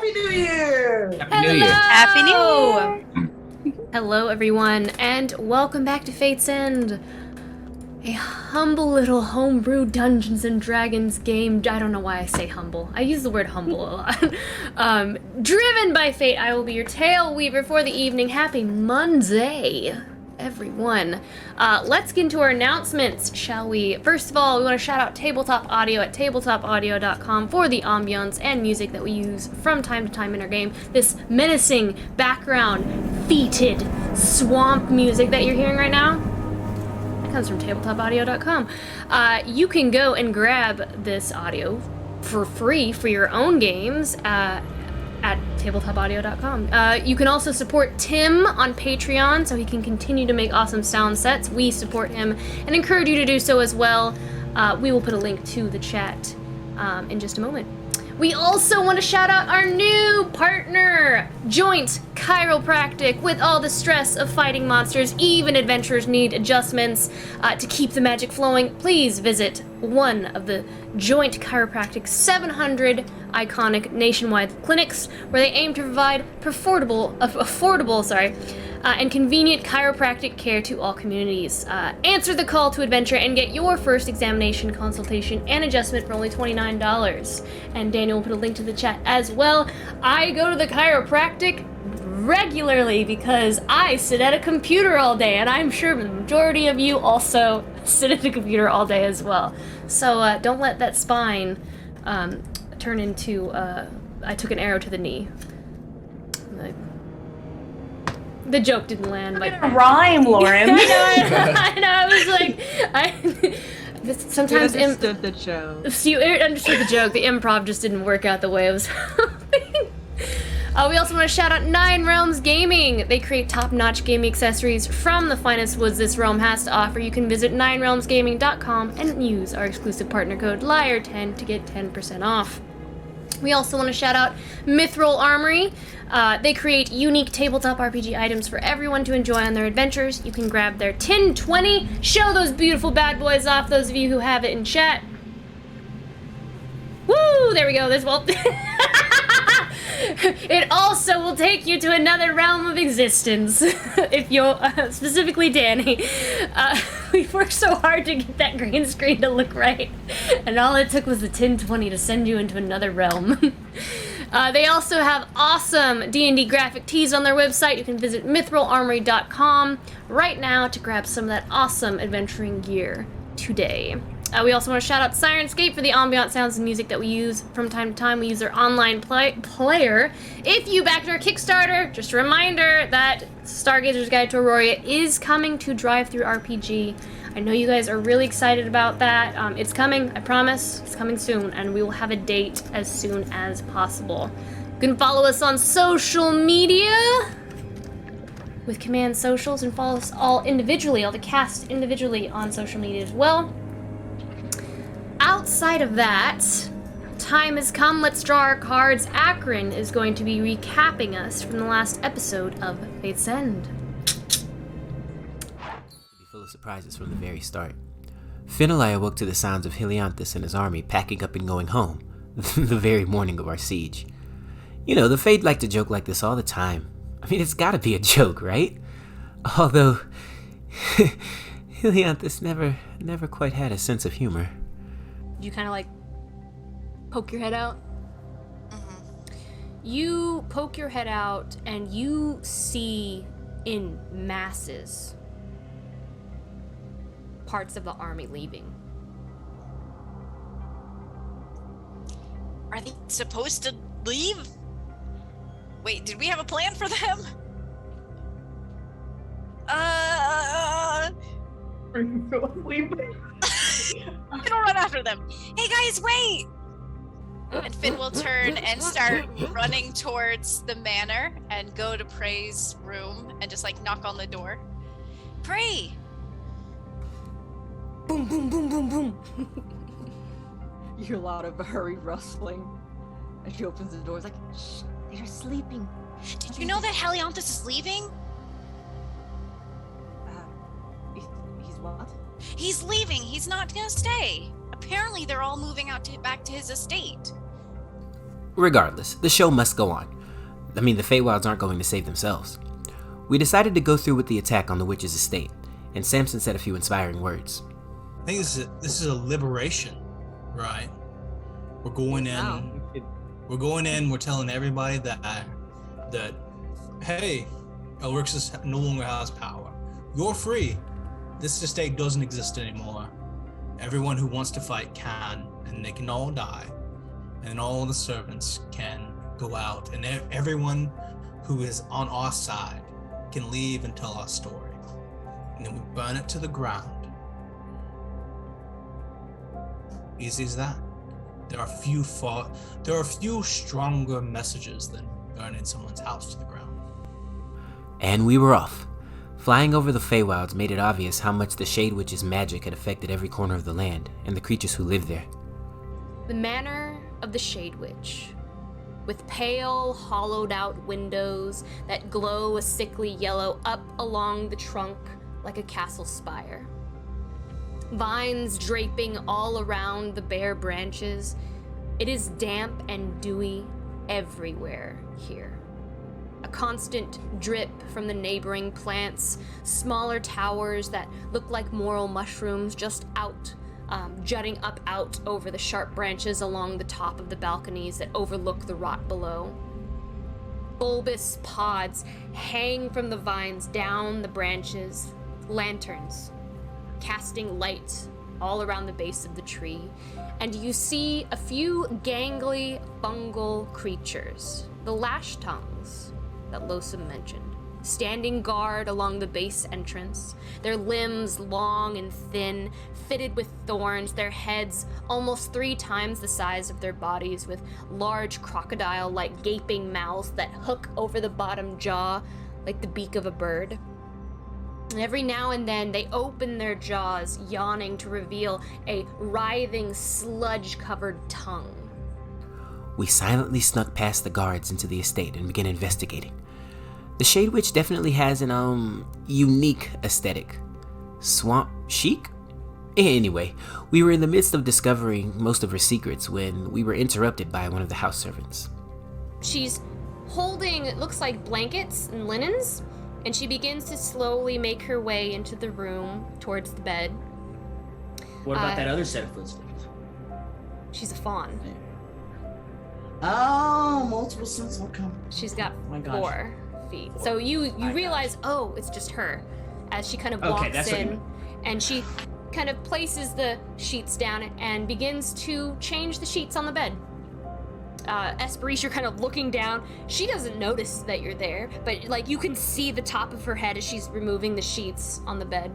Happy New Year! Happy New Year. Happy New Year! Hello, everyone, and welcome back to Fate's End. A humble little homebrew Dungeons & Dragons game. I don't know why I say humble. I use the word humble a lot. Driven by fate, I will be your tale weaver for the evening. Happy Monday, everyone. Let's get into our announcements, shall we? First of all, we want to shout out Tabletop Audio at tabletopaudio.com for the ambiance and music that we use from time to time in our game. This menacing background, fetid swamp music that you're hearing right now comes from tabletopaudio.com. You can go and grab this audio for free for your own games at tabletopaudio.com. You can also support Tim on Patreon so he can continue to make awesome sound sets. We support him and encourage you to do so as well. We will put a link to the chat in just a moment. We also want to shout out our new partner, Joint Chiropractic. With all the stress of fighting monsters, even adventurers need adjustments to keep the magic flowing. Please visit one of the Joint Chiropractic's 700 iconic nationwide clinics where they aim to provide affordable and convenient chiropractic care to all communities. Answer the call to adventure and get your first examination, consultation, and adjustment for only $29. And Daniel will put a link to the chat as well. I go to the chiropractic regularly because I sit at a computer all day, and I'm sure the majority of you also sit at a computer all day as well. So don't let that spine turn into, I took an arrow to the knee. The joke didn't land. But Rhyme, Lauren. I know. I was like, sometimes You understood the joke. You understood the joke. The improv just didn't work out the way it was hoping. We also want to shout out Nine Realms Gaming. They create top-notch gaming accessories from the finest woods this realm has to offer. You can visit ninerealmsgaming.com and use our exclusive partner code LIAR10 to get 10% off. We also want to shout out Mithril Armory. They create unique tabletop RPG items for everyone to enjoy on their adventures. You can grab their 1020. Show those beautiful bad boys off, those of you who have it in chat. Woo! There we go. It also will take you to another realm of existence. If you're, specifically Danny. We've worked so hard to get that green screen to look right. And all it took was the 1020 to send you into another realm. They also have awesome D&D graphic tees on their website. You can visit mithrilarmory.com right now to grab some of that awesome adventuring gear today. We also want to shout out Sirenscape for the ambient sounds and music that we use from time to time. We use their online player. If you backed our Kickstarter, just a reminder that Stargazer's Guide to Aurora is coming to Drive-Thru RPG. I know you guys are really excited about that. It's coming, I promise. It's coming soon, and we will have a date as soon as possible. You can follow us on social media with Command Socials and follow us all individually, all the cast individually on social media as well. Outside of that, time has come. Let's draw our cards. Akron is going to be recapping us from the last episode of Fate's End. Be full of surprises from the very start. Finalai awoke to the sounds of Helianthus and his army packing up and going home, the very morning of our siege. You know, the Fade like to joke like this all the time. I mean, it's gotta be a joke, right? Although, Helianthus never quite had a sense of humor. You kind of like poke your head out. Mm-hmm. You poke your head out and you see in masses parts of the army leaving. Are they supposed to leave? Wait, did we have a plan for them? Are you so asleep? I'm gonna run after them. Hey guys, wait! And Finn will turn and start running towards the manor and go to Prey's room and just like knock on the door. Prey! Boom, boom, boom, boom, boom. You hear a lot of hurried rustling as she opens the door. It's like, shh, they're sleeping. Did you know that Helianthus is leaving? He's what? He's leaving. He's not gonna stay. Apparently they're all moving out back to his estate. Regardless, the show must go on. I mean, the Feywilds aren't going to save themselves. We decided to go through with the attack on the witch's estate, and Samson said a few inspiring words. I think this is a liberation, right? We're going in. Wow. We're going in. We're telling everybody that hey, LURK no longer has power. You're free. This estate doesn't exist anymore. Everyone who wants to fight can, and they can all die, and all the servants can go out, and everyone who is on our side can leave and tell our story, and then we burn it to the ground. Easy as that. There are a few stronger messages than burning someone's house to the ground. And we were off. Flying over the Feywilds made it obvious how much the Shade Witch's magic had affected every corner of the land and the creatures who lived there. The manor of the Shade Witch, with pale, hollowed-out windows that glow a sickly yellow up along the trunk like a castle spire. Vines draping all around the bare branches. It is damp and dewy everywhere here. A constant drip from the neighboring plants, smaller towers that look like moral mushrooms just jutting up out over the sharp branches along the top of the balconies that overlook the rot below. Bulbous pods hang from the vines down the branches, lanterns, casting light all around the base of the tree, and you see a few gangly fungal creatures, the lash tongues that Losum mentioned, standing guard along the base entrance, their limbs long and thin, fitted with thorns, their heads almost 3 times the size of their bodies, with large crocodile-like gaping mouths that hook over the bottom jaw like the beak of a bird. And every now and then they open their jaws, yawning to reveal a writhing, sludge-covered tongue. We silently snuck past the guards into the estate and began investigating. The Shade Witch definitely has an, unique aesthetic. Swamp chic? Anyway, we were in the midst of discovering most of her secrets when we were interrupted by one of the house servants. She's holding, it looks like, blankets and linens, and she begins to slowly make her way into the room towards the bed. What about that other set of footsteps? She's a fawn. Oh, multiple sense. Okay. She's got Oh my gosh. 4 feet. So you realize, oh, it's just her, as she kind of walks that's what you in, meant. and she kind of places the sheets down and begins to change the sheets on the bed. Esperice, you're kind of looking down. She doesn't notice that you're there, but like you can see the top of her head as she's removing the sheets on the bed.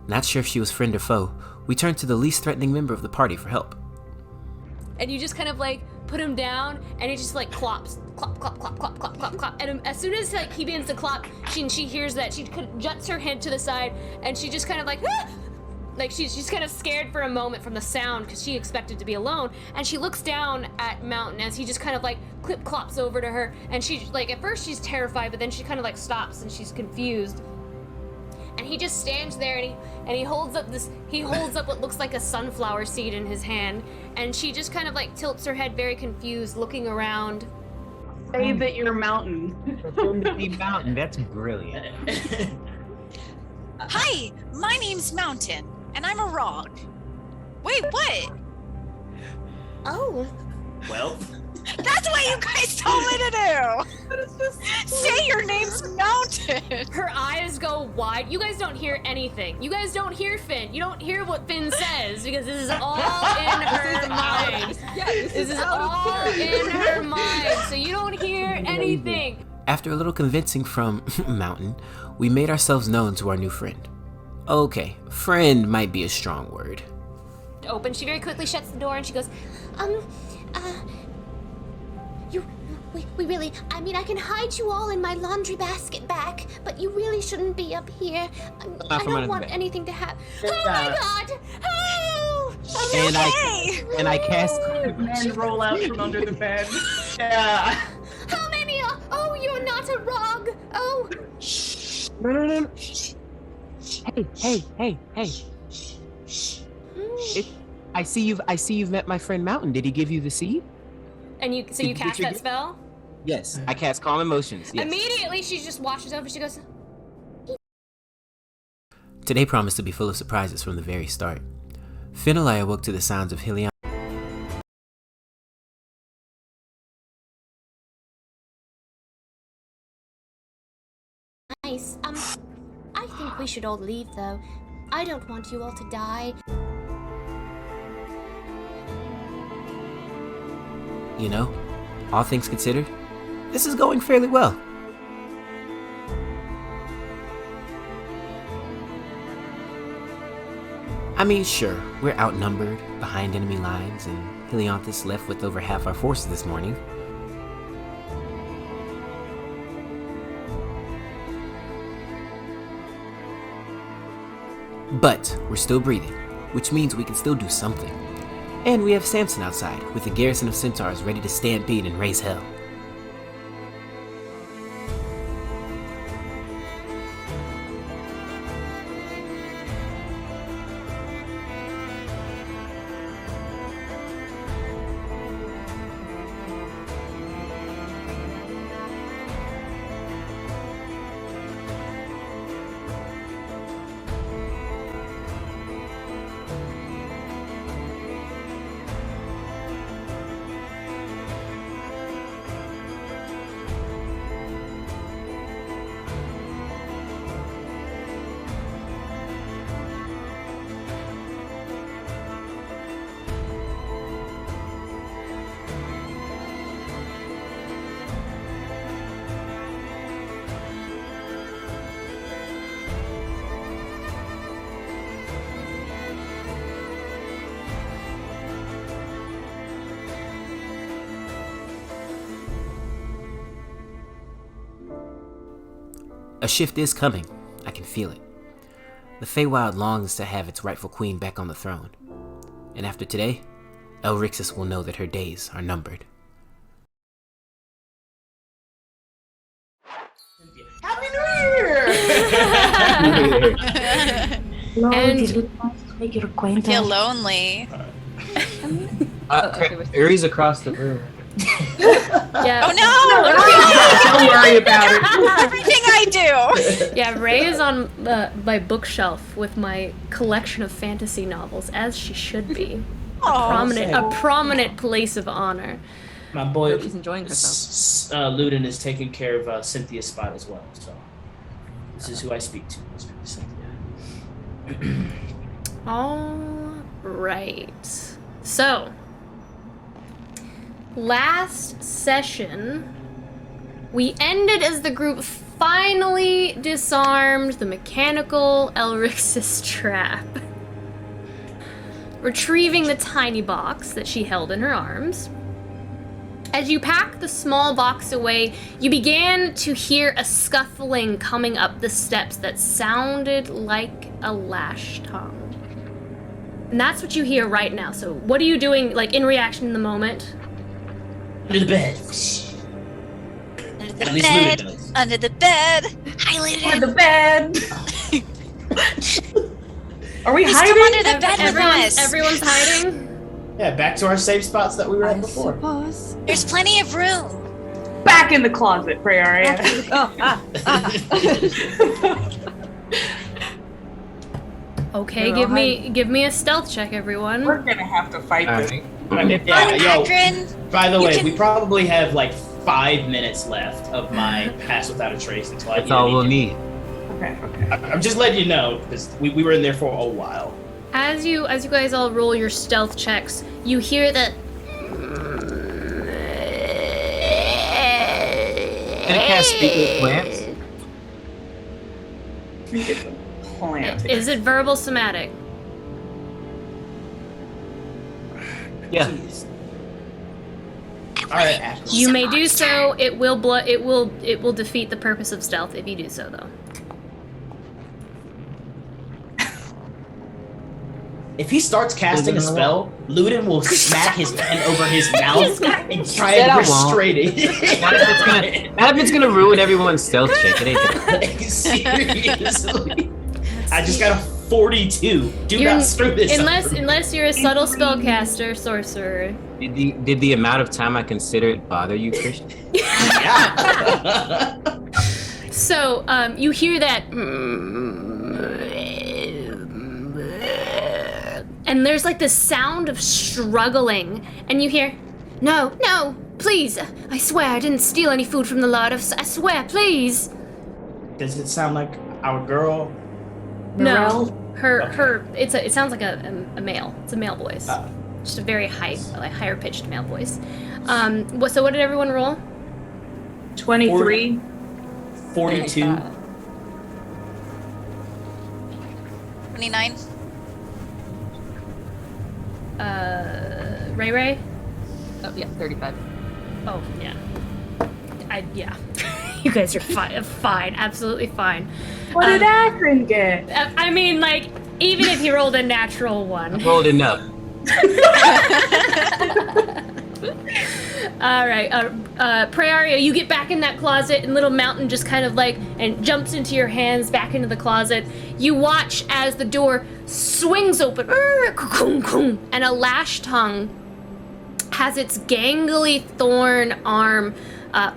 Not sure if she was friend or foe, we turned to the least threatening member of the party for help. And you just kind of like put him down, and he just like clops, clop, clop, clop, clop, clop, clop, clop. And as soon as like he begins to clop, she hears that, she kind of juts her head to the side, and she just kind of like, ah! Like she's kind of scared for a moment from the sound because she expected to be alone, and she looks down at Mountain as he just kind of like clip clops over to her, and she like at first she's terrified, but then she kind of like stops and she's confused. And he just stands there and he holds up what looks like a sunflower seed in his hand, and she just kind of like tilts her head very confused, looking around. Say that you're Mountain. Mountain, that's brilliant. Hi, my name's Mountain, and I'm a Rog. Wait, what? Oh. Well, That's what you guys told me to do! Say your name's Mountain! Her eyes go wide. You guys don't hear anything. You guys don't hear Finn. You don't hear what Finn says because this is all in her mind. This is all in her mind, so you don't hear anything. After a little convincing from Mountain, we made ourselves known to our new friend. Okay, friend might be a strong word. Open. She very quickly shuts the door and she goes, We really, I mean, I can hide you all in my laundry basket back, but you really shouldn't be up here. I don't want anything to happen. Oh my god! Oh! And I cast. Men roll out from under the bed. yeah. How many are, oh, you're not a Rog! Oh! No. Hey. I see you've met my friend Mountain. Did he give you the seed? And you Did cast you that get- spell? Yes, I cast Calm Emotions. Yes. Immediately, she just washes over. She goes, Today promised to be full of surprises from the very start. Finalai awoke to the sounds of Helion. Nice. I think we should all leave, though. I don't want you all to die. You know, all things considered, this is going fairly well. I mean, sure, we're outnumbered, behind enemy lines, and Helianthus left with over half our forces this morning. But we're still breathing, which means we can still do something. And we have Samson outside, with a garrison of centaurs ready to stampede and raise hell. A shift is coming. I can feel it. The Feywild longs to have its rightful queen back on the throne. And after today, Elrixis will know that her days are numbered. Happy New Year! And- did we make your I acquaintance? feel lonely. Ray's across the room. yeah. Oh no! Don't worry about it. Everything I do. Yeah, Ray is on my bookshelf with my collection of fantasy novels, as she should be. A prominent place of honor. My boy, She's enjoying herself. Ludin is taking care of Cynthia's spot as well. So this is who I speak to. I speak to Cynthia. All right. So, last session, we ended as the group finally disarmed the mechanical Elrixis trap, retrieving the tiny box that she held in her arms. As you pack the small box away, you began to hear a scuffling coming up the steps that sounded like a lash tongue. And that's what you hear right now. So what are you doing, like, in reaction in the moment? Under the bed. Under At the least bed. Ludin does. Under the bed. Hi, Ludin. Under the bed. Are we He's hiding? come under the bed with us. Everyone's hiding? Yeah, back to our safe spots that we were at before. Suppose. There's plenty of room. Back in the closet, Prayaria. Okay, They're all give me a stealth check, everyone. We're gonna have to fight this. Yeah, yo, Adrin, by the you way, can- we probably have like 5 minutes left of my pass without a trace until I That's get all we'll anything. need. Okay. I'm just letting you know because we were in there for a while. As you guys all roll your stealth checks, you hear the Can I cast Speak with Plants? Plant. Is it verbal somatic? Yeah. Jeez. All right. You may do so. It will defeat the purpose of stealth if you do so, though. If he starts casting a spell, Ludin will smack his pen over his mouth and try and restrain it. Not if it's gonna ruin everyone's stealth check. It ain't gonna. Seriously. I just gotta 42. Do not screw this up. Unless you're a subtle spellcaster, sorcerer. Did the amount of time I consider it bother you, Christian? Yeah. So, you hear that, and there's like this sound of struggling, and you hear, no, please, I swear I didn't steal any food from the lord, I swear, please. Does it sound like our girl? No, Okay. it sounds like a male. It's a male voice. Just a very higher pitched male voice. So what did everyone roll? 23. 42. 29. Ray? Oh, yeah, 35. Oh, yeah. Yeah. You guys are fine, absolutely fine. What did Akron get? I mean, like, even if he rolled a natural one. I rolled enough. All right, Praeria, you get back in that closet, and little Mountain just kind of like and jumps into your hands back into the closet. You watch as the door swings open, and a lash tongue has its gangly thorn arm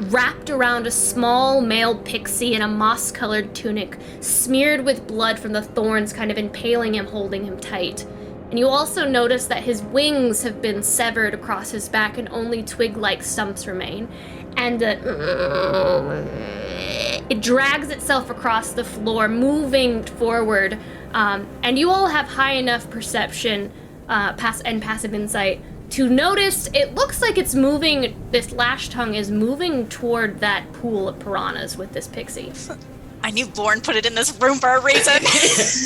wrapped around a small male pixie in a moss-colored tunic, smeared with blood from the thorns kind of impaling him, holding him tight. And you also notice that his wings have been severed across his back and only twig-like stumps remain. And it drags itself across the floor, moving forward. And you all have high enough perception and passive insight to notice it looks like it's moving, this lash tongue is moving toward that pool of piranhas with this pixie. I knew Born put it in this room for a reason.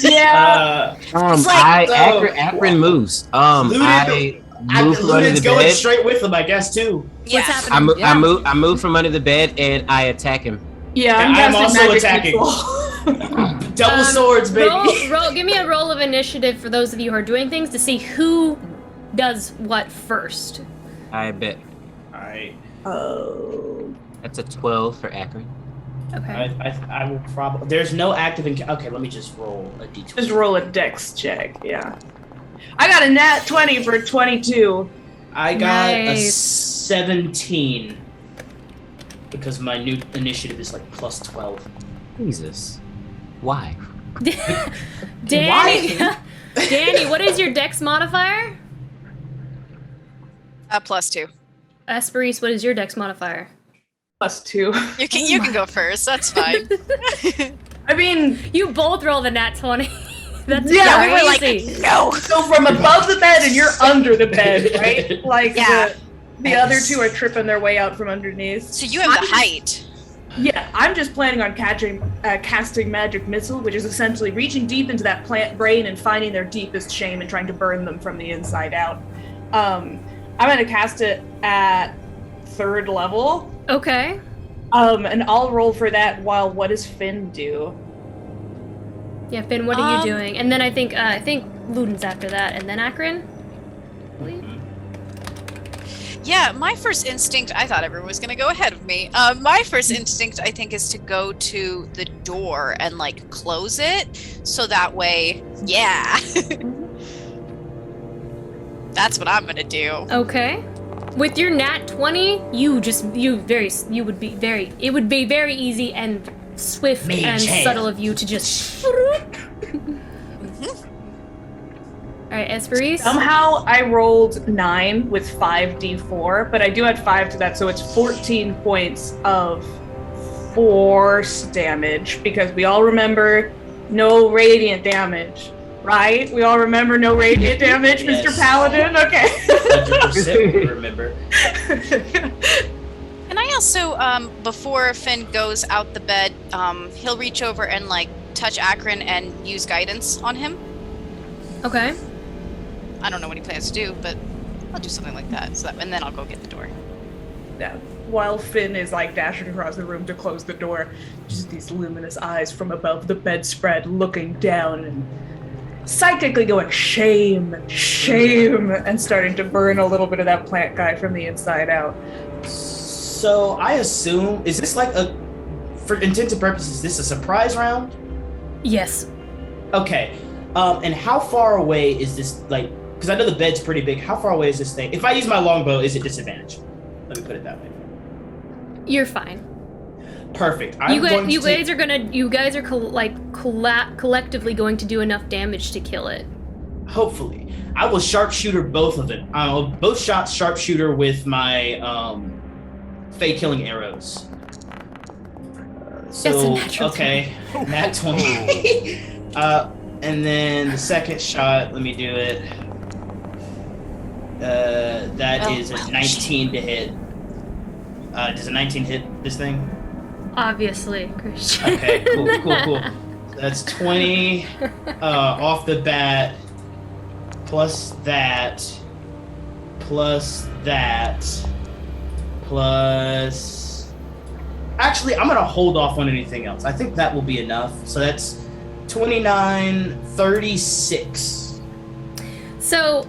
Yeah. Akron moves. I move from under the going bed. straight with him, I guess, too. Yeah. What's happening? I move from under the bed and I attack him. Yeah, I'm casting also magic attacking. missile. Double swords, baby. Roll, give me a roll of initiative for those of you who are doing things to see who does what first. I bet. Alright. Oh. That's a 12 for Akron. Okay. I will probably. There's no active. Okay, let me just roll a d20. Just roll a dex check, yeah. I got a nat 20 for 22. I got a Nice. 17 because my new initiative is like plus 12. Jesus. Why? Danny, Danny, what is your dex modifier? +2. Esperise, what is your dex modifier? +2. You can go first. That's fine. I mean, You both roll the nat 20. That's Yeah, we were like, crazy. no. so from above the bed and you're under the bed, right? Like Yeah. the other two are tripping their way out from underneath. So you have the height. Yeah, I'm just planning on casting magic missile, which is essentially reaching deep into that plant brain and finding their deepest shame and trying to burn them from the inside out. I'm gonna cast it at 3rd level. Okay. And I'll roll for that while what does Finn do? Yeah, Finn, what are you doing? And then I think Luden's after that, and then Akron? I believe. Yeah, my first instinct, I thought everyone was going to go ahead of me. My first instinct, I think, is to go to the door and, like, close it. So that way, yeah. That's what I'm going to do. Okay. With your nat 20, it would be very easy and swift Mage and hand. subtle of you to just. All right, Esperise. Somehow I rolled 9 with 5d4, but I do add 5 to that, so it's 14 points of force damage, because we all remember no radiant damage, right? We all remember no radiant damage, Yes. Mr. Paladin? Okay. 100% we remember. And I also, before Finn goes out the bed, he'll reach over and, like, touch Akron and use guidance on him. Okay. I don't know what he plans to do, but I'll do something like that. And then I'll go get the door. Yeah. While Finn is like dashing across the room to close the door, just these luminous eyes from above the bedspread looking down and psychically going, shame, shame, and starting to burn a little bit of that plant guy from the inside out. So I assume, is this like for intents and purposes, is this a surprise round? Yes. Okay. And how far away is this, like, because I know the bed's pretty big. How far away is this thing? If I use my longbow, is it disadvantaged? Let me put it that way. You're fine. Perfect. You guys are collectively going to do enough damage to kill it. Hopefully. I will sharpshooter both of them. Both shots sharpshooter with my fey killing arrows. That's a natural 20. Nat 20. And then the second shot, let me do it. That is a 19 to hit. Does a 19 hit this thing? Obviously, Christian. Okay, cool. That's 20 off the bat, plus that, plus... Actually, I'm gonna hold off on anything else. I think that will be enough. So that's 29, 36. So,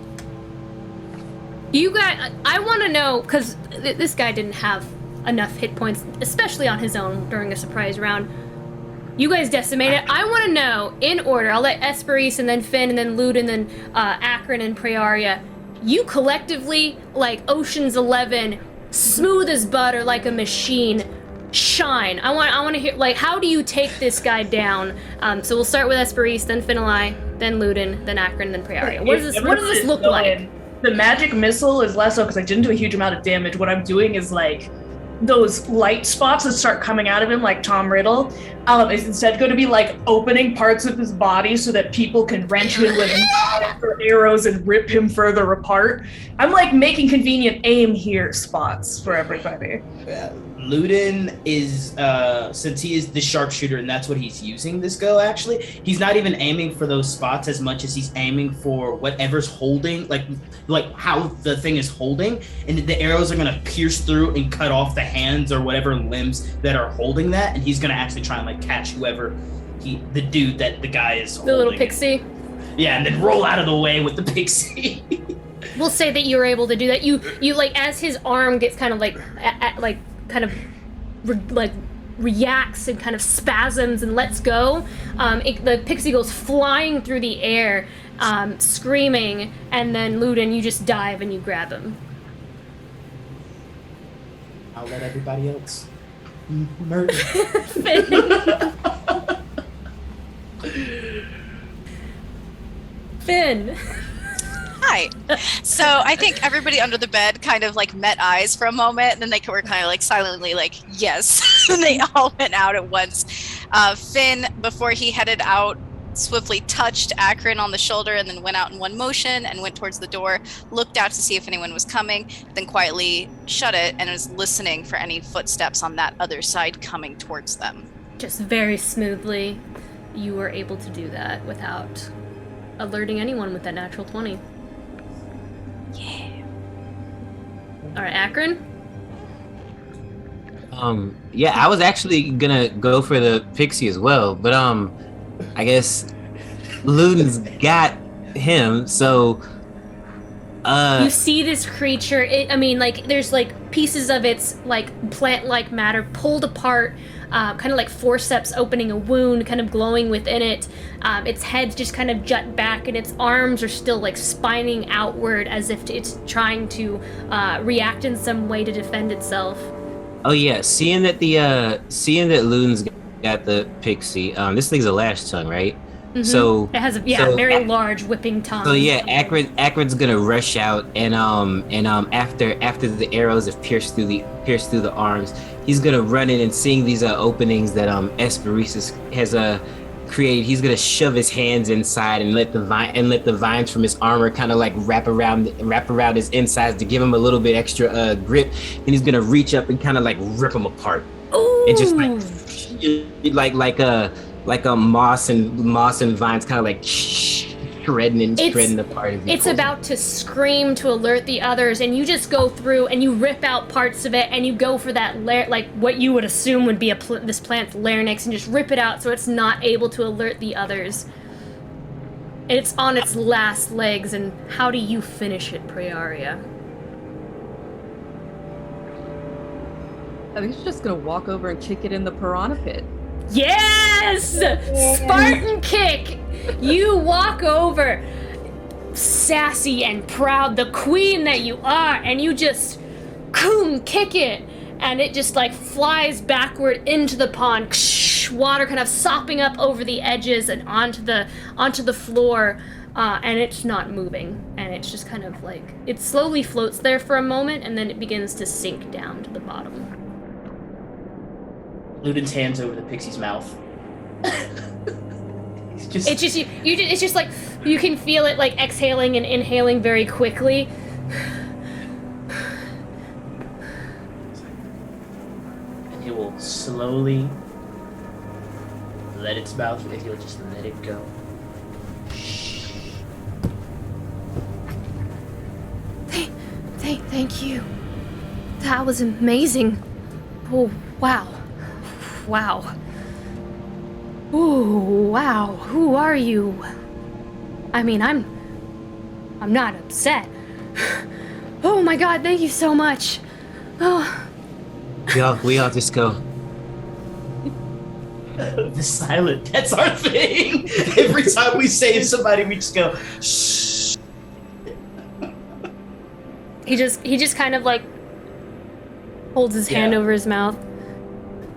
you guys, I want to know, because this guy didn't have enough hit points, especially on his own during a surprise round. You guys decimated. I want to know, in order, I'll let Esperise and then Finn and then Lud and then Akron and Prearia, you collectively, like Ocean's 11, smooth as butter like a machine, shine. I want to hear, like, how do you take this guy down? So we'll start with Esperise, then Finalai, then Ludin, then Akron, then Prearia. What does this look like? The magic missile is less so because I didn't do a huge amount of damage. What I'm doing is like those light spots that start coming out of him like Tom Riddle is instead going to be like opening parts of his body so that people can wrench him with arrows and rip him further apart. I'm like making convenient aim here spots for everybody. Ludin is, since he is the sharpshooter and that's what he's using this go, actually, he's not even aiming for those spots as much as he's aiming for whatever's holding, like how the thing is holding, and the arrows are going to pierce through and cut off the hands or whatever limbs that are holding that, and he's going to actually try and like catch whoever the dude that the guy is holding. The little pixie? Yeah, and then roll out of the way with the pixie. We'll say that you were able to do that. You like, as his arm gets kind of like, reacts and kind of spasms and lets go, the pixie goes flying through the air, screaming, and then Ludin, you just dive and you grab him. I'll let everybody else murder. Finn. Hi. So I think everybody under the bed kind of like met eyes for a moment, and then they were kind of like silently like, yes. And they all went out at once. Finn, before he headed out, swiftly touched Akron on the shoulder and then went out in one motion and went towards the door, looked out to see if anyone was coming, then quietly shut it and was listening for any footsteps on that other side coming towards them. Just very smoothly, you were able to do that without alerting anyone with that natural 20. Yeah. All right, Akron? Yeah, I was actually gonna go for the pixie as well, but I guess Ludin's got him, so you see this creature, there's like pieces of its like plant-like matter pulled apart, kind of like forceps opening a wound, kind of glowing within it. Its head's just kind of jut back, and its arms are still like spining outward as if it's trying to react in some way to defend itself. Oh yeah, seeing that Ludin's got the pixie, this thing's a lash tongue, right? Mm-hmm. So it has a very large whipping tongue. So yeah, Akron's gonna rush out, and after the arrows have pierced through the arms, he's gonna run in, and seeing these openings that Esperis has created, he's gonna shove his hands inside and let the vines from his armor kind of like wrap around his insides to give him a little bit extra grip, and he's gonna reach up and kind of like rip them apart. Ooh. And just like a moss and vines kind of like shredding apart. It's about to scream to alert the others, and you just go through and you rip out parts of it, and you go for that like what you would assume would be this plant's larynx, and just rip it out so it's not able to alert the others. And it's on its last legs, and how do you finish it, Prearia? I think she's just gonna walk over and kick it in the piranha pit. Yes! Spartan kick! You walk over, sassy and proud, the queen that you are, and you just kick it, and it just like flies backward into the pond. Water kind of sopping up over the edges and onto the floor, and it's not moving, and it's just kind of like it slowly floats there for a moment, and then it begins to sink down to the bottom. Ludin's hands over the pixie's mouth. It's just like you can feel it like exhaling and inhaling very quickly. And it will slowly let its mouth, if you'll just let it go. Thank you. That was amazing. Oh, wow. Wow. Ooh, wow. Who are you? I mean, I'm not upset. Oh my god, thank you so much. Oh. We all just go. The silent, that's our thing. Every time we save somebody, we just go, shh. He just kind of like holds his hand over his mouth.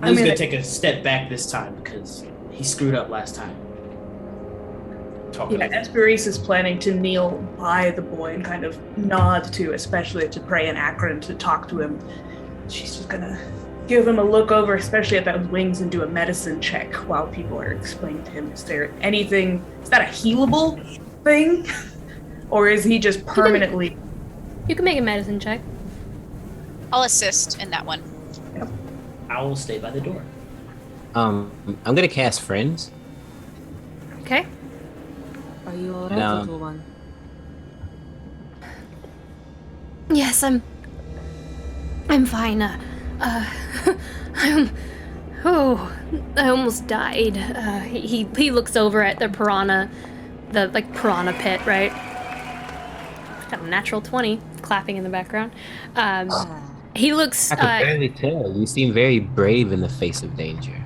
I'm gonna take a step back this time because he screwed up last time. Esperis is planning to kneel by the boy and kind of nod to, especially to Prey and Akron, to talk to him. She's just gonna give him a look over, especially at those wings, and do a medicine check while people are explaining to him, is that a healable thing? Or is he just permanently... You can make a medicine check. I'll assist in that one. Yep. I will stay by the door. I'm gonna cast Friends. Okay. Are you alright, No. little one? Yes, I'm fine. I almost died. He looks over at the piranha pit, right? Got a natural 20, clapping in the background. He looks. I can barely tell. You seem very brave in the face of danger.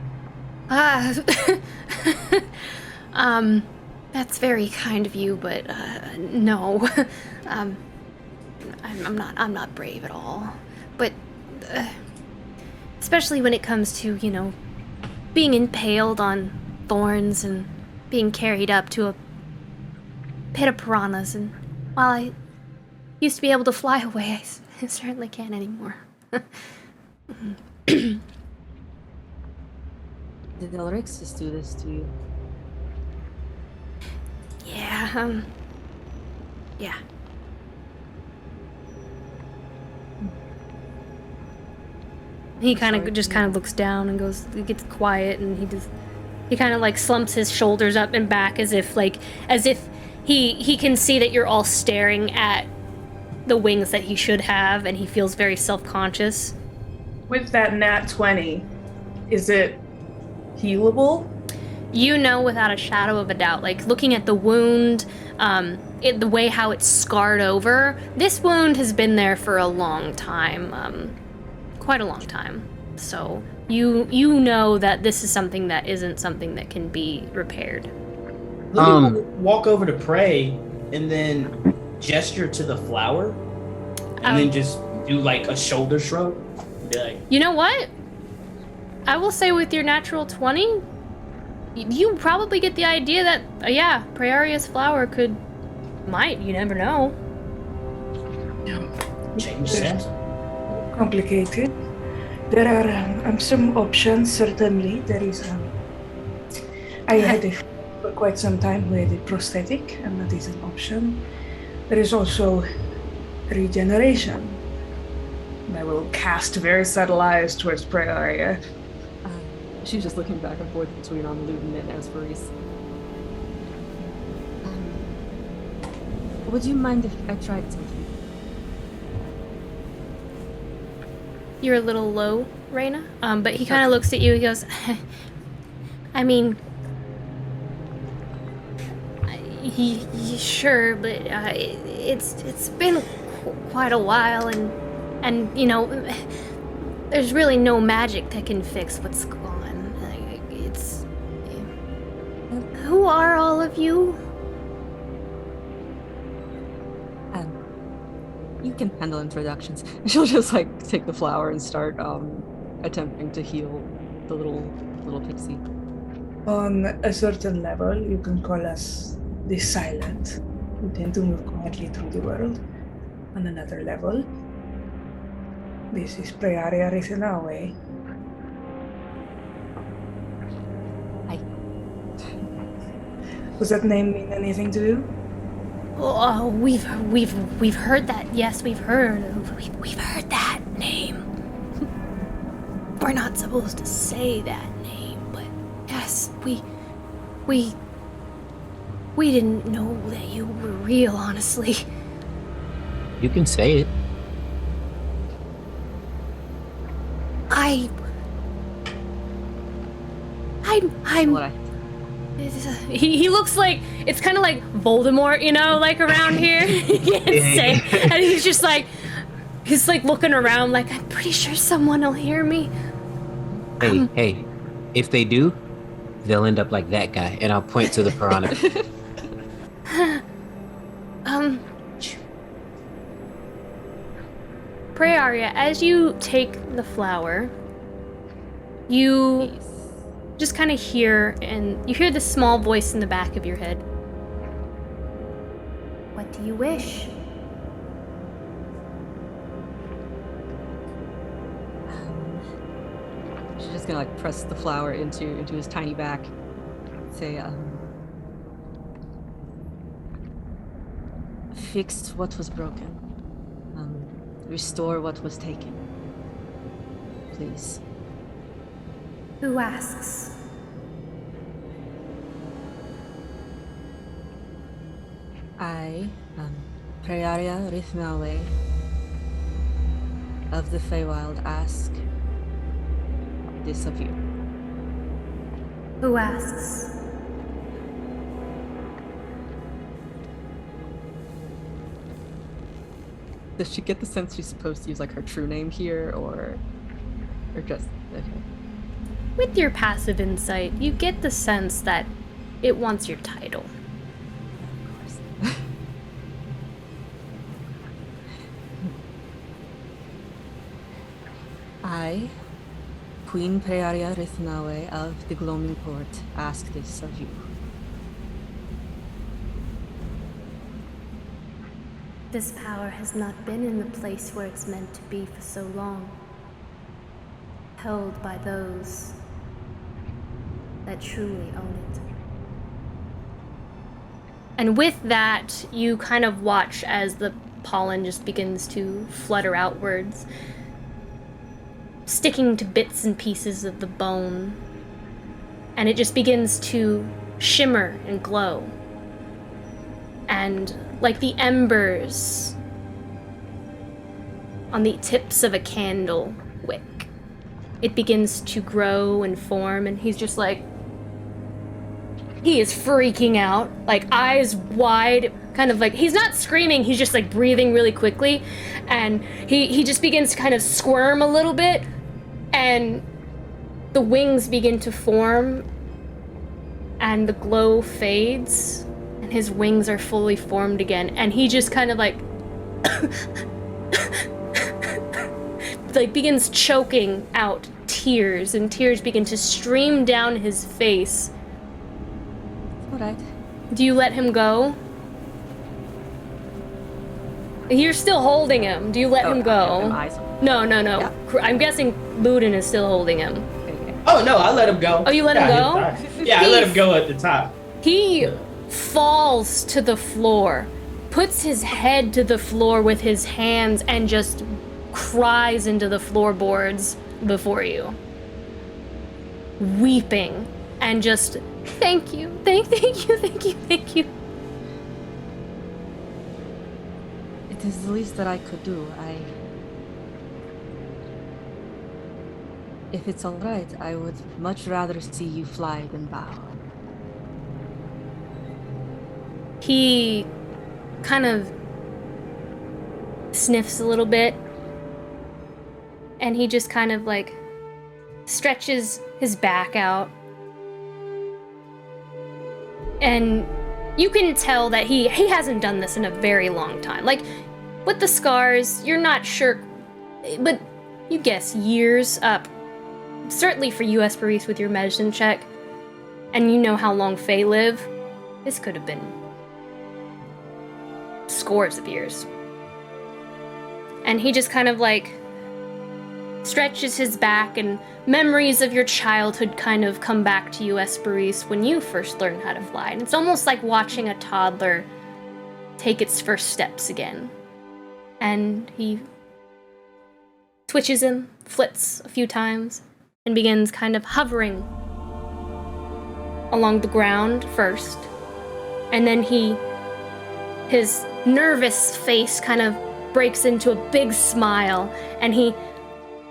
That's very kind of you, but no. I'm not brave at all. But especially when it comes to, being impaled on thorns and being carried up to a pit of piranhas, and while I used to be able to fly away, I certainly can't anymore. Did Elrixis do this to you? Yeah, yeah. He kind of looks down and he gets quiet, and he kind of like slumps his shoulders up and back as if he can see that you're all staring at the wings that he should have, and he feels very self-conscious. With that nat 20, is it healable? You know without a shadow of a doubt, like looking at the wound, the way how it's scarred over, this wound has been there for a long time, quite a long time. So you know that this is something that isn't something that can be repaired. Walk over to Prey and then gesture to the flower, and then just do like a shoulder shrug. Be like, you know what? I will say with your natural 20, you probably get the idea that, Praiaria's flower you never know. change Samson. Complicated. There are some options, certainly. There is... I had it for quite some time with a prosthetic, and that is an option. There is also regeneration. I will cast very subtle eyes towards Prairia. She's just looking back and forth between Ludin and Esperis. Would you mind if I tried something? You're a little low, Reyna. But he kind of looks at you. He goes, I mean, sure, but it's been quite a while, and there's really no magic that can fix what's gone. it's... Who are all of you? You can handle introductions. She'll just like take the flower and start attempting to heal the little pixie. On a certain level, you can call us the silent. We tend to move quietly through the world. On another level, this is Prearia Ritinawe. Hi. Does that name mean anything to you? Oh, we've heard that. Yes, we've heard that name. We're not supposed to say that name, but yes, we didn't know that you were real, honestly. You can say it. I'm What I he looks like, it's kind of like Voldemort, you know, like around here. He can't say, and he's just like, he's like looking around like, I'm pretty sure someone will hear me. Hey, if they do, they'll end up like that guy, and I'll point to the piranha. Prearia, as you take the flower, you just kind of hear, and you hear this small voice in the back of your head. What do you wish? She's just gonna like press the flower into his tiny back. Say, fix what was broken. Restore what was taken. Please. Who asks? I, Prearia Rithnawe of the Feywild, ask this of you. Who asks? Does she get the sense she's supposed to use like her true name here, or just okay? With your passive insight, you get the sense that it wants your title. Of course. I, Queen Prearia Rithnawe of the Gloaming Court, ask this of you. This power has not been in the place where it's meant to be for so long. Held by those that truly own it. And with that, you kind of watch as the pollen just begins to flutter outwards, sticking to bits and pieces of the bone. And it just begins to shimmer and glow. And like the embers on the tips of a candle wick, it begins to grow and form, and he's just like, he is freaking out, like eyes wide, kind of like, he's not screaming, he's just like breathing really quickly, and he just begins to kind of squirm a little bit, and the wings begin to form, and the glow fades, and his wings are fully formed again, and he just kind of like like begins choking out tears, and tears begin to stream down his face. Alright. Do you let him go? You're still holding him. Do you let him go? No. Yeah. I'm guessing Ludin is still holding him. Oh no, I let him go. Oh, you let him go? Yeah, I let him go at the top. He falls to the floor, puts his head to the floor with his hands, and just cries into the floorboards before you, weeping and just thank you. It is the least that I could do. If it's alright, I would much rather see you fly than bow. He kind of sniffs a little bit, and he just kind of like stretches his back out And you can tell that he hasn't done this in a very long time. Like, with the scars, you're not sure, but you guess years up. Certainly for you, Esperise, with your medicine check, and you know how long Fae live, this could have been scores of years. And he just kind of like stretches his back, and memories of your childhood kind of come back to you, Esperise, when you first learned how to fly. And it's almost like watching a toddler take its first steps again. And he twitches him, flits a few times, and begins kind of hovering along the ground first. And then his nervous face kind of breaks into a big smile, and he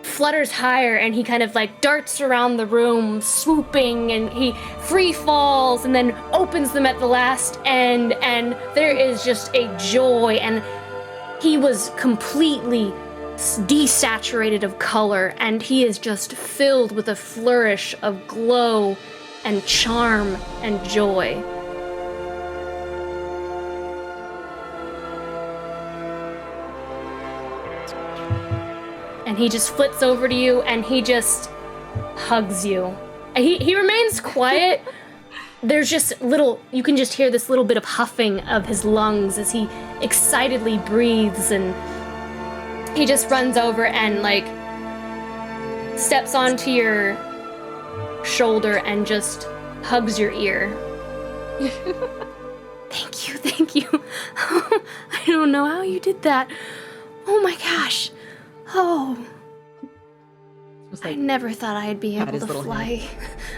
flutters higher, and he kind of like darts around the room, swooping, and he free falls and then opens them at the last end, and there is just a joy, and he was completely desaturated of color, and he is just filled with a flourish of glow and charm and joy. And he just flits over to you, and he just hugs you. He remains quiet. There's just you can just hear this little bit of huffing of his lungs as he excitedly breathes, and he just runs over and like steps onto your shoulder and just hugs your ear. Thank you. I don't know how you did that. Oh my gosh. Oh. I never thought I'd be able to fly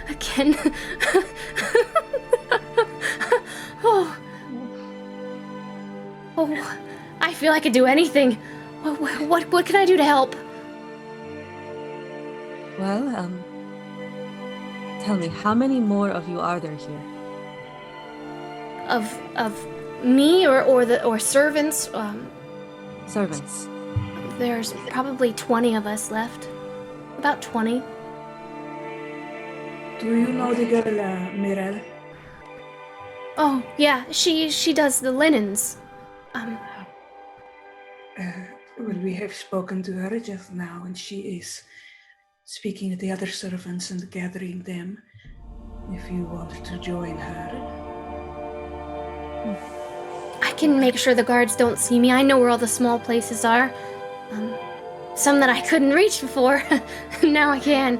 again. Oh, I feel I could do anything. What can I do to help? Well, tell me, how many more of you are there here? Of me or servants? Servants. There's probably 20 of us left. About 20. Do you know the girl, Mirel? Oh, yeah, she does the linens. Well, we have spoken to her just now, and she is speaking to the other servants and gathering them. If you want to join her. I can make sure the guards don't see me. I know where all the small places are. Some that I couldn't reach before. Now I can.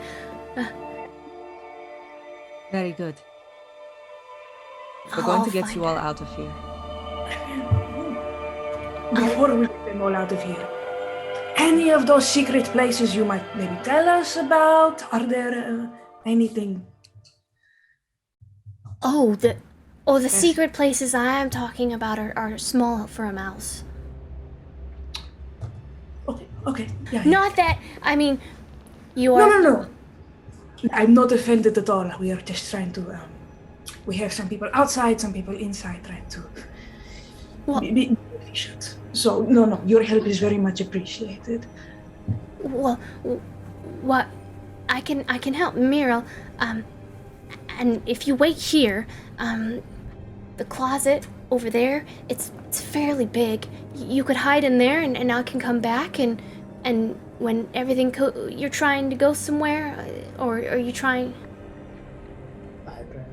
Very good. We're going to get you all out of here. Before we get them all out of here, any of those secret places you might maybe tell us about? Are there anything? The yes. Secret places I am talking about are small for a mouse. Okay. Yeah. Not that, I mean, you are... No. I'm not offended at all. We are just trying to, we have some people outside, some people inside trying to be efficient. So, no, your help is very much appreciated. Well, what? I can help Muriel, and if you wait here, the closet over there, it's fairly big. You could hide in there, and I can come back, and when everything you're trying to go somewhere, or are you trying? Library.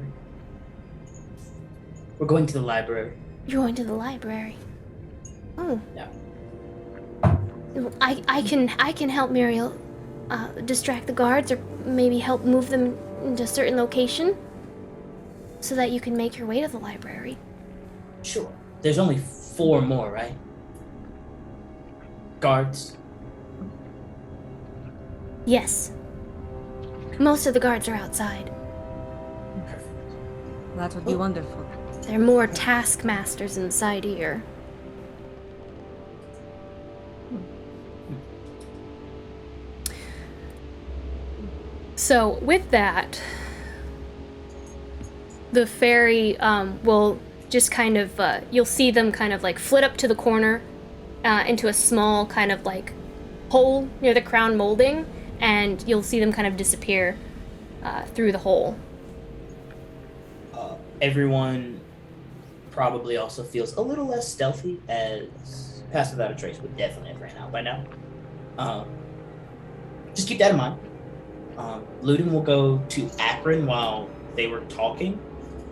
We're going to the library. You're going to the library. Oh. Yeah. I can help Muriel distract the guards, or maybe help move them into a certain location, so that you can make your way to the library. Sure. There's only 4 more, right? Guards. Yes. Most of the guards are outside. Perfect. That would be wonderful. There are more taskmasters inside here. So with that, the fairy will just kind of, you'll see them kind of like flit up to the corner into a small kind of like hole near the crown molding, and you'll see them kind of disappear through the hole. everyone probably also feels a little less stealthy, as Pass Without a Trace would definitely have ran out by now. Just keep that in mind. Ludin will go to Akron while they were talking,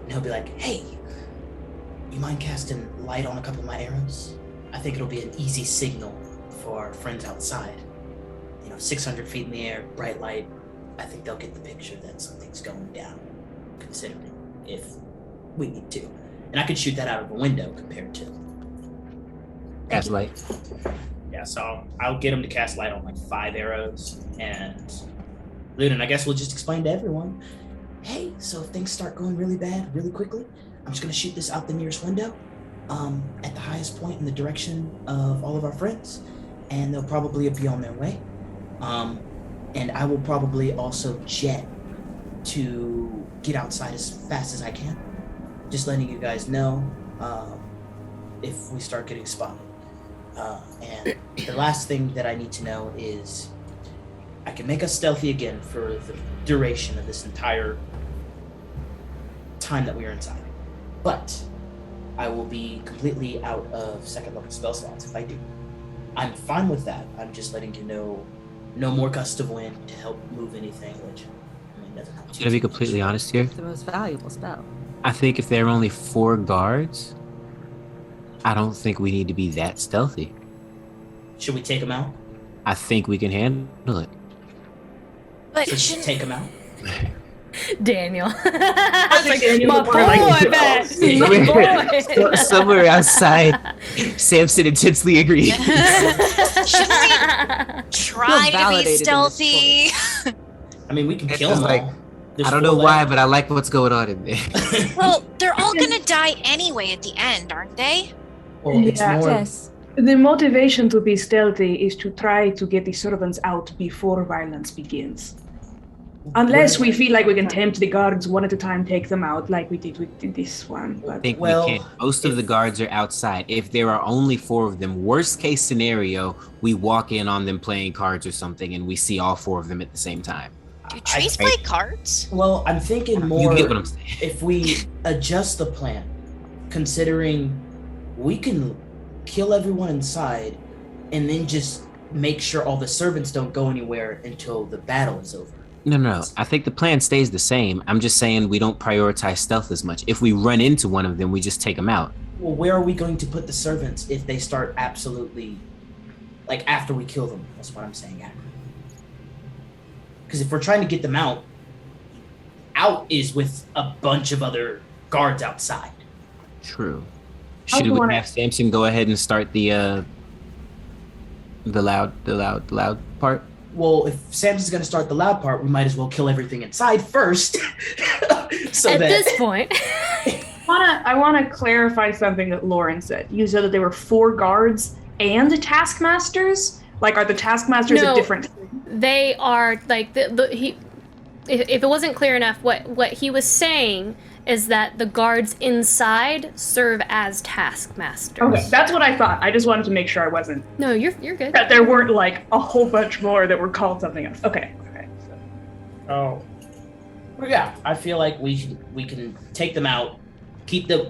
and he'll be like, "Hey, you mind casting light on a couple of my arrows? I think it'll be an easy signal for our friends outside. 600 feet in the air, bright light. I think they'll get the picture that something's going down, considering if we need to. And I could shoot that out of a window compared to Cast light. Yeah, so I'll get him to cast light on like 5 arrows. And Ludin, I guess we'll just explain to everyone, hey, so if things start going really bad really quickly, I'm just going to shoot this out the nearest window at the highest point in the direction of all of our friends, and they'll probably be on their way. And I will probably also jet to get outside as fast as I can. Just letting you guys know if we start getting spotted. And the last thing that I need to know is I can make us stealthy again for the duration of this entire time that we are inside. But I will be completely out of second level spell slots if I do. I'm fine with that. I'm just letting you know no more gust of wind to help move anything, which doesn't help. To be completely honest here, The most valuable spell. I think if there are only 4 guards, I don't think we need to be that stealthy. Should we take them out? I think we can handle it. But Should we take them out? Daniel. Daniel My would probably boy, man. My boy. Somewhere outside, Samson intensely agreed. Shouldn't we try to be validated in this stealthy? I mean, we can It's kill them like, all. There's I don't 4 know why, left. but I like what's going on in there. Well, they're all gonna die anyway at the end, aren't they? Well, it's Yeah. more. Yes. The motivation to be stealthy is to try to get the servants out before violence begins. Unless we feel like we can tempt the guards one at a time, take them out like we did with this one. I But think Well, we can. Most of the guards are outside. If there are only 4 of them, worst case scenario, we walk in on them playing cards or something, and we see all 4 of them at the same time. Do trees play cards? Well, I'm thinking more You get what I'm saying? if we adjust the plan, considering we can kill everyone inside and then just make sure all the servants don't go anywhere until the battle is over. No. I think the plan stays the same. I'm just saying we don't prioritize stealth as much. If we run into one of them, we just take them out. Well, where are we going to put the servants if they start absolutely, like, after we kill them? That's what I'm saying. Because if we're trying to get them out is with a bunch of other guards outside. True. I Should we wanna- have Samson go ahead and start the loud part? Well, if Samson's going to start the loud part, we might as well kill everything inside first. so At that this point. I want to clarify something that Lauren said. You said that there were 4 guards and taskmasters. Like, are the taskmasters No. a different? They are like if it wasn't clear enough, what he was saying is that the guards inside serve as taskmasters. Okay, that's what I thought. I just wanted to make sure I wasn't No, you're good. that there weren't like a whole bunch more that were called something else. Okay. Oh. Well, yeah, I feel like we can take them out, keep them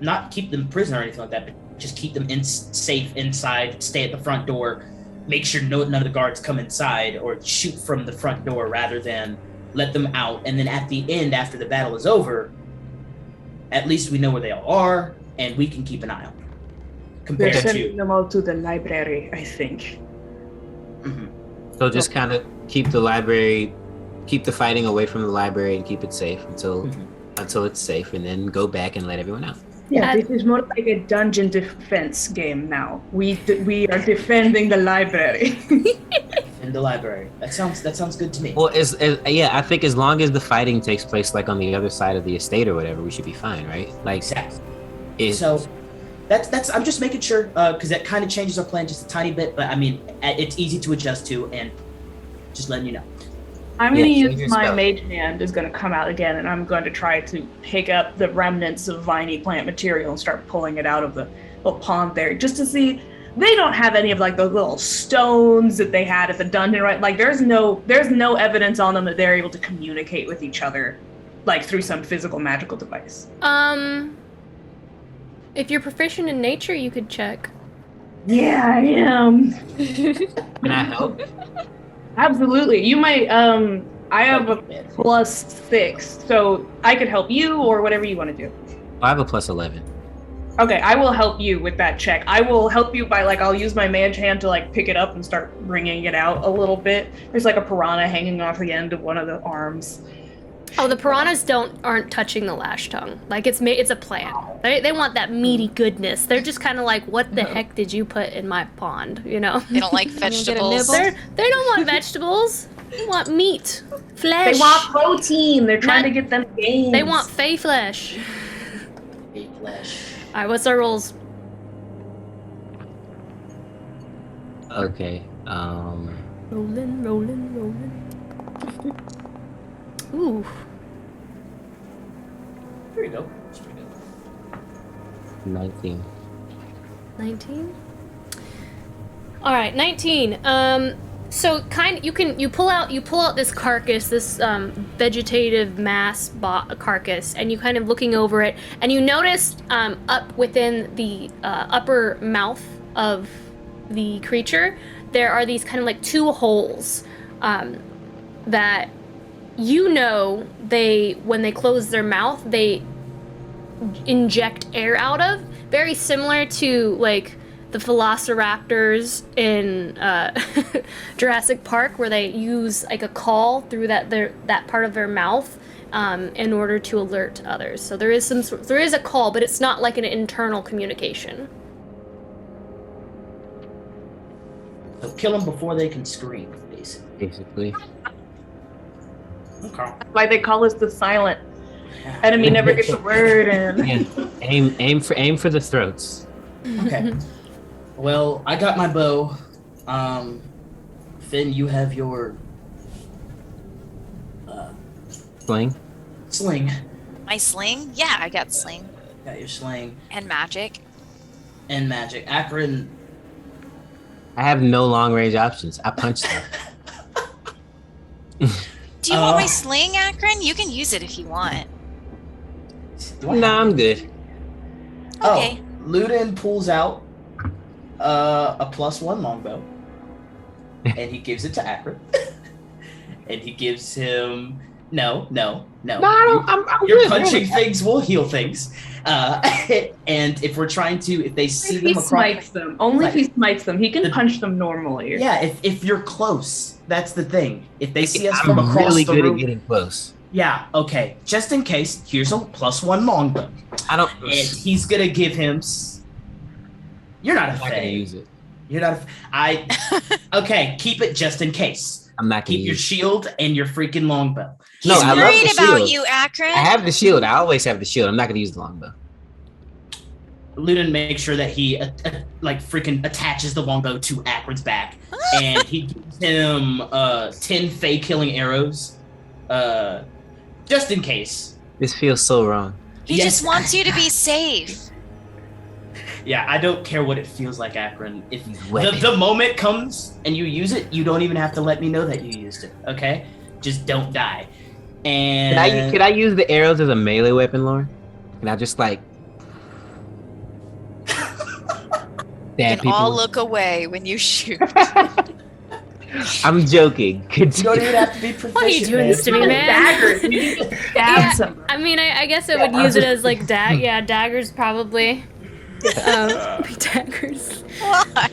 not keep them prisoner or anything like that, but just keep them safe inside, stay at the front door, make sure none of the guards come inside, or shoot from the front door rather than let them out. And then at the end, after the battle is over, at least we know where they all are, and we can keep an eye on them. They're Compared sending to... them all to the library, I think. Mhm. So just kind of keep the fighting away from the library and keep it safe until it's safe, and then go back and let everyone out. Yeah, this is more like a dungeon defense game now. We are defending the library. In the library. That sounds good to me. Well, I think as long as the fighting takes place like on the other side of the estate or whatever, we should be fine, right? Like, Exactly. So that's I'm just making sure because that kind of changes our plan just a tiny bit, but I mean it's easy to adjust to, and just letting you know. I'm going to change use your my spell. mage hand is going to come out again, and I'm going to try to pick up the remnants of viney plant material and start pulling it out of the little pond there, just to see. They don't have any of like those little stones that they had at the dungeon, right? Like there's no evidence on them that they're able to communicate with each other like through some physical magical device? If you're proficient in nature, you could check. Yeah, I am. Can I help? Absolutely. You might. I have a +6, so I could help you or whatever you want to do. I have a +11. Okay, I will help you with that check. I will help you by I'll use my mage hand to pick it up and start bringing it out a little bit. There's a piranha hanging off the end of one of the arms. Oh, the piranhas aren't touching the lash tongue. It's a plant. They want that meaty goodness. They're just kind of what the heck did you put in my pond? They don't like vegetables. They don't want vegetables. They want meat, flesh. They want protein. They're trying to get them gains. They want fey flesh. Fey flesh. All right, what's our rolls? Okay. Rolling. Ooh. There you go. That's pretty good. 19. 19. All right, 19. So you pull out this carcass, this vegetative mass carcass, and you kind of looking over it, and you notice up within the upper mouth of the creature, there are these kind of 2 holes that when they close their mouth, they inject air out of, very similar to the velociraptors in Jurassic Park, where they use a call through that part of their mouth in order to alert others. So there is a call, but it's not an internal communication. So kill them before they can scream, Basically. Okay. That's why they call us the silent enemy. Never gets a word in. Yeah. Aim for the throats. Okay. Well, I got my bow. Finn, you have your Sling. sling. My sling? Yeah, I got sling. Got your sling And magic. and magic. Akron. I have no long range options. I punch them. Do you want my sling, Akron? You can use it if you want. No, I'm good. Okay. Ludin pulls out a +1 longbow, and he gives it to Akron. And he gives him no. I'm Your good. punching things will heal things. And if they see If them he across, smites them, only if Right. he smites them, he can punch them normally. yeah, if you're close, that's the thing. If they see us I'm from across really the good room, at getting close. yeah, okay. Just in case, here's a +1 longbow, I don't. and he's gonna give him. You're not a I'm not gonna Fae. use it. You're not. Okay, keep it just in case. I'm not gonna Keep your use it. shield and your freaking longbow. No, He's I love worried the about shield. you, Akron. I have the shield. I always have the shield. I'm not gonna use the longbow. Ludin makes sure that he freaking attaches the longbow to Akron's back, and he gives him 10 Fae killing arrows, just in case. This feels so wrong. He Yes. just wants you to be safe. Yeah, I don't care what it feels like, Akron. If Weapon. the moment comes and you use it, you don't even have to let me know that you used it. Okay, just don't die. And Can I use the arrows as a melee weapon, Lauren? Can I just stab And people? all look away when you shoot. I'm joking. you don't even have to be proficient. What are you doing this to me, man? Daggers. You can just stab Yeah, somebody. I mean, I guess I would use it as daggers probably. Daggers. Why?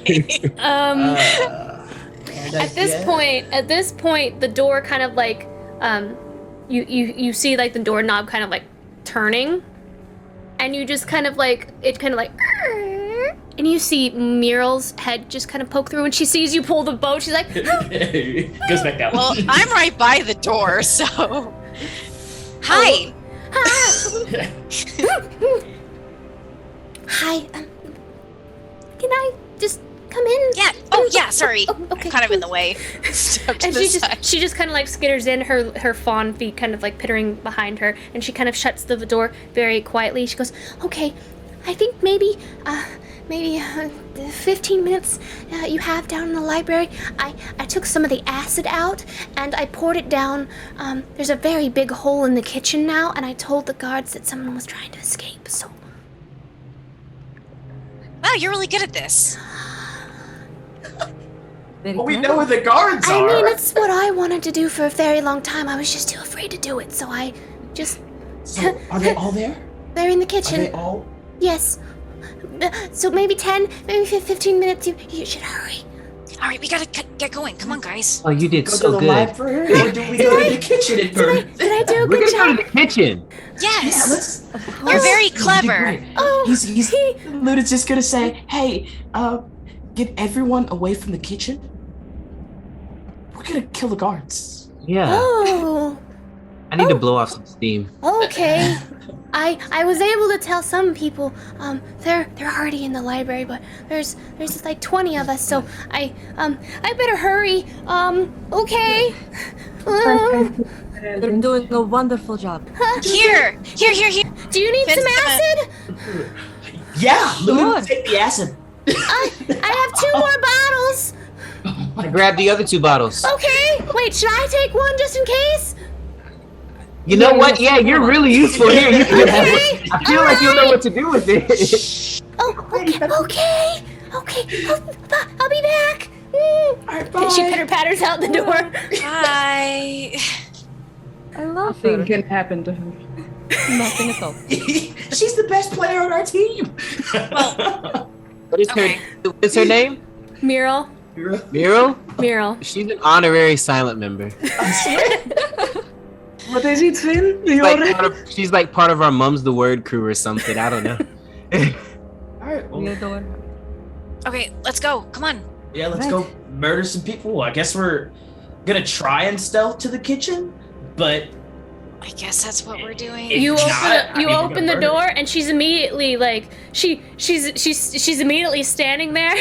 At this point, the door kind of you see the doorknob kind of turning, and you just kind of and you see Muriel's head just kind of poke through, and she sees you pull the bow. She's like, goes back down. Well, I'm right by the door, so. Hi. Hi, can I just come in? Yeah. Oh, yeah. Sorry. Oh, okay. I'm kind of in the way. Stuck to and the she side. just kind of skitters in, her fawn feet kind of pittering behind her, and she kind of shuts the door very quietly. She goes, okay, I think maybe maybe 15 minutes you have down in the library. I took some of the acid out and I poured it down. There's a very big hole in the kitchen now, and I told the guards that someone was trying to escape, so... Wow, you're really good at this. Well, we know where the guards are. I mean, it's what I wanted to do for a very long time. I was just too afraid to do it, so I just... So, are they all there? They're in the kitchen. Are they all? Yes. So maybe 10, maybe 15 minutes. You should hurry. All right, we gotta get going. Come on, guys. Oh, you did Go so to the good. library, or do we go to the kitchen and burn? Did I do a We're good gonna go job? to the kitchen. Yes. Yeah, You're very You did clever. great. Oh, He's Luda's just gonna say, hey, get everyone away from the kitchen. We're gonna kill the guards. Yeah. Oh, I need to blow off some steam. okay. I was able to tell some people, they're already in the library, but there's just like 20 of us, so I better hurry. Okay. They're doing a wonderful job. Here. Do you need Finn, some acid? Yeah, Sure. Luda, take the acid. I have 2 more bottles. I grabbed the other 2 bottles. Okay. Wait, should I take one just in case? You know what? Yeah, you're really useful here. You can have it. I feel like you'll know what to do with it. Oh, okay. I'll be back. Alright, bye. She pitter-patters out the door. Bye. I love Nothing her. can happen to her. Nothing at all. She's the best player on our team. What is Okay. What's her name? Mural. Miro? She's an honorary silent member. What is it, Finn? She's like part of our Mums the Word crew or something. I don't know. Alright, well, You're doing. Okay, let's go. Come on. yeah, let's go murder some people. I guess we're gonna try and stealth to the kitchen, but I guess that's what we're doing. If You not, open we're open gonna the murder. door, and she's immediately like she's immediately standing there,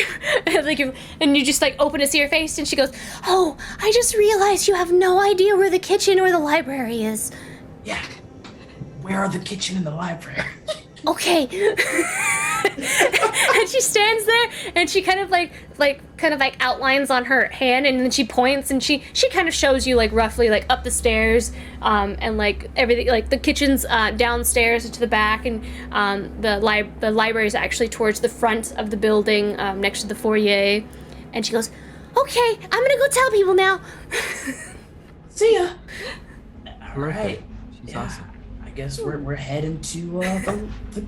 like, and you just like open to see her face, and she goes, "Oh, I just realized you have no idea where the kitchen or the library is." Yeah. Where are the kitchen and the library? Okay. And she stands there, and she kind of like outlines on her hand, and then she points, and she kind of shows you like roughly like up the stairs, and like everything, like the kitchen's downstairs to the back, and the library is actually towards the front of the building, next to the foyer. And she goes, "Okay, I'm gonna go tell people now." See ya. All Perfect. right. She's Yeah. awesome. I guess we're heading to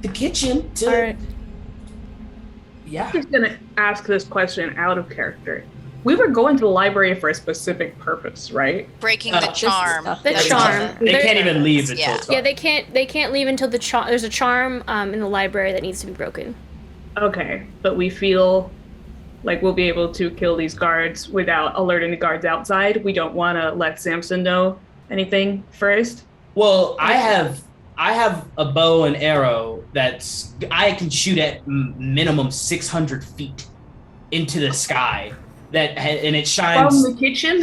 the kitchen. To, All right. Yeah. I'm just gonna ask this question out of character. We were going to the library for a specific purpose, right? Breaking the This charm. stuff. The That's charm. what- They can't even leave until Yeah. it's Yeah, on. they can't leave until there's a charm in the library that needs to be broken. Okay, but we feel like we'll be able to kill these guards without alerting the guards outside. We don't want to let Samson know anything first. Well, I have a bow and arrow that's I can shoot at minimum 600 feet into the sky. And it shines. From the kitchen?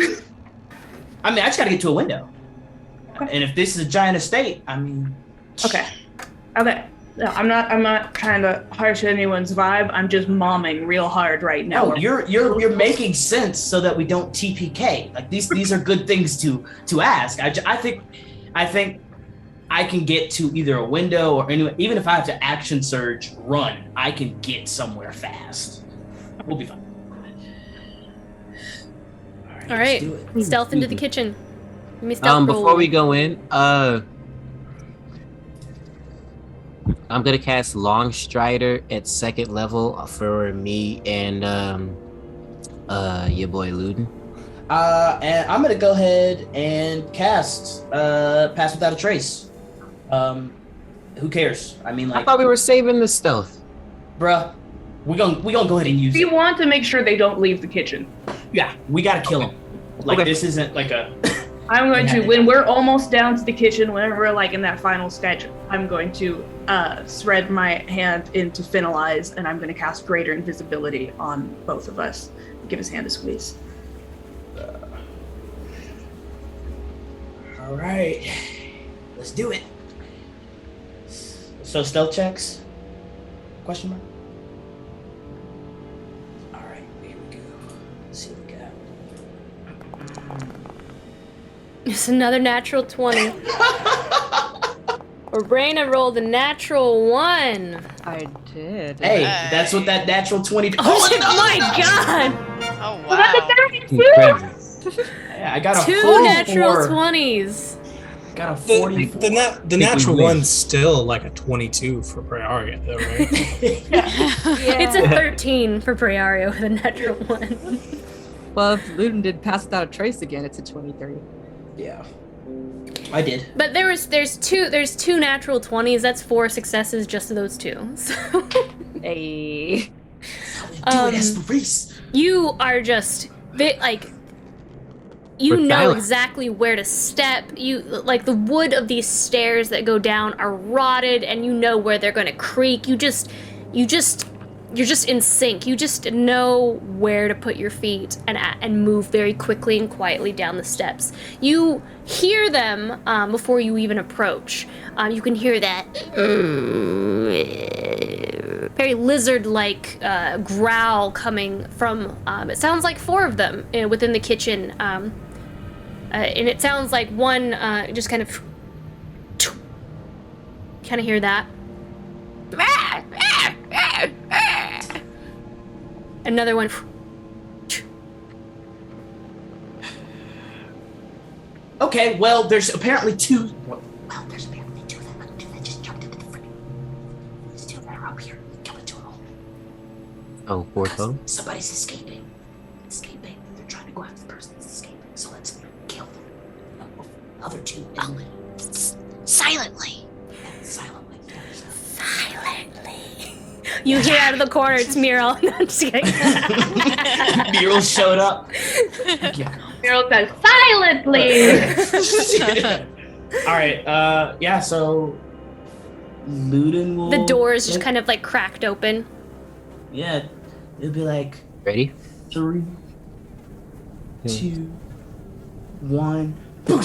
I mean, I just gotta get to a window. And if this is a giant estate, I mean. Okay. No, I'm not trying to harsh anyone's vibe. I'm just momming real hard right now. No, you're making sense so that we don't TPK. Like these are good things to ask. I think I can get to either a window or anywhere. Even if I have to action surge run, I can get somewhere fast. We'll be fine. All right, let's do it. stealth into the kitchen. Give me a stealth roll. Before we go in, I'm gonna cast Long Strider at 2nd level for me and your boy Luden. And I'm gonna go ahead and cast Pass Without a Trace. Who cares? I mean, I like, thought we were saving the stealth. bruh, we gonna go ahead and use We it. want to make sure they don't leave the kitchen. Yeah, we gotta kill them. Like Okay. this isn't like a. I'm going to, when we're almost down to the kitchen, whenever we're like in that final sketch, I'm going to spread my hand into Finalize, and I'm going to cast Greater Invisibility on both of us. Give his hand a squeeze. All right, let's do it. So stealth checks? Question mark. It's another natural 20. Raina rolled a natural 1. I did. Hey, that's what that natural 20. Oh my god! Oh Well, that's a wow. 32. Incredible. Yeah, I got a 2 44. natural 20s. Got a 44. The natural one's still like a 22 for Priaria, though, right? It's a 13 for Priario with a natural 1. Well, if Luden did pass without a trace again, it's a 23. Yeah. I did. But there's two natural 20s. That's 4 successes just of those 2. So Hey. you are just you We're know silent. exactly where to step. You like the wood of these stairs that go down are rotted, and you know where they're going to creak. You're just in sync. You just know where to put your feet and move very quickly and quietly down the steps. You hear them before you even approach. You can hear that very lizard-like growl coming from. It sounds like 4 of them within the kitchen, and it sounds like one just kind of hear that. Another one. Okay, well, there's apparently 2. Well, there's apparently 2 of them. Look, 2 that just jumped into the freaking. There's 2 that are up here. Kill it 2 all. Oh, 4 total? Somebody's escaping. They're trying to go after the person that's escaping. So let's kill them. The other 2. Silently. Silently. You hear out of the corner, it's Muriel. No, I'm just kidding. Muriel showed up. Muriel says, silently! Alright, yeah, so Luden will... The doors just kind of like cracked open. Yeah, it'll be like Ready? 3, 2, 1. Boom!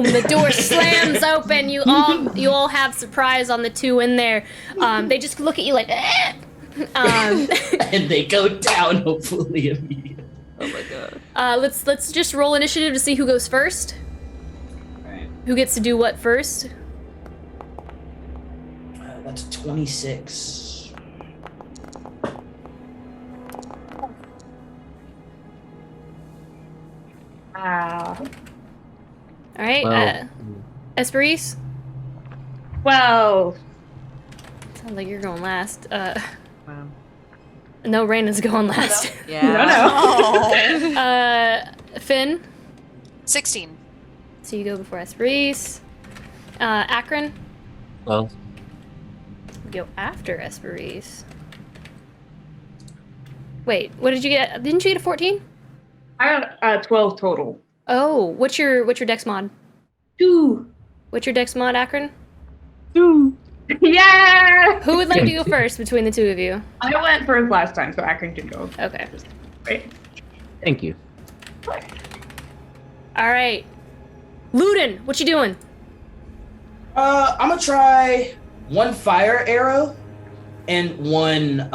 The door slams open. You all have surprise on the 2 in there. They just look at you like, And they go down hopefully immediately. Oh my god. let's just roll initiative to see who goes first. Alright, Who gets to do what first? that's a 26. All right, Well, Esperise. Well, Sounds like you're going last. Wow. No, Raina's going last. Yeah. Finn. 16. So you go before Esperise. Akron. well, Go after Esperise. Wait, what did you get? Didn't you get a 14? I got 12 total. Oh, what's your dex mod? 2. What's your dex mod, Akron? 2. Yeah! Who would like to go first between the 2 of you? I went first last time, so Akron can go. Okay. Right? thank you. All right. Luden, what you doing? I'm gonna try 1 fire arrow and one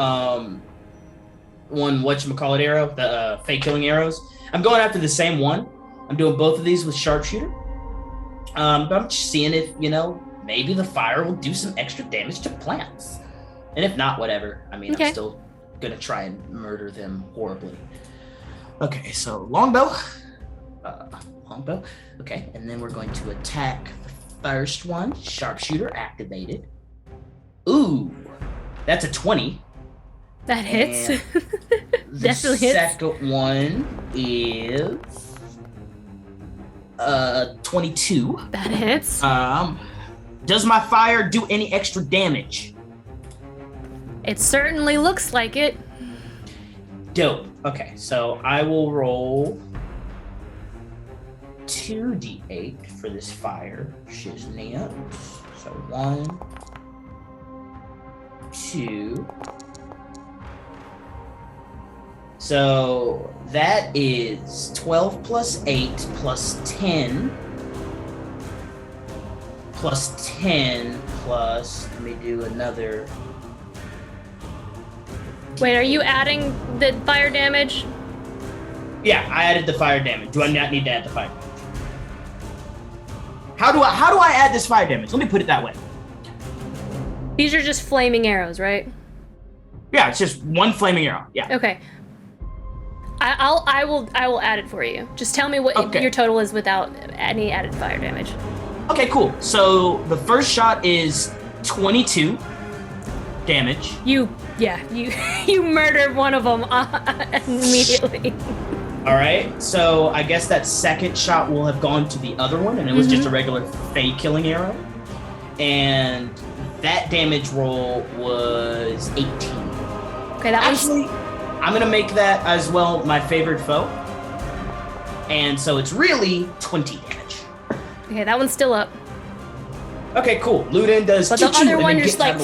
whatchamacallit arrow, the fake killing arrows. I'm going after the same one. I'm doing both of these with sharpshooter. But I'm just seeing if, maybe the fire will do some extra damage to plants. And if not, whatever. I mean, Okay. I'm still gonna try and murder them horribly. Okay, so longbow. Longbow. Okay, and then we're going to attack the first one. Sharpshooter activated. Ooh, that's a 20. That hits. And The Definitely hits. second one is 22. That hits. Does my fire do any extra damage? It certainly looks like it. Dope. Okay, so I will roll 2d8 for this fire shiznit. So 1, 2. So that is 12 plus 8 plus 10 plus 10 plus, let me do another. Wait, are you adding the fire damage? Yeah, I added the fire damage. Do I not need to add the fire damage? How do I add this fire damage? Let me put it that way. These are just flaming arrows, right? Yeah, it's just one flaming arrow. Yeah. Okay. I will add it for you. Just tell me what your total is without any added fire damage. Okay, cool. So the first shot is 22 damage. You murdered one of them immediately. All right. So I guess that second shot will have gone to the other one, and it was just a regular fey killing arrow. And that damage roll was 18. Okay, that Actually, I'm gonna make that as well my favorite foe. And so it's really 20 damage. Okay, that one's still up. Okay, cool. Ludin does. But the other one just like.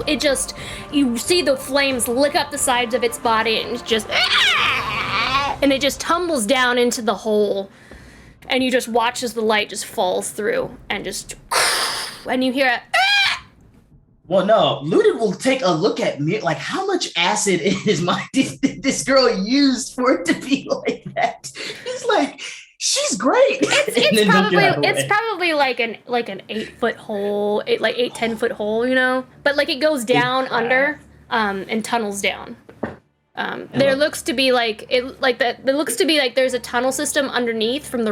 It just, you see the flames lick up the sides of its body, and it's just, and it just tumbles down into the hole, and you just watch as the light just falls through, and just, and you hear a. Well, no, Ludin will take a look at me like, how much acid did this girl use for it to be like that? He's like, she's great. It's probably like an 8-foot hole, 10-foot hole, you know. But like it goes down under, and tunnels down. There looks to be like there's a tunnel system underneath from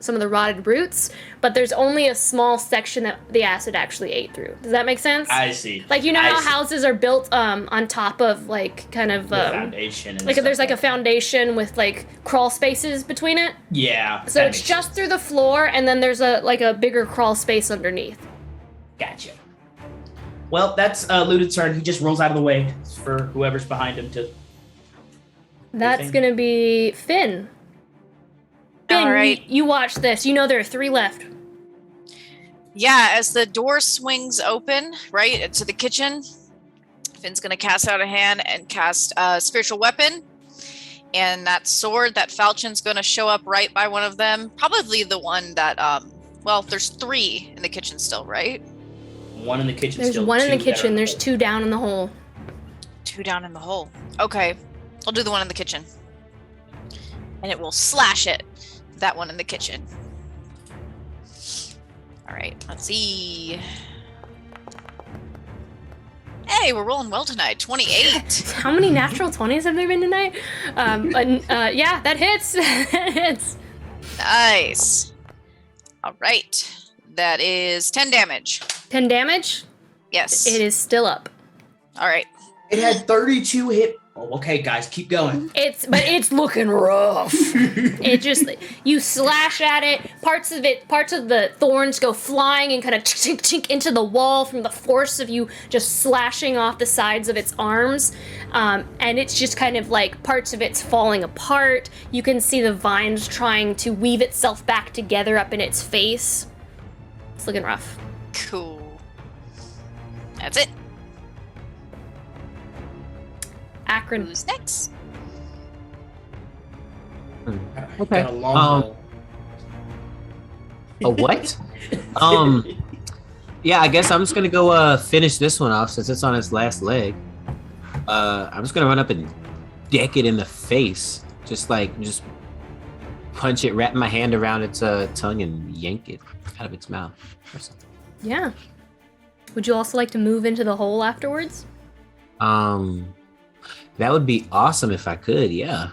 some of the rotted roots, but there's only a small section that the acid actually ate through. Does that make sense? I see. Like, you know how houses are built on top of like kind of foundation and like if there's like a foundation with like crawl spaces between it? Yeah. So it's just through the floor, and then there's a bigger crawl space underneath. Gotcha. Well, that's Ludin's turn. He just rolls out of the way for whoever's behind him to. That's gonna be Finn. Finn, all right. You watch this. You know there are 3 left. Yeah, as the door swings open, right, into the kitchen, Finn's going to cast out a hand and cast a spiritual weapon. And that sword, that falchion's going to show up right by one of them. Probably the one that, there's 3 in the kitchen still, right? One in the kitchen There's still. one in the kitchen. There's 2 down in the hole. 2 down in the hole. Okay. I'll do the one in the kitchen. And it will slash it. That one in the kitchen. All right, let's see. Hey, we're rolling well tonight. 28. How many natural 20s have there been tonight? Yeah, that hits. That hits. Nice. All right. That is 10 damage. 10 damage? Yes. It is still up. All right. It had 32 hit. Oh, okay, guys, keep going. It's looking rough. It just, you slash at it, parts of the thorns go flying and kind of chink into the wall from the force of you just slashing off the sides of its arms. And it's just kind of like parts of it's falling apart. You can see the vines trying to weave itself back together up in its face. It's looking rough. Cool. That's it. Akron. Who's next? Okay. Got a long A what? Yeah, I guess I'm just gonna go finish this one off since it's on its last leg. I'm just gonna run up and deck it in the face. Just punch it, wrap my hand around its tongue and yank it out of its mouth or something. Yeah. Would you also like to move into the hole afterwards? That would be awesome if I could, yeah.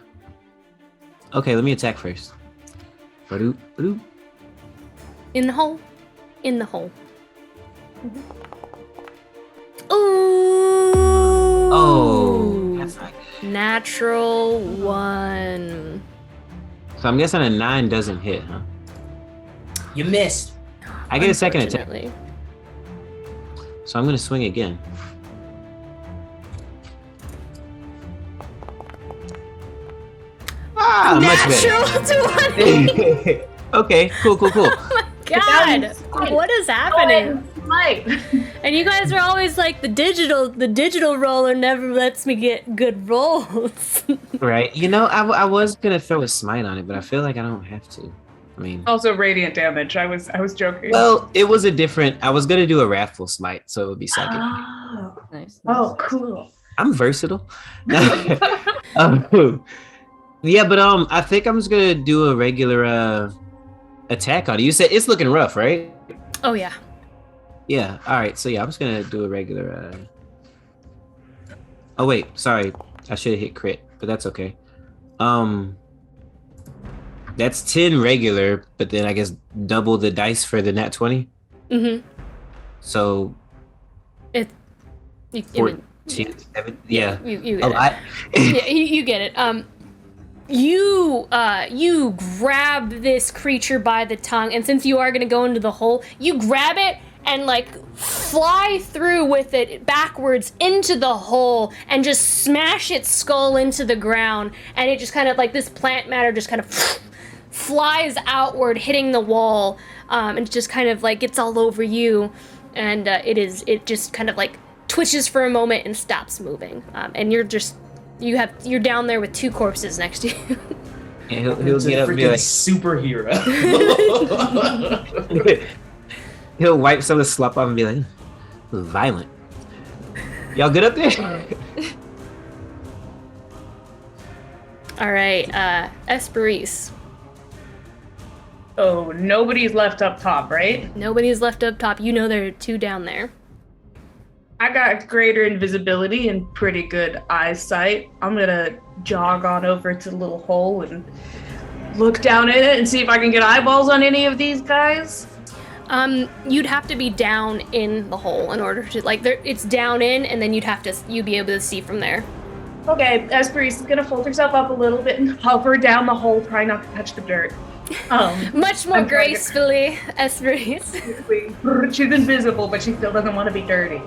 Okay, let me attack first. Ba-doop, ba-doop. In the hole. In the hole. Ooh. Oh, that's not good. Natural 1. So I'm guessing a 9 doesn't hit, huh? You missed. I get a second attack. Unfortunately. So I'm gonna swing again. Ah, much better. Okay, cool. Oh my god! What is happening? And you guys are always like the digital roller never lets me get good rolls. Right. You know, I was gonna throw a smite on it, but I feel like I don't have to. I mean, Also radiant damage. I was joking. well, it was I was gonna do a wrathful smite, so it would be second. Oh, Nice. oh, cool. I'm versatile. Yeah, but I think I'm just gonna do a regular attack on it. You said it's looking rough, right? Oh yeah. Yeah. All right. So yeah, I'm just gonna do a regular. Oh wait, sorry. I should have hit crit, but that's okay. That's 10 regular, but then I guess double the dice for the nat 20. Mm-hmm. So. It. You, 14, 7, yeah. You a get lot. it. Yeah, you get it. You grab this creature by the tongue, and since you are gonna go into the hole, you grab it and like fly through with it backwards into the hole and just smash its skull into the ground, and it just kind of like this plant matter just kind of flies outward, hitting the wall, and just kind of like gets all over you, and it just kind of like twitches for a moment and stops moving, and you're down there with 2 corpses next to you. And he'll get up and be like superhero. He'll wipe some of the slop off and be like, violent. Y'all good up there? All right, Esperise. Oh, nobody's left up top, right? Nobody's left up top. You know there are 2 down there. I got greater invisibility and pretty good eyesight. I'm gonna jog on over to the little hole and look down in it and see if I can get eyeballs on any of these guys. You'd have to be down in the hole in order to, like, it's down in, and then you'd be able to see from there. Okay, Esperise is gonna fold herself up a little bit and hover down the hole, trying not to touch the dirt. Much more gracefully, Esperise. She's invisible, but she still doesn't want to be dirty.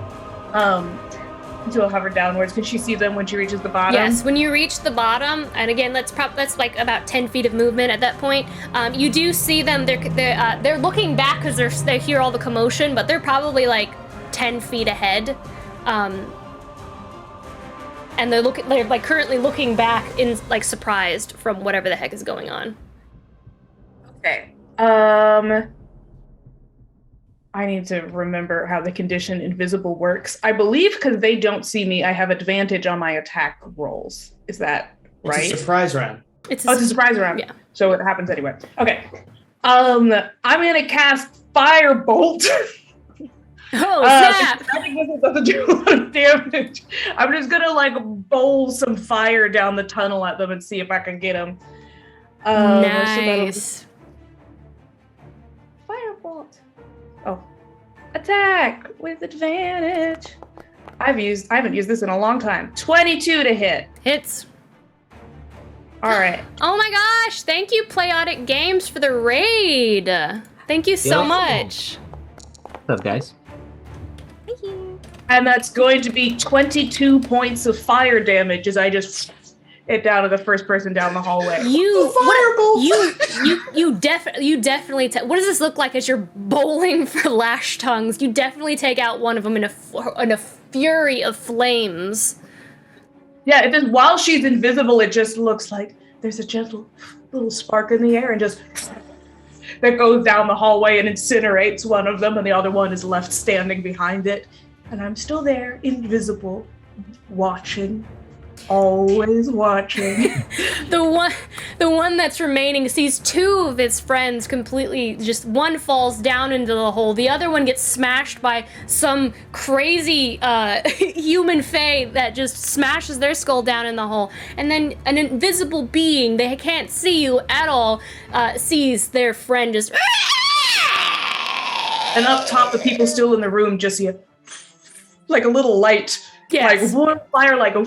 So I'll hover downwards. Can she see them when she reaches the bottom? Yes, when you reach the bottom, and again, that's like about 10 feet of movement at that point. You do see them. They're looking back because they hear all the commotion, but they're probably like 10 feet ahead. And they're like currently looking back in like surprised from whatever the heck is going on. Okay. I need to remember how the condition invisible works. I believe because they don't see me, I have advantage on my attack rolls. Is that right? It's a surprise round. It's a surprise round. Yeah. So it happens anyway. Okay. I'm gonna cast Firebolt. Oh, snap! I think this doesn't do a lot of damage. I'm just gonna like bowl some fire down the tunnel at them and see if I can get them. Nice. Firebolt. Oh, attack with advantage. I haven't used this in a long time. 22 to hit. Hits. All right. Oh my gosh! Thank you, Playotic Games, for the raid. Thank you so much. What's up, guys? Thank you. And that's going to be 22 points of fire damage as I just it down to the first person down the hallway. You definitely. What does this look like as you're bowling for lash tongues? You definitely take out one of them in a fury of flames. Yeah, it just, while she's invisible, it just looks like there's a gentle little spark in the air and just that goes down the hallway and incinerates one of them, and the other one is left standing behind it. And I'm still there, invisible, watching. Always watching. The one that's remaining sees 2 of his friends completely, just one falls down into the hole, the other one gets smashed by some crazy human fae that just smashes their skull down in the hole, and then an invisible being, they can't see you at all, sees their friend just and up top the people still in the room just see like a little light, yes. like one fire, like a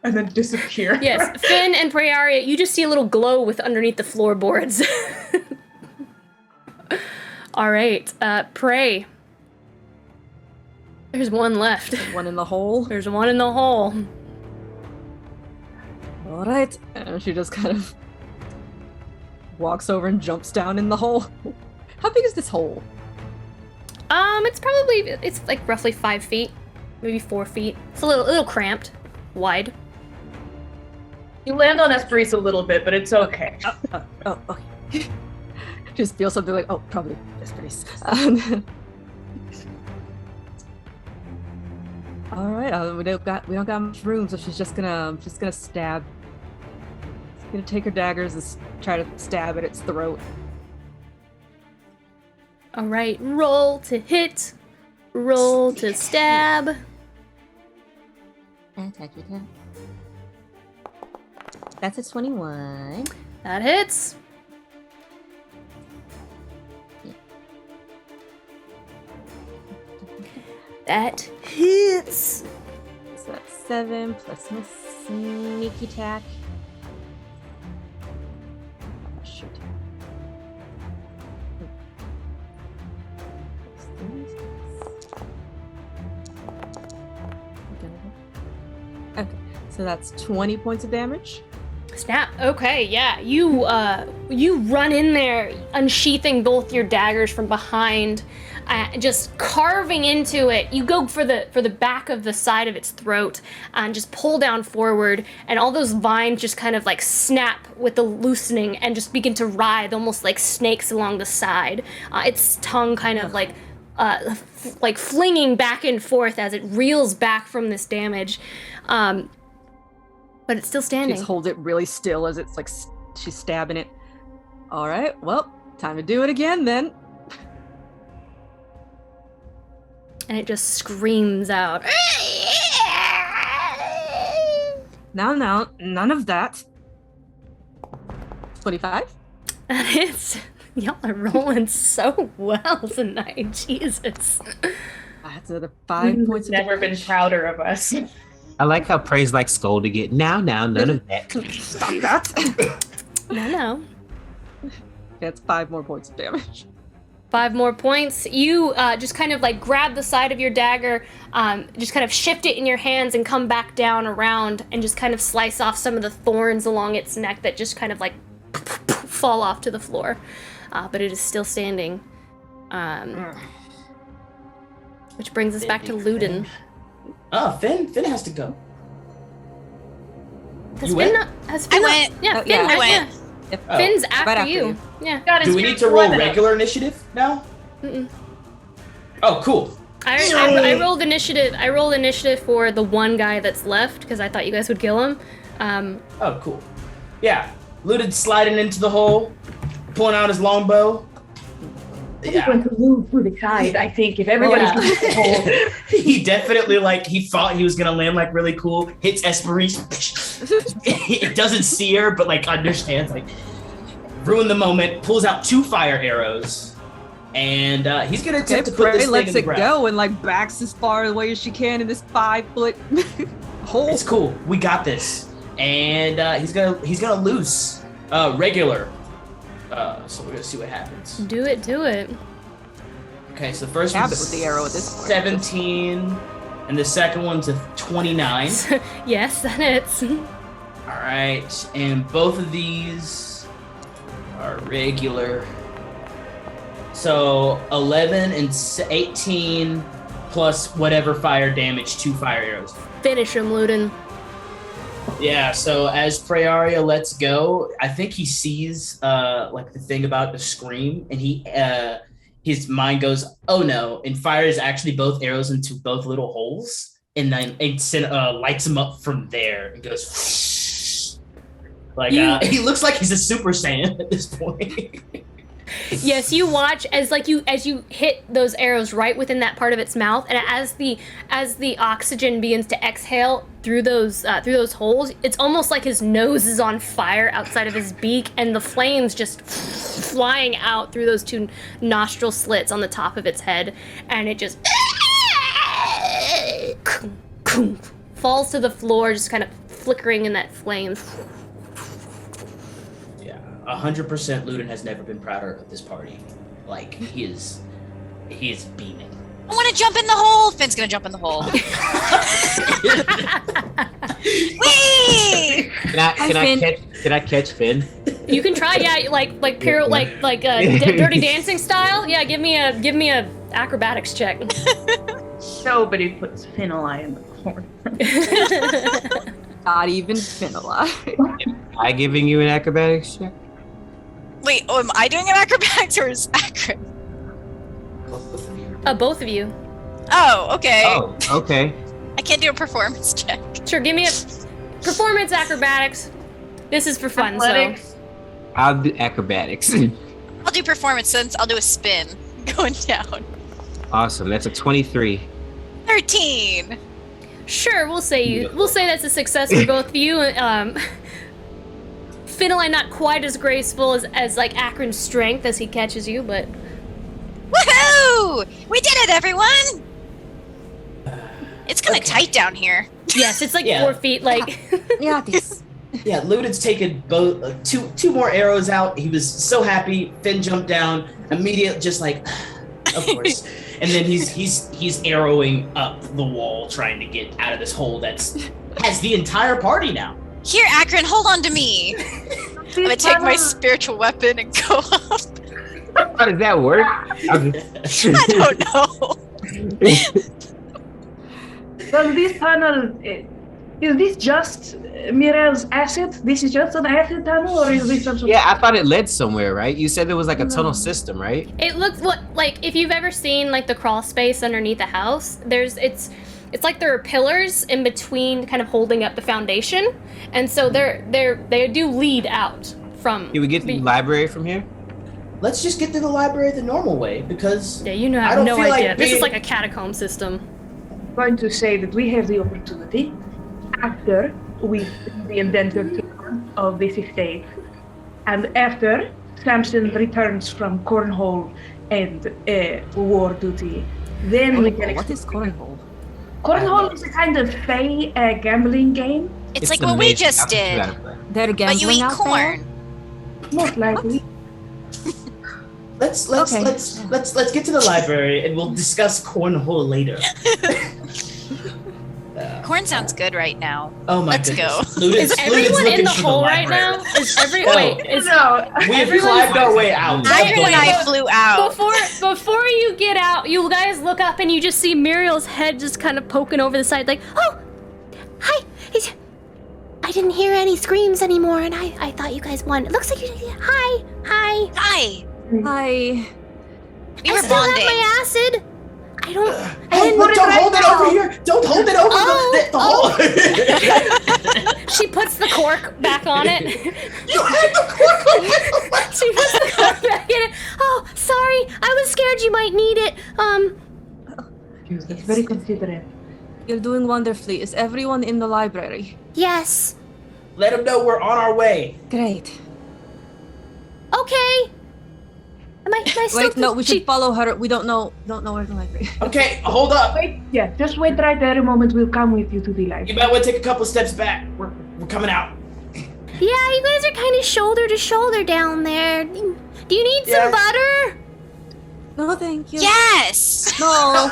and then disappear. Yes, Finn and Prearia, you just see a little glow with underneath the floorboards. All right, Prey. There's one left. One in the hole. There's one in the hole. All right, and she just kind of walks over and jumps down in the hole. How big is this hole? It's like roughly 5 feet, maybe 4 feet. It's a little cramped, wide. You land on Esperise a little bit, but it's okay. Oh, okay. Just feel something like, oh, probably Esperise. All right, we don't got much room, so she's just gonna stab. She's gonna take her daggers and try to stab at its throat. All right, roll to hit, roll to stab. That's a 21. That hits. That hits. So that's 7 plus my sneak attack. Oh, shoot. Okay, so that's 20 points of damage. Snap. Okay, yeah. You run in there, unsheathing both your daggers from behind, just carving into it. You go for the back of the side of its throat and just pull down forward, and all those vines just kind of like snap with the loosening and just begin to writhe, almost like snakes along the side. Its tongue kind of like flinging back and forth as it reels back from this damage. But it's still standing. Just hold it really still as it's like she's stabbing it. All right, well, time to do it again then. And it just screams out. No, none of that. 25? And it's... Y'all are rolling so well tonight. Jesus. That's another 5 points of Never been damage. prouder of us. I like how Praise like scolding it. Now, none of that. Stop that. No. That's 5 more points of damage. 5 more points. You just kind of like grab the side of your dagger, just kind of shift it in your hands and come back down around and just kind of slice off some of the thorns along its neck that just kind of like fall off to the floor. But it is still standing. Which brings us back to Luden. Oh, Finn has to go. Has Finn not? I went. Yeah, Oh, Finn. yeah. I went. Yeah. Yep. Oh. Finn's after, Right after you. you. Yeah. God, Do we need to roll regular initiative now? Mm-mm. Oh, cool. I rolled initiative. I rolled initiative for the one guy that's left because I thought you guys would kill him. Oh, cool. Yeah, Luded sliding into the hole, pulling out his longbow. He's going to move through the tide, I think, if everybody's Yeah. in the hole. He definitely, he thought he was gonna land, really cool, hits Esperise. It doesn't see her, but, understands, ruin the moment, pulls out 2 fire arrows, and he's gonna attempt to put this thing lets in the it ground. go and backs as far away as she can in this 5-foot hole. It's cool. We got this. And he's gonna loose regular. So we're gonna see what happens. Do it. Okay, so the first Stab one's it with the arrow at this point. 17, and the second one's a 29. Yes, that hits. All right, and both of these are regular. So 11 and 18 plus whatever fire damage, 2 fire arrows. Finish him, Luden. Yeah, so as Praeria lets go, I think he sees the thing about the scream, and his mind goes, "Oh no!" and fires actually both arrows into both little holes, and then it lights him up from there and goes. He looks like he's a Super Saiyan at this point. Yes, you watch as you hit those arrows right within that part of its mouth, and as the oxygen begins to exhale through those holes, it's almost like his nose is on fire outside of his beak, and the flames just flying out through those 2 nostril slits on the top of its head, and it just falls to the floor, just kind of flickering in that flame. 100% Luden has never been prouder of this party. He is beaming. I want to jump in the hole. Finn's gonna jump in the hole. Wee! Can I catch Finn? You can try, yeah, Dirty Dancing style. Yeah, give me a acrobatics check. Nobody puts Finalai in the corner. Not even Finalai. Am I giving you an acrobatics check? Wait, am I doing an acrobatics or is acro? Both of you. Oh, okay. Oh, okay. I can't do a performance check. Sure, give me a performance acrobatics. This is for fun, Athletics. I'll do acrobatics. I'll do performance since I'll do a spin. going down. Awesome. That's a 23. 13. Sure, we'll say that's a success for both of you. Finlay not quite as graceful as like Akron's strength as he catches you, but Woohoo! We did it, everyone! It's kind of tight down here. yes, it's like Yeah. 4 feet. Like Yeah, this. Yeah, Ludin's taken both two more arrows out. He was so happy. Finn jumped down immediately, just like, of course. And then he's arrowing up the wall, trying to get out of this hole has the entire party now. Here, Akron, hold on to me. I'm gonna take my spiritual weapon and go up. How does that work? I don't know. So this tunnel, is this just Mirel's acid? This is just an acid tunnel, or is this some sort Yeah, I thought it led somewhere, right? You said there was like a tunnel system, right? it looks like if you've ever seen like the crawl space underneath the house, it's like there are pillars in between, kind of holding up the foundation, and so they do lead out from. Can we get to the library from here? Let's just get to the library the normal way, because Yeah, you know, I I have don't no feel like idea. This is being- like a catacomb system. going to say that we have the opportunity after we see the indentured servant of this estate, and after Samson returns from cornhole and war duty, then we can. What is cornhole? Cornhole is a kind of fey gambling game, It's like what we amazing. just did, They're but gambling you eat out corn. most likely. Let's Okay. let's get to the library and we'll discuss cornhole later. Corn sounds good right now. Oh my Let's goodness. go. Ludin's Is everyone looking in the through hole right library. now? Is every No. wait? Is No, We have Everyone's- climbed our way out. Akron and I flew out. before you get out, you guys look up and you just see Muriel's head just kind of poking over the side, like, Oh, hi. I didn't hear any screams anymore, and I thought you guys won. It looks like you. Hi. Hi. Hi. We I were still bonding. have my acid. I don't. Hey, look, don't hold it over here. Don't hold it over the hole. she puts the cork back on it. You had the cork on it. She puts the cork back in it. Oh, sorry. I was scared you might need it. That's very considerate. You're doing wonderfully. Is everyone in the library? Yes. Let him know we're on our way. Great. Okay. Am I still? Wait, no, we should follow her. We don't know where the library is. Okay, hold up. Wait, yeah, just wait right there a moment. We'll come with you to the You library. might want to take a couple steps back. We're coming out. Yeah, you guys are kind of shoulder to shoulder down there. Do you need some butter? No, thank you. Yes. No.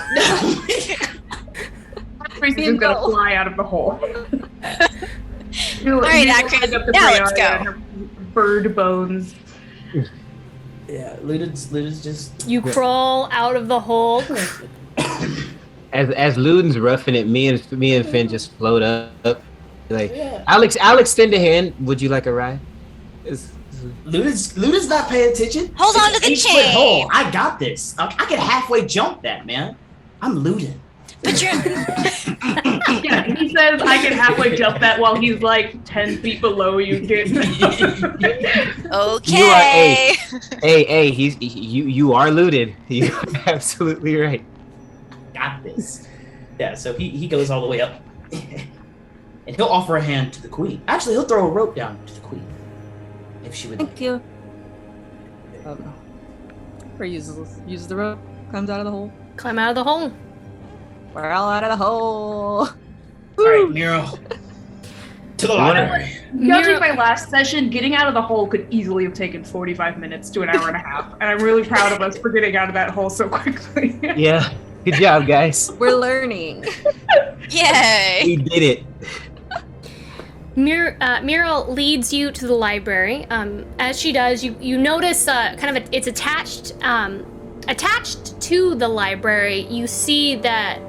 Priest is gonna fly out of the hole. All right, Akron, now let's go. Bird bones. Yeah, Ludin's just. You crawl out of the hole. As Ludin's roughing it, me and Finn just float up. Like, I'll extend a hand. Would you like a ride? Ludin's not paying attention. Hold on to the 8-foot chain. hole. I got this. I can halfway jump that, man. I'm Ludin. But you're. Yeah, he says I can halfway jump that while he's like 10 feet below you. Okay. Hey, you are Ludin. You're absolutely right. Got this. Yeah, so he goes all the way up. And he'll offer a hand to the queen. Actually, he'll throw a rope down to the queen. If she would like. Thank you. Or uses the rope, comes out of the hole. Climb out of the hole. We're all out of the hole. Alright, Miro. To the library. Judging my last session, getting out of the hole could easily have taken 45 minutes to an hour and a half. And I'm really proud of us for getting out of that hole so quickly. Yeah, good job, guys. We're learning. Yay. We did it. Muriel leads you to the library. As she does, you notice it's attached to the library. You see that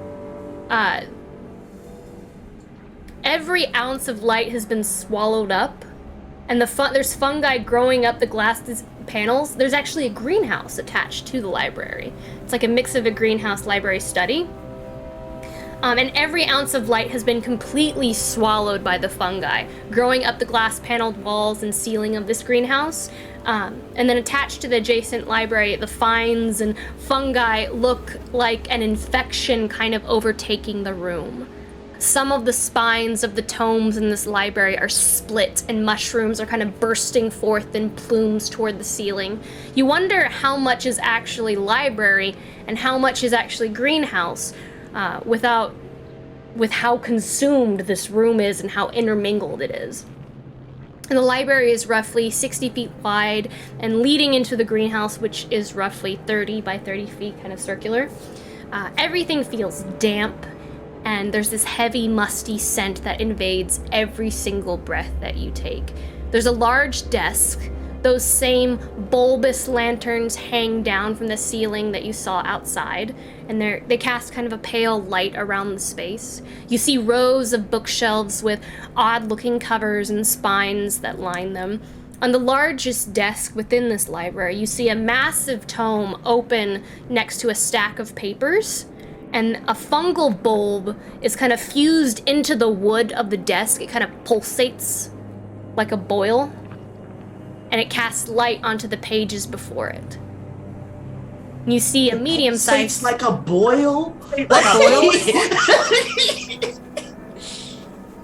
every ounce of light has been swallowed up, and there's fungi growing up the glass panels. There's actually a greenhouse attached to the library. It's like a mix of a greenhouse library study. And every ounce of light has been completely swallowed by the fungi, growing up the glass-paneled walls and ceiling of this greenhouse. And then attached to the adjacent library, the vines and fungi look like an infection kind of overtaking the room. Some of the spines of the tomes in this library are split, and mushrooms are kind of bursting forth in plumes toward the ceiling. You wonder how much is actually library and how much is actually greenhouse, with how consumed this room is and how intermingled it is. And the library is roughly 60 feet wide and leading into the greenhouse, which is roughly 30 by 30 feet, kind of circular. Everything feels damp, and there's this heavy, musty scent that invades every single breath that you take. There's a large desk. Those same bulbous lanterns hang down from the ceiling that you saw outside, and they cast kind of a pale light around the space. You see rows of bookshelves with odd-looking covers and spines that line them. On the largest desk within this library, you see a massive tome open next to a stack of papers, and a fungal bulb is kind of fused into the wood of the desk. It kind of pulsates like a boil, and it casts light onto the pages before it. And you see a medium-sized... It's like a boil?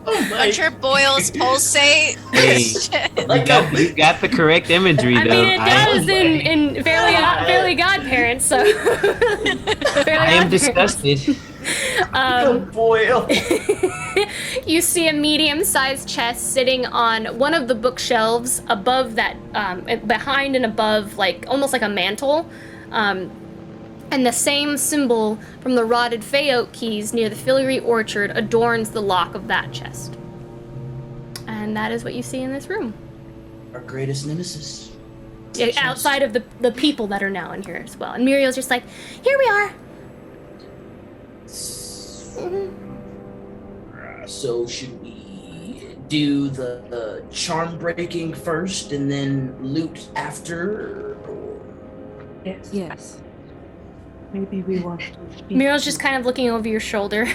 Hunter boils pulsate. Hey, you got the correct imagery, I though. mean, it does in Fairly Godparents, so... I am disgusted. Boil. You see a medium-sized chest sitting on one of the bookshelves above that, behind and above, like, almost like a mantle. And the same symbol from the rotted fay oak keys near the filigree orchard adorns the lock of that chest. And that is what you see in this room. Our greatest nemesis. Yeah, outside of the people that are now in here as well. And Muriel's just like, here we are. So should we do the charm breaking first and then loot after? Yes. Yes. Maybe we want to speak. Muriel's just kind of looking over your shoulder.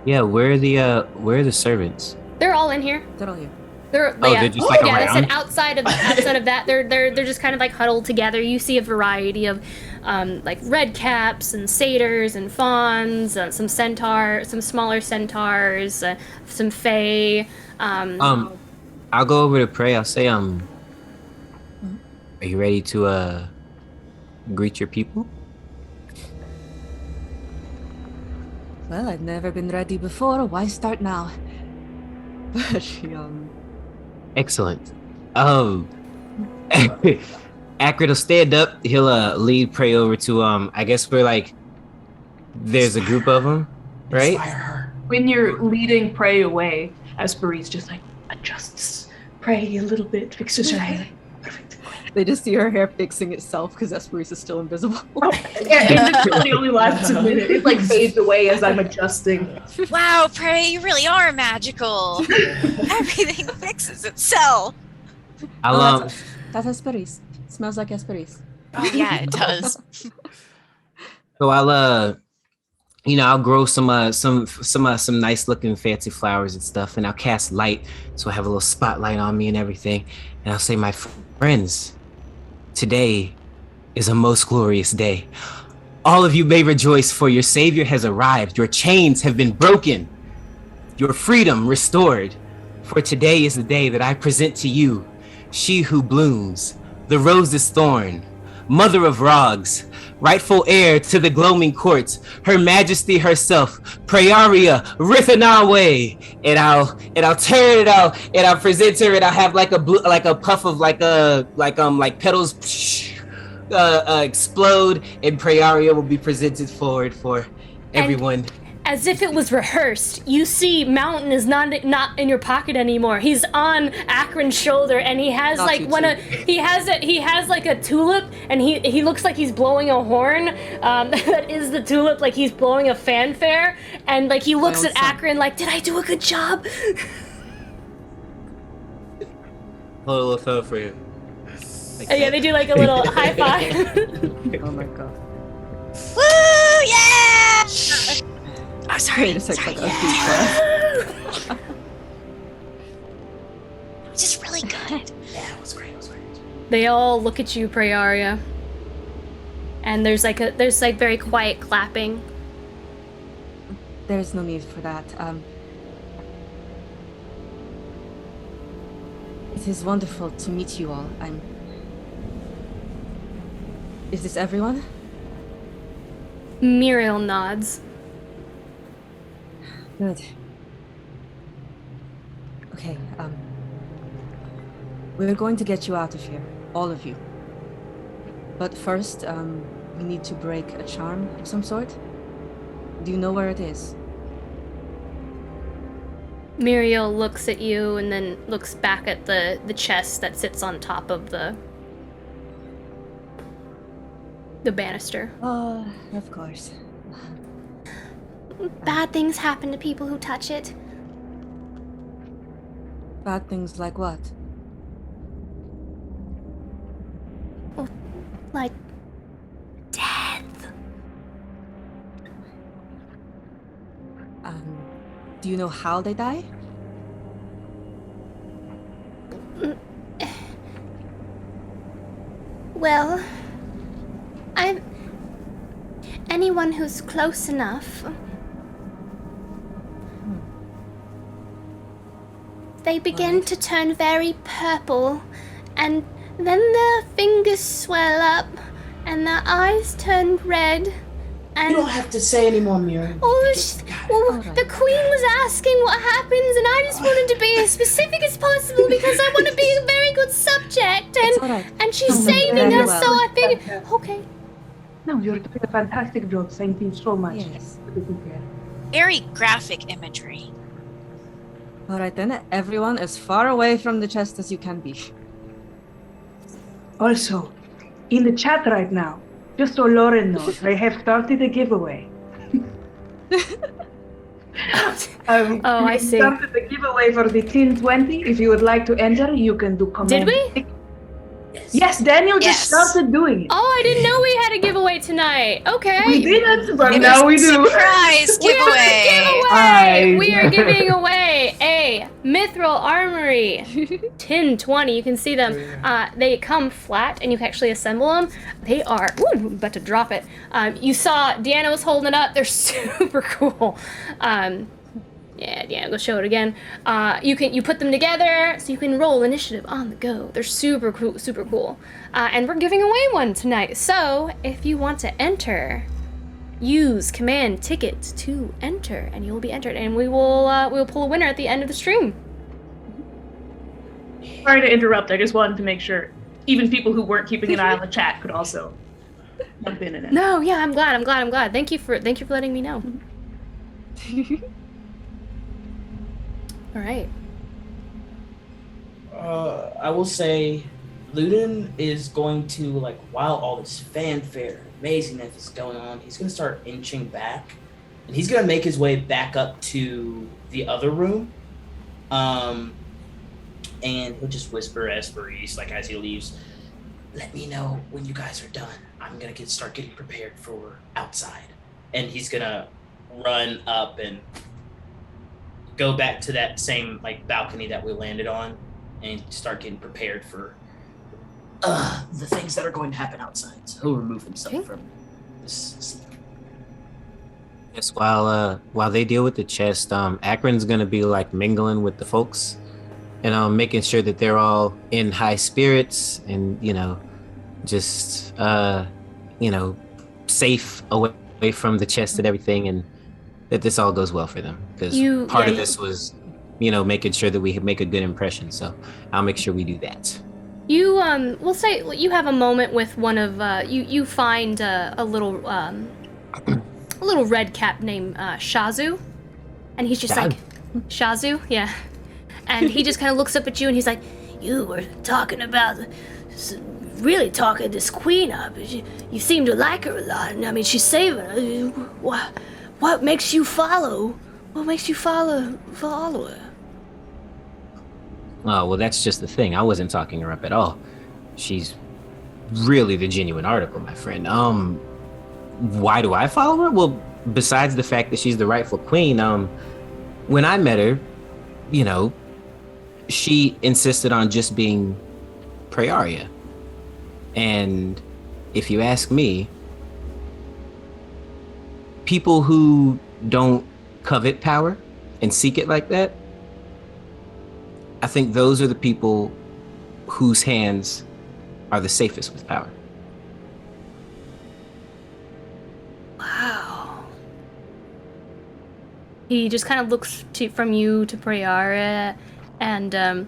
Yeah, where are the servants? They're all in here. They're all here. They're just like I said around? outside of that, they're just kind of like huddled together. You see a variety of like red caps and satyrs and fawns, some centaurs, some smaller centaurs, some fae. I'll go over to pray. I'll say, are you ready to greet your people? Well, I've never been ready before. Why start now? But she, Excellent. Akrid will stand up. He'll lead pray over to I guess we're like there's a group of them, right? When you're leading Prey away, Esperie's just like adjusts Prey a little bit, fixes her hair. Perfect. they just see her hair fixing itself because Esperis is still invisible. Yeah, it only lasts a minute. It like fades away as I'm adjusting. Wow, Prey, you really are magical. Everything fixes itself. That's Esperis. Smells like Esperis. Oh, yeah, it does. So I'll grow some nice looking fancy flowers and stuff, and I'll cast light so I have a little spotlight on me and everything. And I'll say, my friends, today is a most glorious day. All of you may rejoice, for your Savior has arrived. Your chains have been broken, your freedom restored. For today is the day that I present to you she who blooms, the rose's thorn, mother of Rogs, rightful heir to the gloaming court, Her Majesty herself, Praeria Rithanawe. And I'll turn it out and I'll present her and I'll have like a puff of like petals explode, and Praeria will be presented forward for everyone. As if it was rehearsed, you see Mountain is not in your pocket anymore. He's on Akron's shoulder, and he has he has like a tulip, and he looks like he's blowing a horn. That is the tulip, like he's blowing a fanfare, and like he looks at Akron like, did I do a good job? Hold a little photo for you. Yeah, they do like a little high five. Oh my god. Woo! Yeah! Oh, sorry. Just like a Just really good. Yeah, it was great. They all look at you, Prayaria. And there's very quiet clapping. There's no need for that. It is wonderful to meet you all. Is this everyone? Muriel nods. Good. Okay, we're going to get you out of here, all of you. But first, we need to break a charm of some sort. Do you know where it is? Muriel looks at you and then looks back at the chest that sits on top of the banister. Oh, of course. Bad things happen to people who touch it. Bad things like what? Well, like death. Do you know how they die? Well, anyone who's close enough. They begin to turn very purple, and then their fingers swell up, and their eyes turn red, and... You don't have to say any more, Mira. The queen was asking what happens, and I just wanted to be as specific as possible because I want to be a very good subject, and she's saving us, so I figured... Okay. No, you're doing a fantastic job. Thank you so much. Yes. Very graphic imagery. Alright then, everyone as far away from the chest as you can be. Also, in the chat right now, just so Lauren knows, I have started a giveaway. I see. Started the giveaway for the Teen 20. If you would like to enter, you can do comment. Did we? Yes, Daniel just started doing it. Oh, I didn't know we had a giveaway tonight. Okay. We didn't, but now we do. Surprise giveaway! We are giving away a Mithril Armory Tin 20. You can see them. They come flat, and you can actually assemble them. They are... Ooh, I'm about to drop it. You saw Deanna was holding it up. They're super cool. Yeah, Deanna, go show it again. You put them together, so you can roll initiative on the go. They're super cool, super cool. And we're giving away one tonight. So if you want to enter, use command ticket to enter, and you'll be entered. And we will pull a winner at the end of the stream. Sorry to interrupt. I just wanted to make sure even people who weren't keeping an eye on the chat could also jump in and No, yeah, I'm glad. Thank you for letting me know. All right. I will say, Ludin is going to, like, while all this fanfare, amazingness is going on, he's going to start inching back, and he's going to make his way back up to the other room, and he'll just whisper Esperise, like, as he leaves, let me know when you guys are done. I'm going to start getting prepared for outside. And he's going to run up and go back to that same, like, balcony that we landed on and start getting prepared for the things that are going to happen outside. So he'll remove himself from this scene. Yes, while they deal with the chest, Akron's gonna be like mingling with the folks and making sure that they're all in high spirits and just safe away from the chest and everything, and that this all goes well for them, because part of this was making sure that we make a good impression, so I'll make sure we do that. You we'll say you have a moment with one of you find a little red cap named Shazu, and he's just like Shazu, yeah, and he just kind of looks up at you and he's like, you were talking about really talking this queen up. You seem to like her a lot, and I mean she's saving her. What makes you follow? What makes you follow her? Oh, well, that's just the thing. I wasn't talking her up at all. She's really the genuine article, my friend. Why do I follow her? Well, besides the fact that she's the rightful queen, when I met her, she insisted on just being Prayaria. And if you ask me, people who don't covet power and seek it like that, I think those are the people whose hands are the safest with power. Wow. He just kind of looks from you to Prayara, and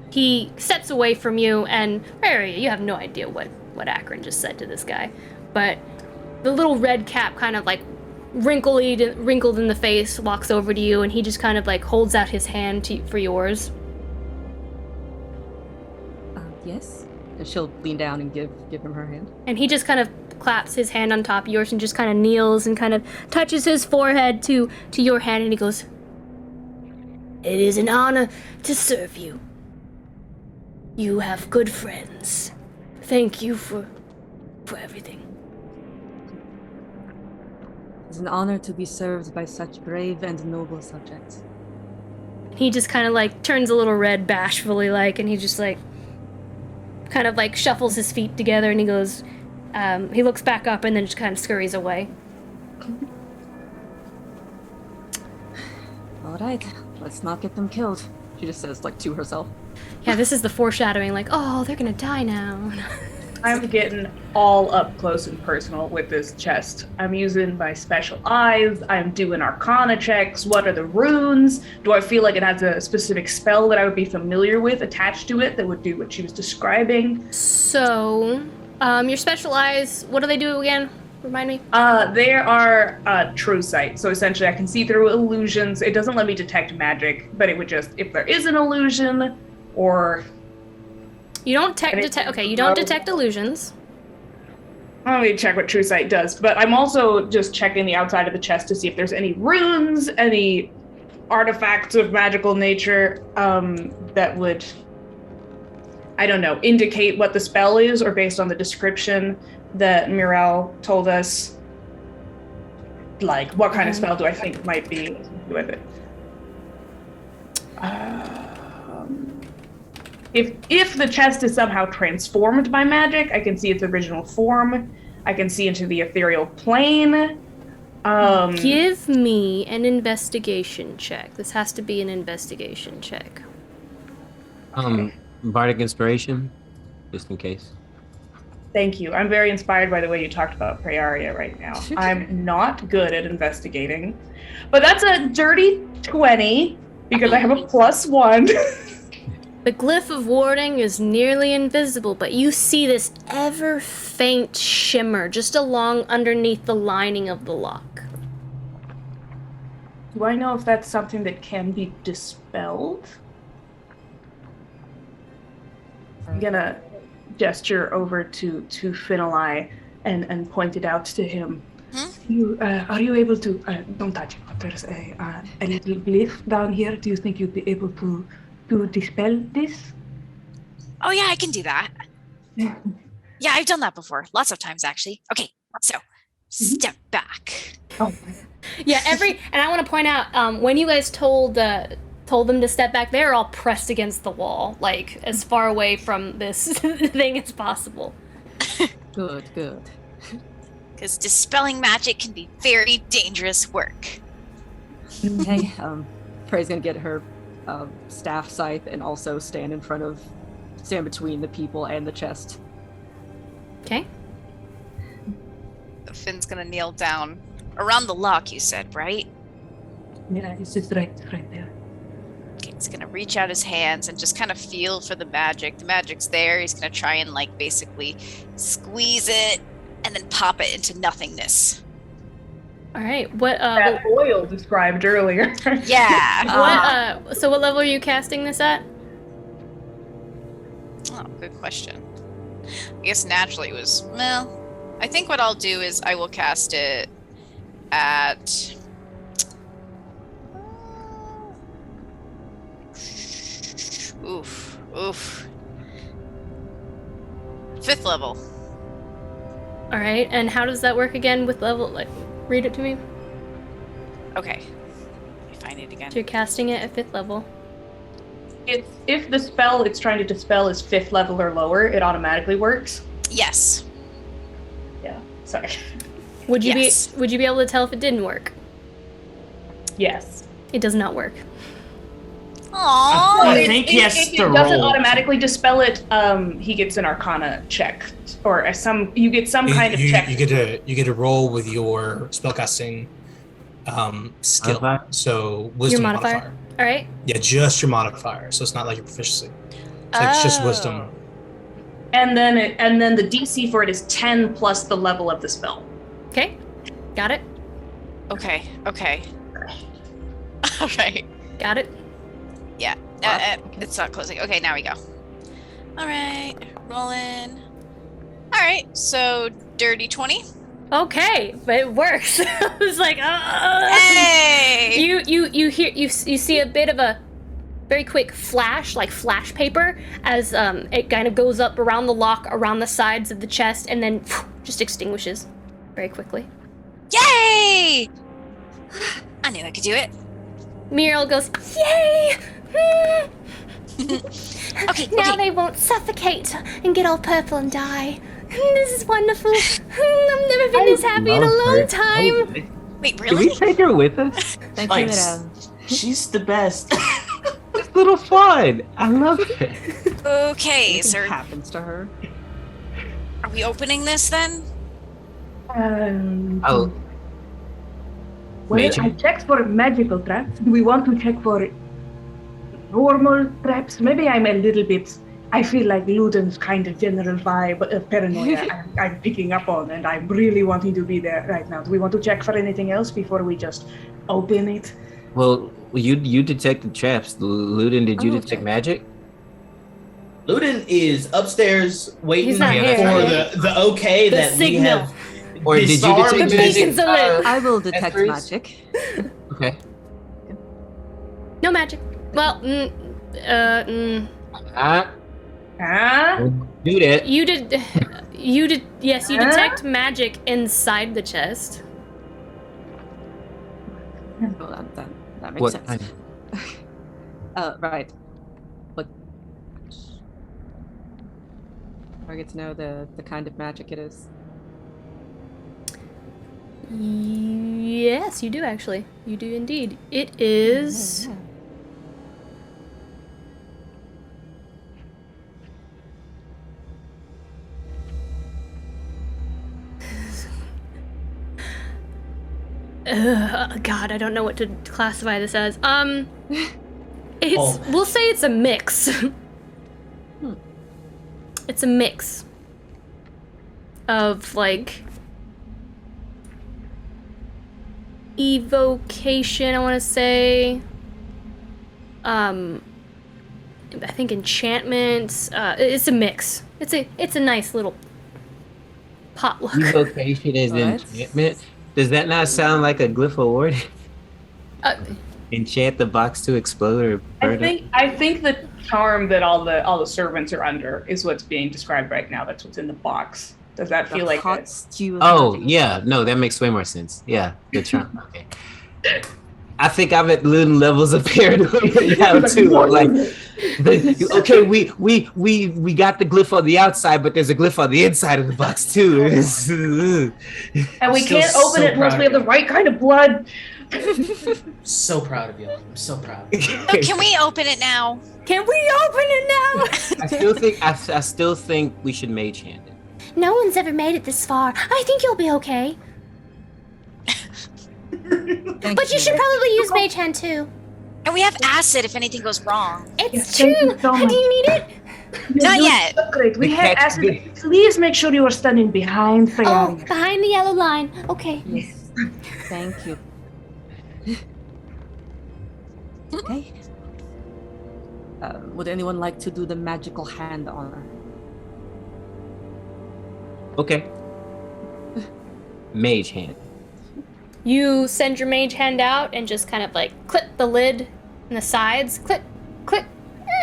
he steps away from you, and Prayara, you have no idea what Akron just said to this guy, but the little red cap kind of like wrinkled in the face walks over to you, and he just kind of like holds out his hand for yours. Yes? And she'll lean down and give him her hand. And he just kind of claps his hand on top of yours and just kind of kneels and kind of touches his forehead to your hand, and he goes, "It is an honor to serve you. You have good friends. Thank you for everything." It's an honor to be served by such brave and noble subjects. He just kind of like turns a little red bashfully like, and he just like kind of like shuffles his feet together, and he goes, he looks back up and then just kind of scurries away. All right, let's not get them killed. She just says, like, to herself. Yeah, this is the foreshadowing, like, oh, they're gonna die now. I'm getting all up close and personal with this chest. I'm using my special eyes. I'm doing arcana checks. What are the runes? Do I feel like it has a specific spell that I would be familiar with attached to it that would do what she was describing? So, your special eyes, what do they do again? Remind me. They are true sight. So essentially I can see through illusions. It doesn't let me detect magic, but it would just, if there is an illusion or... You don't you don't detect illusions. Let me check what True Sight does, but I'm also just checking the outside of the chest to see if there's any runes, any artifacts of magical nature that would, I don't know, indicate what the spell is, or based on the description that Mirel told us, like, what kind of spell do I think might be with it? If the chest is somehow transformed by magic, I can see its original form. I can see into the ethereal plane. Give me an investigation check. This has to be an investigation check. Bardic Inspiration, just in case. Thank you. I'm very inspired by the way you talked about Prayaria right now. I'm not good at investigating, but that's a dirty 20 because I have a +1. The glyph of warding is nearly invisible, but you see this ever faint shimmer just along underneath the lining of the lock. Do I know if that's something that can be dispelled? I'm gonna gesture over to Finalai and point it out to him. Are you able to, don't touch it, but there's a little glyph down here. Do you think you'd be able to dispel this? Oh yeah, I can do that. Yeah, I've done that before. Lots of times, actually. Okay, so step back. Oh. Yeah, and I want to point out, when you guys told them to step back, they're all pressed against the wall, like, as far away from this thing as possible. Good. Because dispelling magic can be very dangerous work. Hey, Prey's gonna get her staff scythe and also stand between the people and the chest. Okay. Finn's gonna kneel down around the lock, you said, right? Yeah, it's just right there. Okay, he's gonna reach out his hands and just kind of feel for the magic. The magic's there. He's gonna try and like basically squeeze it and then pop it into nothingness. All right. What that oil described earlier. Yeah. So what level are you casting this at? Oh, good question. I guess naturally it was, well, I think what I'll do is I will cast it at oof. 5th level. All right. And how does that work again with level, like, read it to me? Okay. Let me find it again. So you're casting it at 5th level. If the spell it's trying to dispel is 5th level or lower, it automatically works. Yes. Yeah. Sorry. Would you Yes. be able to tell if it didn't work? Yes. It does not work. Aww. I think he has if to it doesn't roll. automatically dispel it, he gets an Arcana check, or you get some kind of check. You get a roll with your spellcasting skill. Modifier? So wisdom Your modifier? All right. Yeah, just your modifier. So it's not like your proficiency. It's just wisdom. And then the DC for it is 10 plus the level of the spell. Okay. Got it. Okay. Okay. Got it. Yeah. It's not closing. Okay, now we go. All right. Rolling. All right. So dirty 20. Okay, but it works. I was like, Hey! You see a bit of a very quick flash, like flash paper, as it kind of goes up around the lock, around the sides of the chest, and then just extinguishes very quickly. Yay! I knew I could do it. Muriel goes, yay! Okay. Now they won't suffocate and get all purple and die. This is wonderful. I've never been this happy in a long time. Wait, Can really? we take her with us? Thank you, Spice. Mira. She's the best. It's a little fun. I love it. Okay, Anything so happens to her. are we opening this then? Oh, Well, Mage. I checked for magical traps. Do we want to check for normal traps? Maybe I'm a little bit. I feel like Luden's kind of general vibe of paranoia I'm picking up on, and I'm really wanting to be there right now. Do we want to check for anything else before we just open it? well, you detected traps. Luden, did you Oh, detect okay. magic? Luden is upstairs waiting He's not for here. the okay The that we signal. have. Or did you disarmed detect The magic? beacon's alert. I will detect Espers? magic. Okay. No magic. Well, Ah, Huh? do that. you did, yes, you detect magic inside the chest. Well, that makes What sense. kind? Right. What? I get to know the kind of magic it is. Yes, you do actually. You do indeed. It is. Yeah. God, I don't know what to classify this as. It's Oh. we'll say it's a mix. It's a mix of like evocation, I want to say. I think enchantments. It's a mix. It's a nice little potluck. Evocation is What? enchantment. Does that not sound like a glyph ward? Enchant the box to explode or burn up? I think the charm that all the servants are under is what's being described right now. That's what's in the box. Does that feel like hot it? stew? of Oh, magic. yeah. No, that makes way more sense. Yeah, good charm. Okay. I think I'm at little levels of paranoia now too. Like, okay, we got the glyph on the outside, but there's a glyph on the inside of the box too. And we Still can't open so it unless proud we have of the right kind of blood. So proud of you. I'm so proud. Oh, can we open it now? Can we open it now? I still think we should mage hand it. No one's ever made it this far. I think you'll be okay. Thank But you should probably use Mage Hand too. And we have acid if anything goes wrong. It's Yes, true. thank you so Do you need it? Not yet. Great. We The have cat's acid. good. Please make sure you are standing behind Oh, Fayari. behind the yellow line. Okay. Yes. Thank you. Okay. Would anyone like to do the magical hand on her? Okay. Mage hand. You send your mage hand out and just kind of like clip the lid and the sides, clip, clip,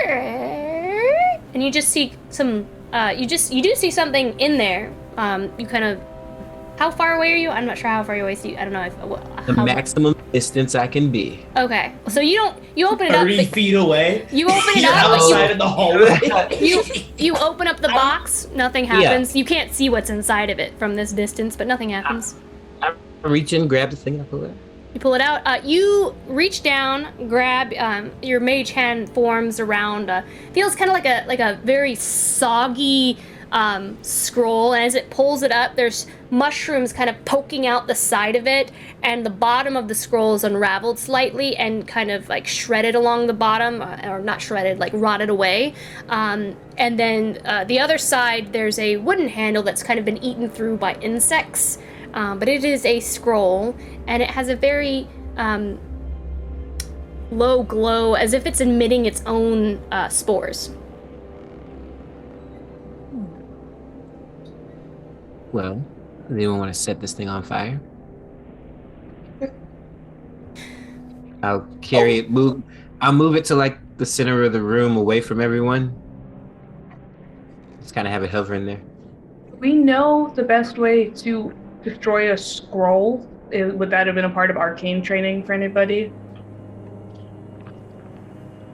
and you just see some. You do see something in there. You kind of How far away are you? I'm not sure how far away. So I don't know if The maximum distance I can be. Okay, so you open it up. 30 feet away. You open it You're up. outside of the hallway. You open up the box. Nothing happens. You can't see what's inside of it from this distance, but nothing happens. I reach in, grab the thing, and I pull it out. You pull it out. You reach down, grab your mage hand forms around. Feels kind of like a very soggy scroll, and as it pulls it up, there's mushrooms kind of poking out the side of it, and the bottom of the scroll is unraveled slightly and kind of like shredded along the bottom, or not shredded, like rotted away. And then the other side, there's a wooden handle that's kind of been eaten through by insects, but it is a scroll, and it has a very low glow, as if it's emitting its own spores. Well, does anyone want to set this thing on fire? I'll carry it, I'll move it to like the center of the room away from everyone. Just kind of have it hovering there. We know the best way to destroy a scroll. Would that have been a part of arcane training for anybody?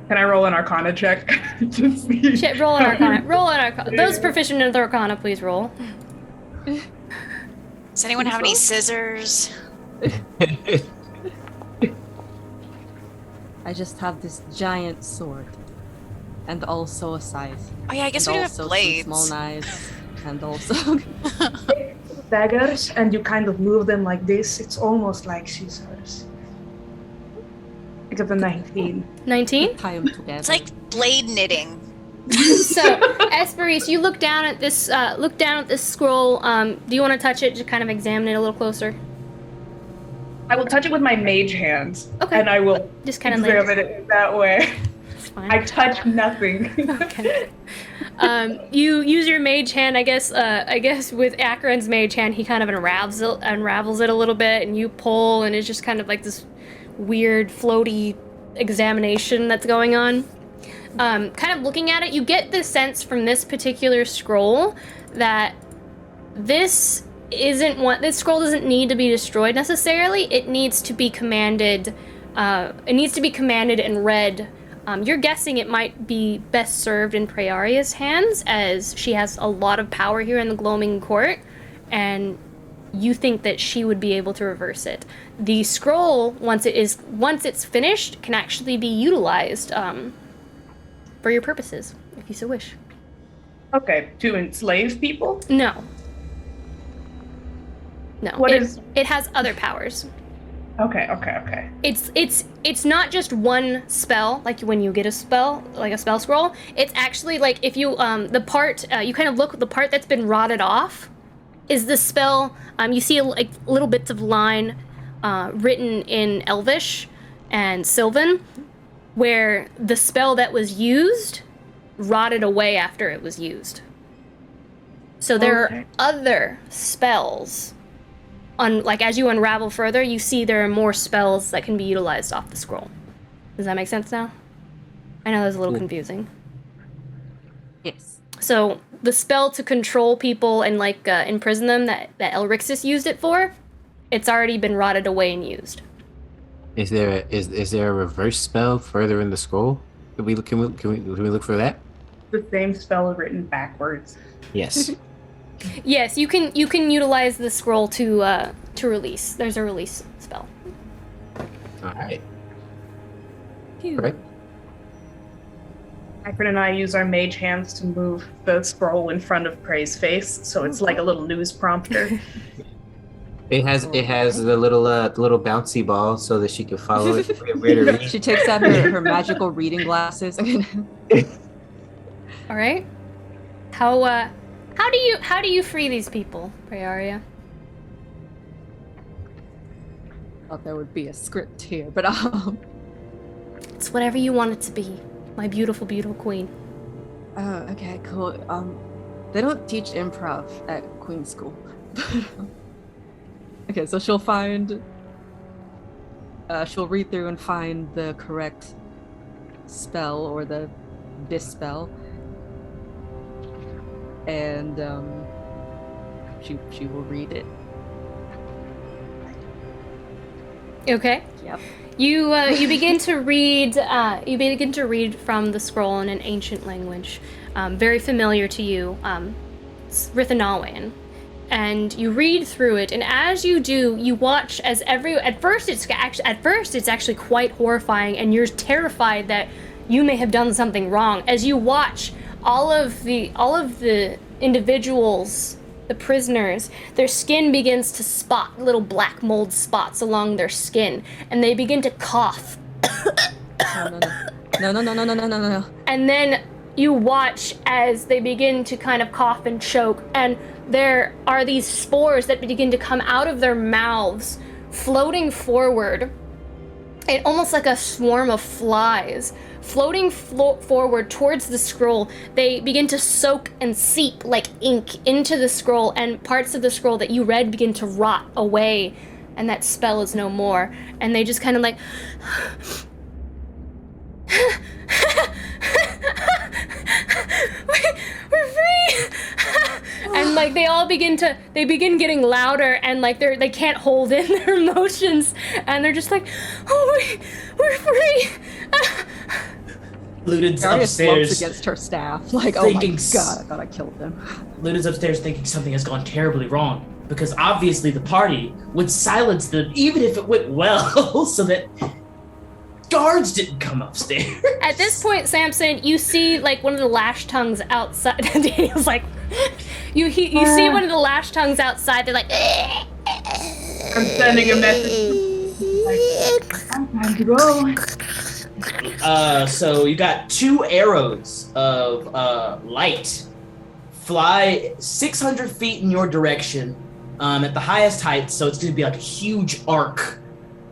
Can I roll an Arcana check? Shit, roll an Arcana. Roll an Arcana. Those proficient in the Arcana, please roll. Does anyone have any scissors? I just have this giant sword, and also a scythe. Oh yeah, I guess and we do have also some blades. small knives, and also daggers, and you kind of move them like this. It's almost like scissors. Except for 19. 19? tie them together. It's like blade knitting. So, Esperis, you look down at this scroll. Do you want to touch it? Just kind of examine it a little closer. I will touch it with my mage hands. Okay. And I will Just kind of examine it that way. It's fine. I touch nothing. Okay. You use your mage hand, I guess with Akron's mage hand, he kind of unravels it a little bit, and you pull, and it's just kind of like this weird floaty examination that's going on. Kind of looking at it, you get the sense from this particular scroll that this scroll doesn't need to be destroyed necessarily. It needs to be commanded. It needs to be commanded and read. You're guessing it might be best served in Prearia's hands, as she has a lot of power here in the Gloaming Court, and you think that she would be able to reverse it. The scroll, once it's finished, can actually be utilized for your purposes, if you so wish. Okay, to enslave people? No. What is? It has other powers. Okay. It's not just one spell, like when you get a spell, like a spell scroll. It's actually like if you the part you kind of look at the part that's been rotted off is the spell. You see like little bits of line written in Elvish and Sylvan, where the spell that was used rotted away after it was used. So there are other spells. Like as you unravel further, you see there are more spells that can be utilized off the scroll. Does that make sense now? I know that was a little confusing. Yes. So the spell to control people and like imprison them that Elrixis used it for, it's already been rotted away and used. Is there a reverse spell further in the scroll? Can we look for that? The same spell written backwards. Yes. Yes, you can utilize the scroll to release. There's a release spell. All right. Phew. Right. Akron and I use our mage hands to move the scroll in front of Prey's face, so it's like a little news prompter. It has the little bouncy ball so that she can follow it. She takes out her magical reading glasses. All right. How do you free these people, Prearia? Thought there would be a script here, but It's whatever you want it to be, my beautiful, beautiful queen. oh, okay, cool. They don't teach improv at Queen School. Okay, so she'll read through and find the correct spell or the dispel, and she will read it Okay. Yep. You begin to read. You begin to read from the scroll in an ancient language, very familiar to you. It's Rithanawan. And you read through it, and as you do, you watch as at first it's actually quite horrifying, and you're terrified that you may have done something wrong. As you watch all of the individuals, the prisoners, their skin begins to spot little black mold spots along their skin, and they begin to cough. No. And then you watch as they begin to kind of cough and choke, and there are these spores that begin to come out of their mouths, floating forward. It almost like a swarm of flies, floating forward towards the scroll. They begin to soak and seep like ink into the scroll, and parts of the scroll that you read begin to rot away, and that spell is no more. And they just kind of like... We're free! And like they begin getting louder, and like they can't hold in their emotions, and they're just like, oh, we're free! Ludin's Darius slumps upstairs against her staff, like, oh my god, I thought I killed them. Ludin's upstairs thinking something has gone terribly wrong, because obviously the party would silence them even if it went well, so that guards didn't come upstairs. At this point, Samson, you see like one of the lash tongues outside. Daniel's like, you see one of the lash tongues outside. They're like, I'm sending a message. Like, time to go. So you got 2 arrows of light fly 600 feet in your direction at the highest height, so it's going to be like a huge arc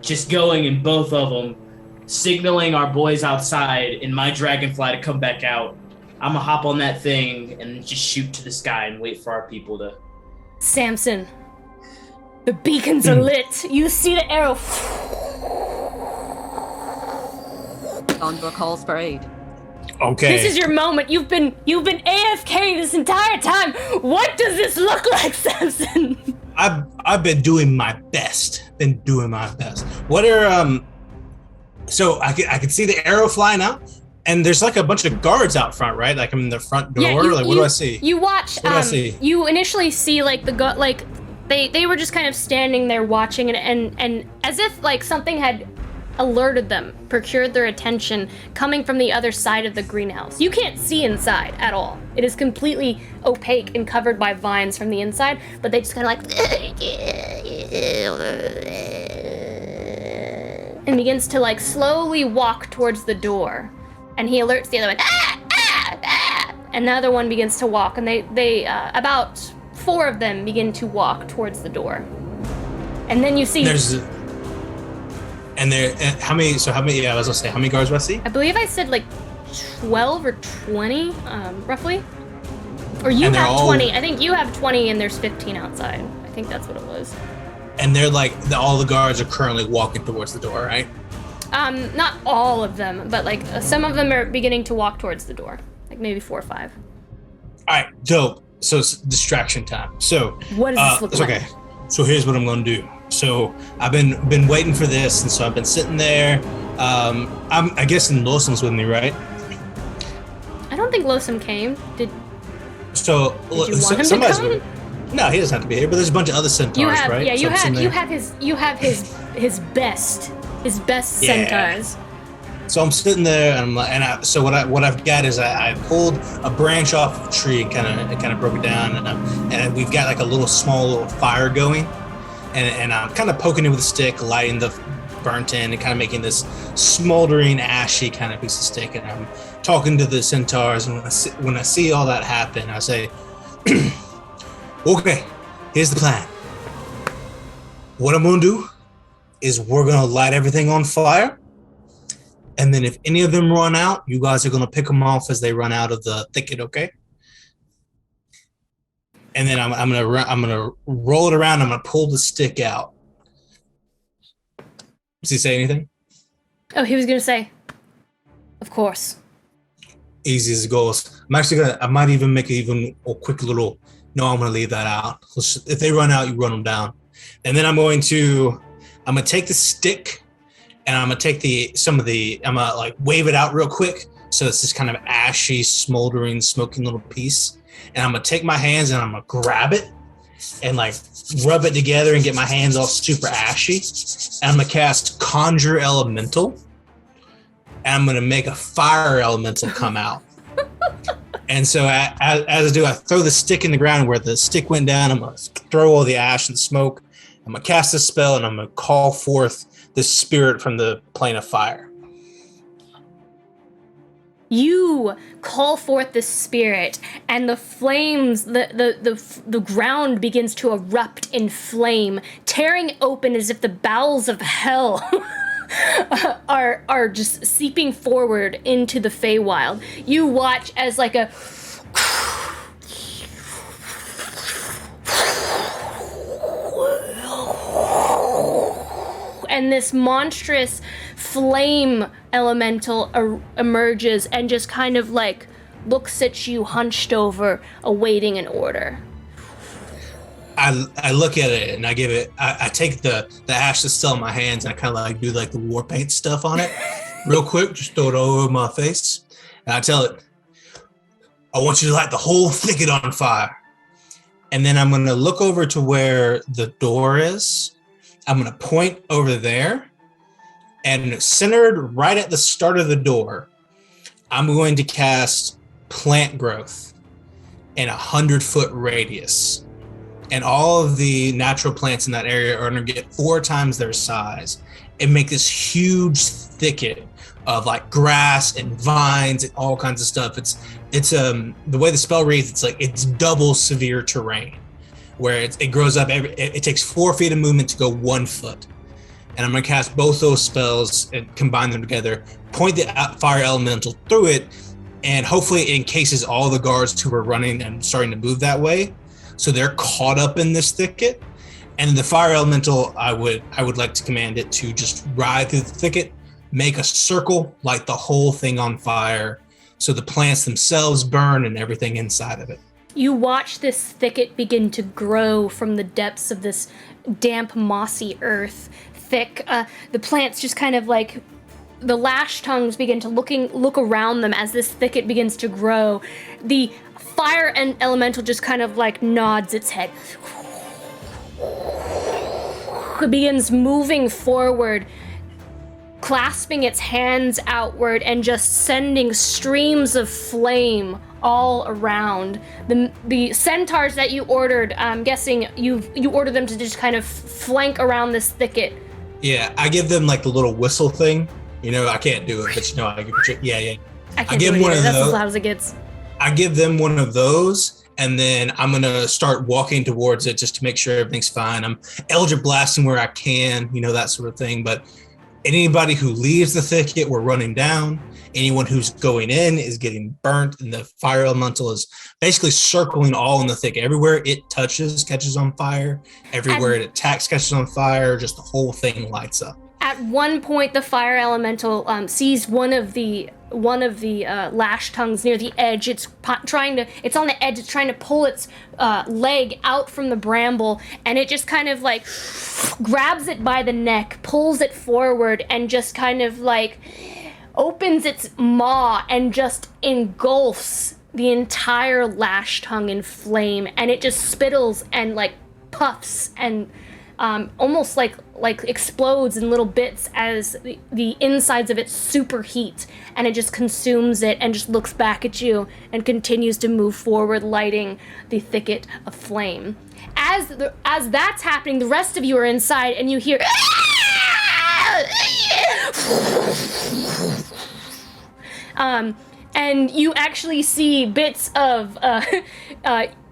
just going in both of them, signaling our boys outside in my dragonfly to come back out. I'm gonna hop on that thing and just shoot to the sky and wait for our people to... Samson, the beacons are lit. You see the arrow. Condor calls for aid. Okay. This is your moment. You've been AFK this entire time. What does this look like, Samson? I've been doing my best. What are so I can see the arrow flying out, and there's like a bunch of guards out front, right? Like I'm in the front door. Yeah, what do I see? You watch. What do I see? You initially see like they were just kind of standing there watching, and as if like something had alerted them, procured their attention, coming from the other side of the greenhouse. You can't see inside at all. It is completely opaque and covered by vines from the inside, but they just kind of like and begins to like slowly walk towards the door, and he alerts the other one, and the other one begins to walk, and they about 4 of them begin to walk towards the door, and then you see how many? Yeah, I was gonna say, how many guards do I see? I believe I said like 12 or 20, roughly, or you And they're have all- 20. I think you have 20, and there's 15 outside. I think that's what it was. And they're like all the guards are currently walking towards the door, right? Not all of them, but like some of them are beginning to walk towards the door, like maybe 4 or 5. All right, dope. So it's distraction time. So What does this look it's like? okay. So here's what I'm gonna do. So I've been waiting for this, and so I've been sitting there. I guess Losum's with me, right? I don't think Losum came. Did So you want him to somebody's come? with me. No, he doesn't have to be here. But there's a bunch of other centaurs, you have? right? Yeah, you So I'm have. sitting You there. have his best Yeah. centaurs. So I'm sitting there, and what I've got is I pulled a branch off of a tree and kind of broke it down, and we've got like a small little fire going, and I'm kind of poking it with a stick, lighting the burnt end, and kind of making this smoldering, ashy kind of piece of stick, and I'm talking to the centaurs, and when I see all that happen, I say, okay, here's the plan. What I'm gonna do is we're gonna light everything on fire. And then if any of them run out, you guys are going to pick them off as they run out of the thicket, okay? And then I'm going to roll it around. I'm going to pull the stick out. Does he say anything? Oh, he was gonna say, of course. Easy as it goes. I might even make a quick little, no, I'm going to leave that out. If they run out, you run them down. And then I'm going to I'm gonna take the stick and I'm gonna take I'm gonna like wave it out real quick. So it's this kind of ashy, smoldering, smoking little piece. And I'm gonna take my hands and I'm gonna grab it and like rub it together and get my hands all super ashy. And I'm gonna cast Conjure Elemental. And I'm gonna make a fire elemental come out. And so as I do, I throw the stick in the ground where the stick went down. I'm gonna throw all the ash and smoke. I'm gonna cast a spell and I'm gonna call forth the spirit from the plane of fire. You call forth the spirit, and the flames, the ground begins to erupt in flame, tearing open as if the bowels of hell are just seeping forward into the Feywild. You watch as like a and this monstrous flame elemental emerges and just kind of like looks at you hunched over, awaiting an order. I look at it and I give it, I take the ash that's still in my hands and I kind of like do like the war paint stuff on it real quick, just throw it all over my face. And I tell it, I want you to light the whole thicket on fire. And then I'm going to look over to where the door is. I'm going to point over there, and centered right at the start of the door, I'm going to cast plant growth in 100-foot radius. And all of the natural plants in that area are going to get 4 times their size and make this huge thicket of like grass and vines and all kinds of stuff. It's the way the spell reads, it's double severe terrain, where it grows up. It takes 4 feet of movement to go 1 foot. And I'm going to cast both those spells and combine them together, point the fire elemental through it, and hopefully it encases all the guards who are running and starting to move that way. So they're caught up in this thicket. And the fire elemental, I would like to command it to just ride through the thicket, make a circle, light the whole thing on fire, so the plants themselves burn and everything inside of it. You watch this thicket begin to grow from the depths of this damp, mossy earth. Thick, the plants just kind of like, the lash tongues begin to look around them as this thicket begins to grow. The fire and elemental just kind of like nods its head. It begins moving forward, clasping its hands outward and just sending streams of flame all around. The centaurs that you ordered, I'm guessing you ordered them to just kind of flank around this thicket. Yeah, I give them like the little whistle thing. You know, I can't do it, but you know, I give it. Yeah. I give them one of those. That's as loud as it gets. I give them one of those, and then I'm gonna start walking towards it just to make sure everything's fine. I'm Eldritch blasting where I can, you know, that sort of thing. But anybody who leaves the thicket, we're running down. Anyone who's going in is getting burnt, and the fire elemental is basically circling all in the thicket. Everywhere it touches, catches on fire. Everywhere it attacks, catches on fire. Just the whole thing lights up. At one point, the fire elemental sees one of the lash tongues near the edge. It's on the edge. It's trying to pull its leg out from the bramble, and it just kind of like grabs it by the neck, pulls it forward, and just kind of like opens its maw and just engulfs the entire lash tongue in flame, and it just spittles and like puffs and almost like explodes in little bits as the insides of it superheat, and it just consumes it and just looks back at you and continues to move forward, lighting the thicket of flame. As that's happening, the rest of you are inside, and you hear and you actually see bits of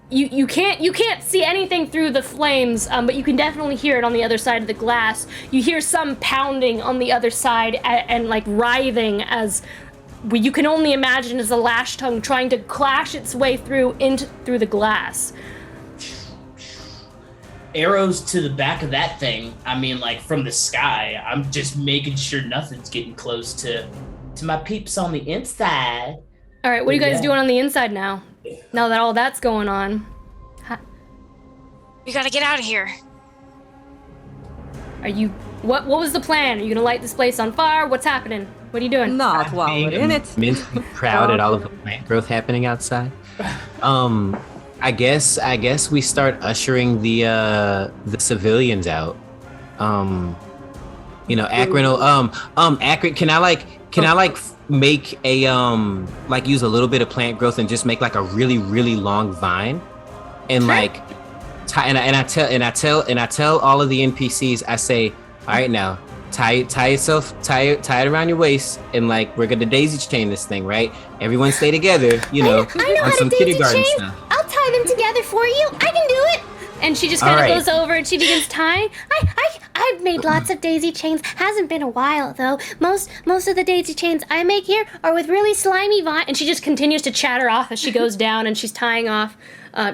you can't see anything through the flames, but you can definitely hear it on the other side of the glass. You hear some pounding on the other side and like writhing as you can only imagine as a lash tongue trying to clash its way through the glass. Arrows to the back of that thing. I mean, like from the sky. I'm just making sure nothing's getting close to my peeps on the inside. All right, what are you guys doing on the inside now? Now that all that's going on. We gotta get out of here. Are you? What was the plan? Are you gonna light this place on fire? What's happening? What are you doing? Not while we're in it. Immensely proud at all of the plant growth happening outside. I guess we start ushering the civilians out. You know, Akron. Akron. Can I make a like use a little bit of plant growth and just make like a really really long vine, and like, I tell all of the NPCs. I say, all right now, tie it around your waist, and like we're gonna daisy chain this thing, right? Everyone stay together, you know, I know on how some to daisy kindergarten chain. stuff. I'll tie them together for you. I can do it. And she just kind of All right. goes over and she begins tying. I've made lots of daisy chains. Hasn't been a while though. Most of the daisy chains I make here are with really slimy vine. And she just continues to chatter off as she goes down and she's tying off.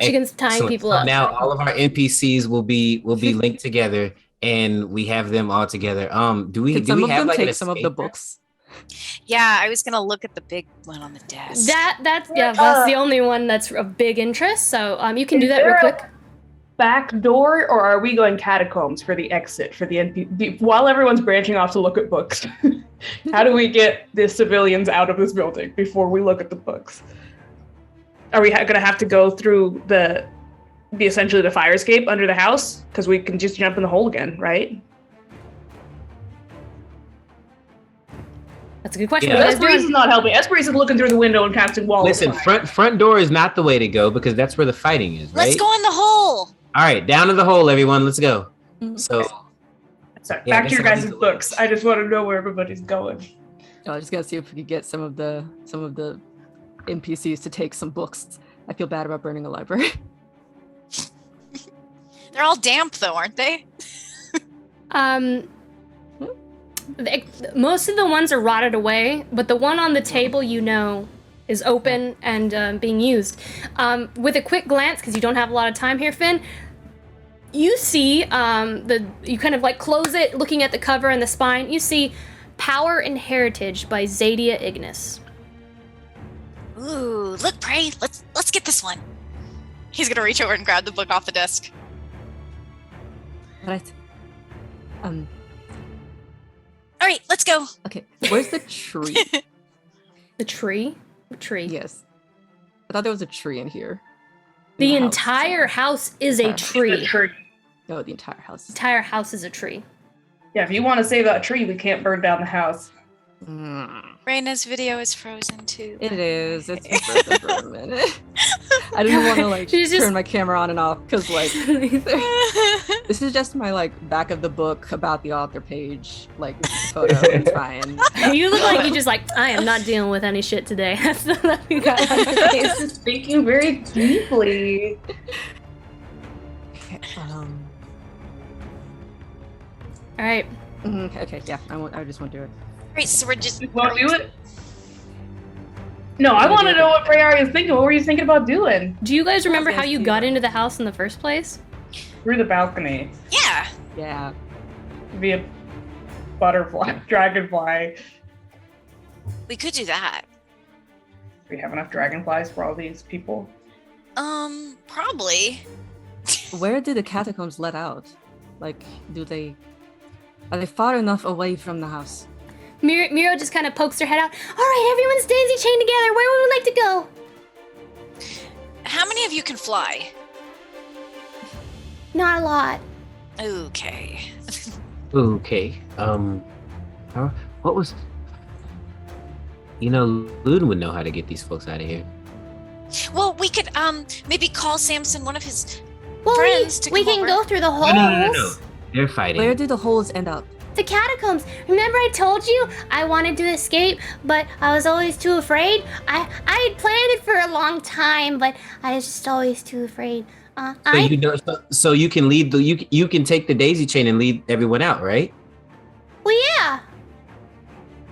She begins tying Excellent. people So up. now all of our NPCs will be linked together, and we have them all together. Do we Can some of have them like take an some of the escape? books? Yeah, I was gonna look at the big one on the desk. That's the only one that's of big interest. So you can do Is that real there a- quick. Back door, or are we going catacombs for the exit for the NP? While everyone's branching off to look at books, how do we get the civilians out of this building before we look at the books? Are we going to have to go through the essentially the fire escape under the house? Because we can just jump in the hole again, right? That's a good question. Yeah. What are you guys Esperise is doing? not helping. Esperise is looking through the window and casting walls. Listen, front door is not the way to go because that's where the fighting is, right? Let's go in the hole. All right, down to the hole, everyone. Let's go. So Sorry, Yeah, I back to your guess I'll guys' do the books. I just want to know where everybody's going. I was just gonna see if we could get some of the NPCs to take some books. I feel bad about burning a library. They're all damp though, aren't they? Most of the ones are rotted away, but the one on the table, you know, is open and being used. With a quick glance, because you don't have a lot of time here, Finn, you see you kind of like close it, looking at the cover and the spine. You see Power and Heritage by Zadia Ignis. Ooh, look, Prey. Let's get this one. He's gonna reach over and grab the book off the desk. Right. All right, let's go. Okay. Where's the tree? The tree? What tree? Yes. I thought there was a tree in here. The In house. entire house is a tree. No, the entire house. The entire house is a tree. Yeah, if you want to save that tree, we can't burn down the house. Raina's video is frozen too. It is. It's been frozen for a minute. I didn't want to like She's just- turn my camera on and off because like this is just my like back of the book about the author page like photo. It's fine. You look like you just like, I am not dealing with any shit today. That's the look you got on your face. Just thinking very deeply. Okay, All right. okay, yeah. I just won't do it. Great, so we're just. You want to do it? No, I want to know what Freyari is thinking. What were you thinking about doing? Do you guys remember how Yes, you you got are. into the house in the first place? Through the balcony. Yeah. Yeah. Via butterfly, dragonfly. We could do that. Do we have enough dragonflies for all these people? Probably. Where do the catacombs let out? Like, are they far enough away from the house? Miro just kind of pokes her head out. All right, everyone's daisy chained together. Where would we like to go? How many of you can fly? Not a lot. Okay. okay. What was? You know, Luden would know how to get these folks out of here. Well, we could maybe call Samson, one of his Well, friends, to we come can over. go through the holes. No. They're fighting. Where do the holes end up? The catacombs. Remember I told you I wanted to escape, but I was always too afraid? I had planned it for a long time, but I was just always too afraid. So you can lead you can take the daisy chain and lead everyone out, right? Well, yeah.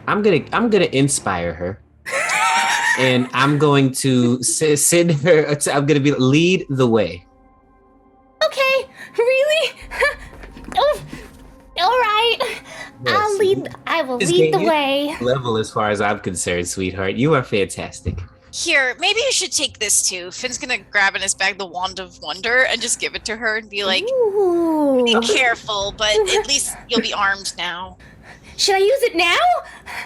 I'm gonna inspire her, and I'm going to send her. I'm gonna be lead the way. Okay. Really? Oh, all right. Yes. I will This lead the game- way. Level as far as I'm concerned, sweetheart. You are fantastic. Here, maybe you should take this too. Finn's gonna grab in his bag the Wand of Wonder and just give it to her and be like, Ooh. be careful, but at least you'll be armed now. Should I use it now?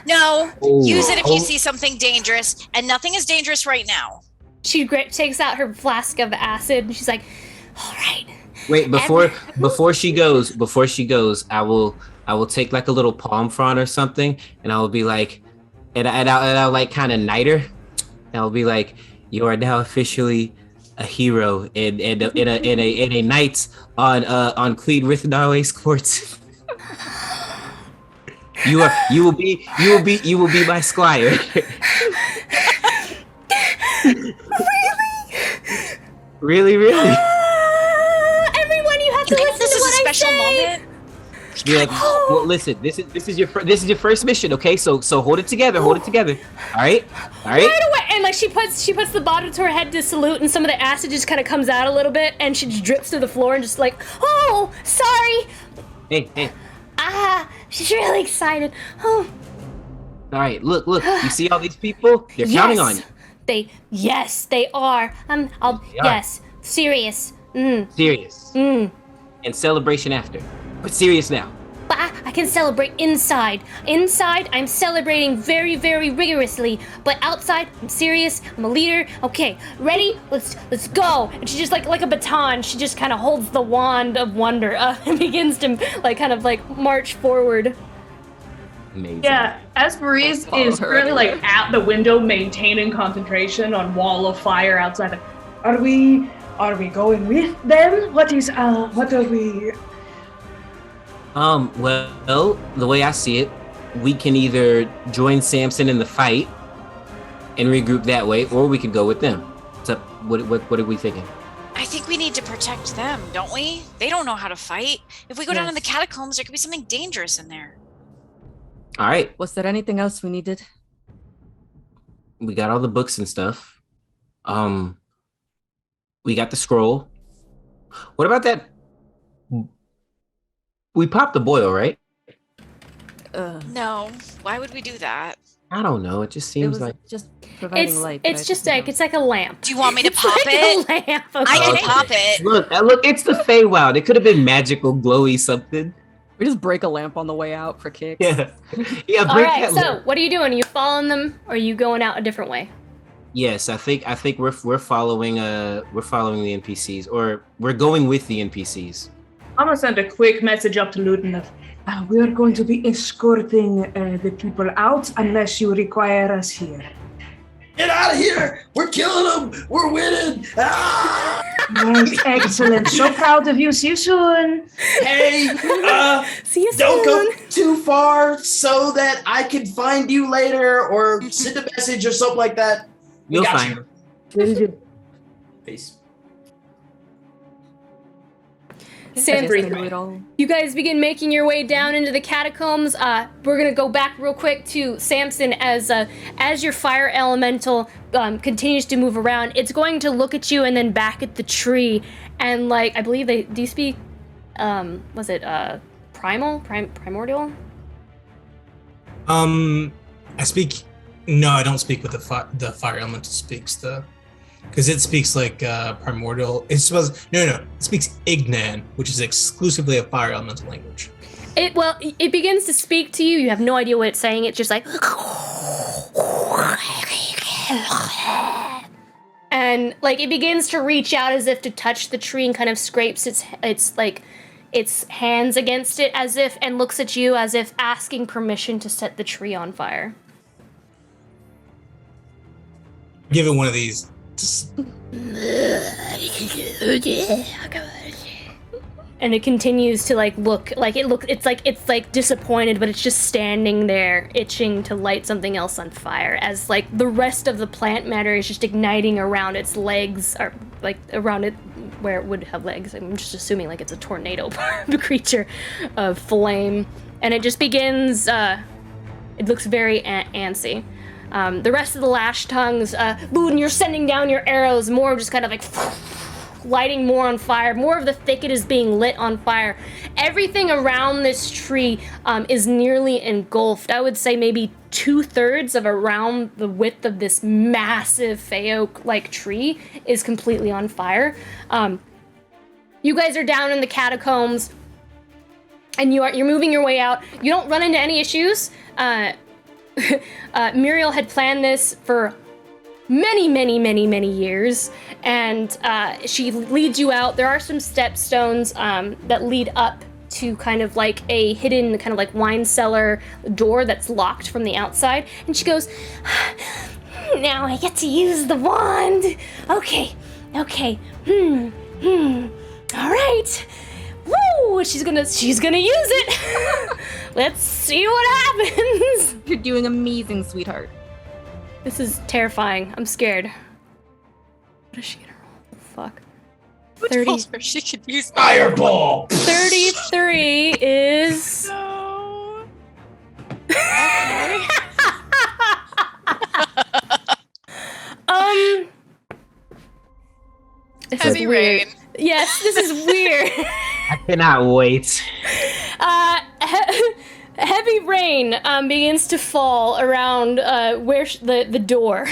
No, Ooh. use it if you see something dangerous, and nothing is dangerous right now. She takes out her flask of acid and she's like, all right. Wait, before she goes, I will take like a little palm frond or something, and I will be like, and I'll like kind of knight her. And I'll be like, you are now officially a hero and a knight on Cleed Rithnaway's courts. You will be my squire. Really? Everyone, you have to listen This to is what a special I say. moment. Be like, well, listen. This is your first mission, okay? So hold it together. All right. Right away, and like she puts the bottle to her head to salute, and some of the acid just kind of comes out a little bit, and she just drips to the floor, and just like, oh, sorry. Hey. She's really excited. Oh. All right, look. You see all these people? They're counting on you. Yes, they are. Yes, serious. Serious. And celebration after. But serious now. But I can celebrate inside. Inside, I'm celebrating very, very rigorously. But outside, I'm serious. I'm a leader. Okay, ready? Let's go. And she just like a baton. She just kind of holds the wand of wonder and begins to kind of march forward. Amazing. Yeah, Maurice is currently at the window maintaining concentration on wall of fire outside. Are we going with them? What are we? Well, the way I see it, we can either join Samson in the fight and regroup that way, or we could go with them. So, what are we thinking? I think we need to protect them, don't we? They don't know how to fight. If we go down in the catacombs, there could be something dangerous in there. All right. Was there anything else we needed? We got all the books and stuff. We got the scroll. What about that? We popped the boil, right? No. Why would we do that? I don't know. It just seems like just providing light. It's just it's like a lamp. Do you want me to pop it? A lamp, okay. I can pop it. Look! It's the Feywild. It could have been magical, glowy something. We just break a lamp on the way out for kicks. Yeah. All right. So, what are you doing? Are you following them, or are you going out a different way? Yes, I think we're following the NPCs, or we're going with the NPCs. I'm gonna send a quick message up to Luton. We are going to be escorting the people out unless you require us here. Get out of here! We're killing them! We're winning! Ah! Nice, excellent. So proud of you. See you soon. Hey, See you don't soon. go too far so that I can find you later or send a message or something like that. You'll Got find you. Peace. You guys begin making your way down into the catacombs. We're gonna go back real quick to Samson as your fire elemental continues to move around. It's going to look at you and then back at the tree, and I believe do you speak? Was it primordial? I speak. No, I don't speak with the fire elemental speaks because it speaks like primordial. It speaks Ignan, which is exclusively a fire elemental language. It begins to speak to you. You have no idea what it's saying. It's just like, and it begins to reach out as if to touch the tree and kind of scrapes its hands against it as if, and looks at you as if asking permission to set the tree on fire. Give it one of these. And it continues to look it's disappointed, but it's just standing there itching to light something else on fire as the rest of the plant matter is just igniting around its legs, or around it where it would have legs. I'm just assuming it's a tornado creature of flame, and it just begins it looks very antsy. The rest of the lash tongues, Boone, you're sending down your arrows, more just kind of lighting more on fire. More of the thicket is being lit on fire. Everything around this tree is nearly engulfed. I would say maybe 2/3 of around the width of this massive fey oak-like tree is completely on fire. You guys are down in the catacombs, and you're moving your way out. You don't run into any issues. Muriel had planned this for many years, and she leads you out. There are some stepstones that lead up to kind of like a hidden kind of like wine cellar door that's locked from the outside, and she goes, now I get to use the wand. Okay, all right. Woo! She's gonna use it. Let's see what happens. You're doing amazing, sweetheart. This is terrifying. I'm scared. What is she gonna roll? Fuck. 30. She could use Fireball. 33 is. No. This Heavy is weird. rain. Yes, this is weird. I cannot wait. Heavy rain begins to fall around where the door.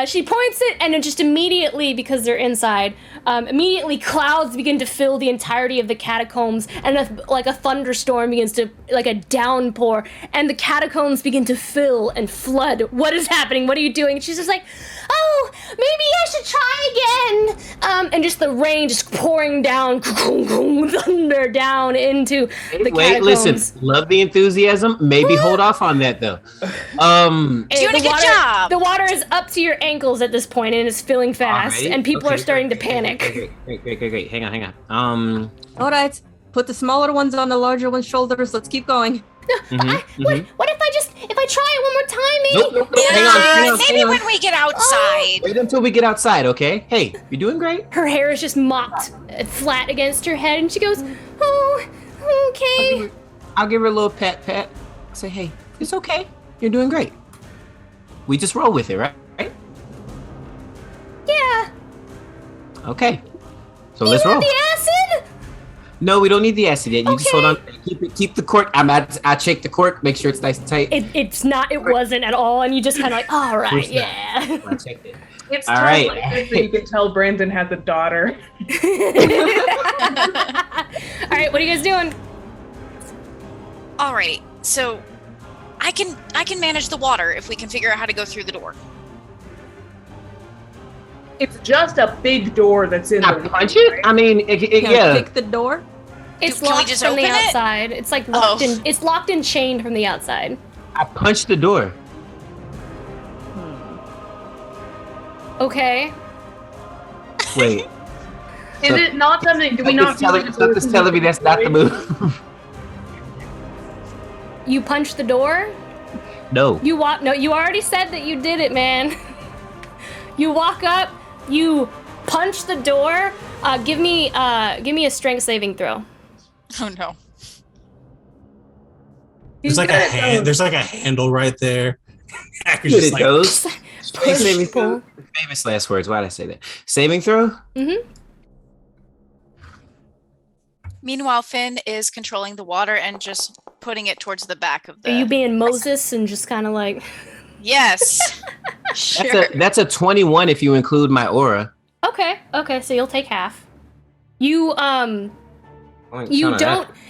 She points it, and it just immediately, because they're inside, immediately clouds begin to fill the entirety of the catacombs, and like a thunderstorm begins to, like a downpour, and the catacombs begin to fill and flood. What is happening? What are you doing? She's just like, oh, maybe I should try again. And just the rain just pouring down, thunder down into the catacombs. Wait, listen, love the enthusiasm. Maybe hold off on that though. Doing a good job. The water is up to your ankles at this point, and it's filling fast, Alright, and people okay, are starting great, to panic. Great. Hang on. All right, put the smaller ones on the larger one's shoulders. Let's keep going. What if I try it one more time, maybe? Nope. Yeah, Hang on. maybe when we get outside. Wait until we get outside, okay? Hey, you're doing great. Her hair is just mopped flat against her head, and she goes, oh, okay. I'll give her a little pat. Say, hey, it's okay. You're doing great. We just roll with it, right? Yeah. Okay. So let's roll. The acid? No, we don't need the acid yet. You just hold on. Okay. Keep the cork. I check the cork. Make sure it's nice and tight. It wasn't at all, and you just kind of like, all right, yeah. I checked it. It's All time right. like this that you can tell Brandon has a daughter. All right, what are you guys doing? Alrighty, so I can manage the water if we can figure out how to go through the door. It's just a big door that's in I the punch way, it. right? I mean, yeah. Kick the door. It's Can we locked just from the open it? outside. It's like locked Oh. in. It's locked and chained from the outside. I punched the door. Okay. Wait. Is it not something? Do we not? Something's telling me that's not the move. You punch the door. No. You walk. No, you already said that you did it, man. You walk up. You punch the door. Give me a strength saving throw. Oh no. There's like a hand. There's like a handle right there. Hacker's Here just it like, goes. Push, Saving pull. throw. Famous last words. Why did I say that? Saving throw. Mm-hmm. Meanwhile, Finn is controlling the water and just putting it towards the back of the. Are you being Moses and just kind of like? Yes. Sure. That's a 21 if you include my aura. Okay. So you'll take half. You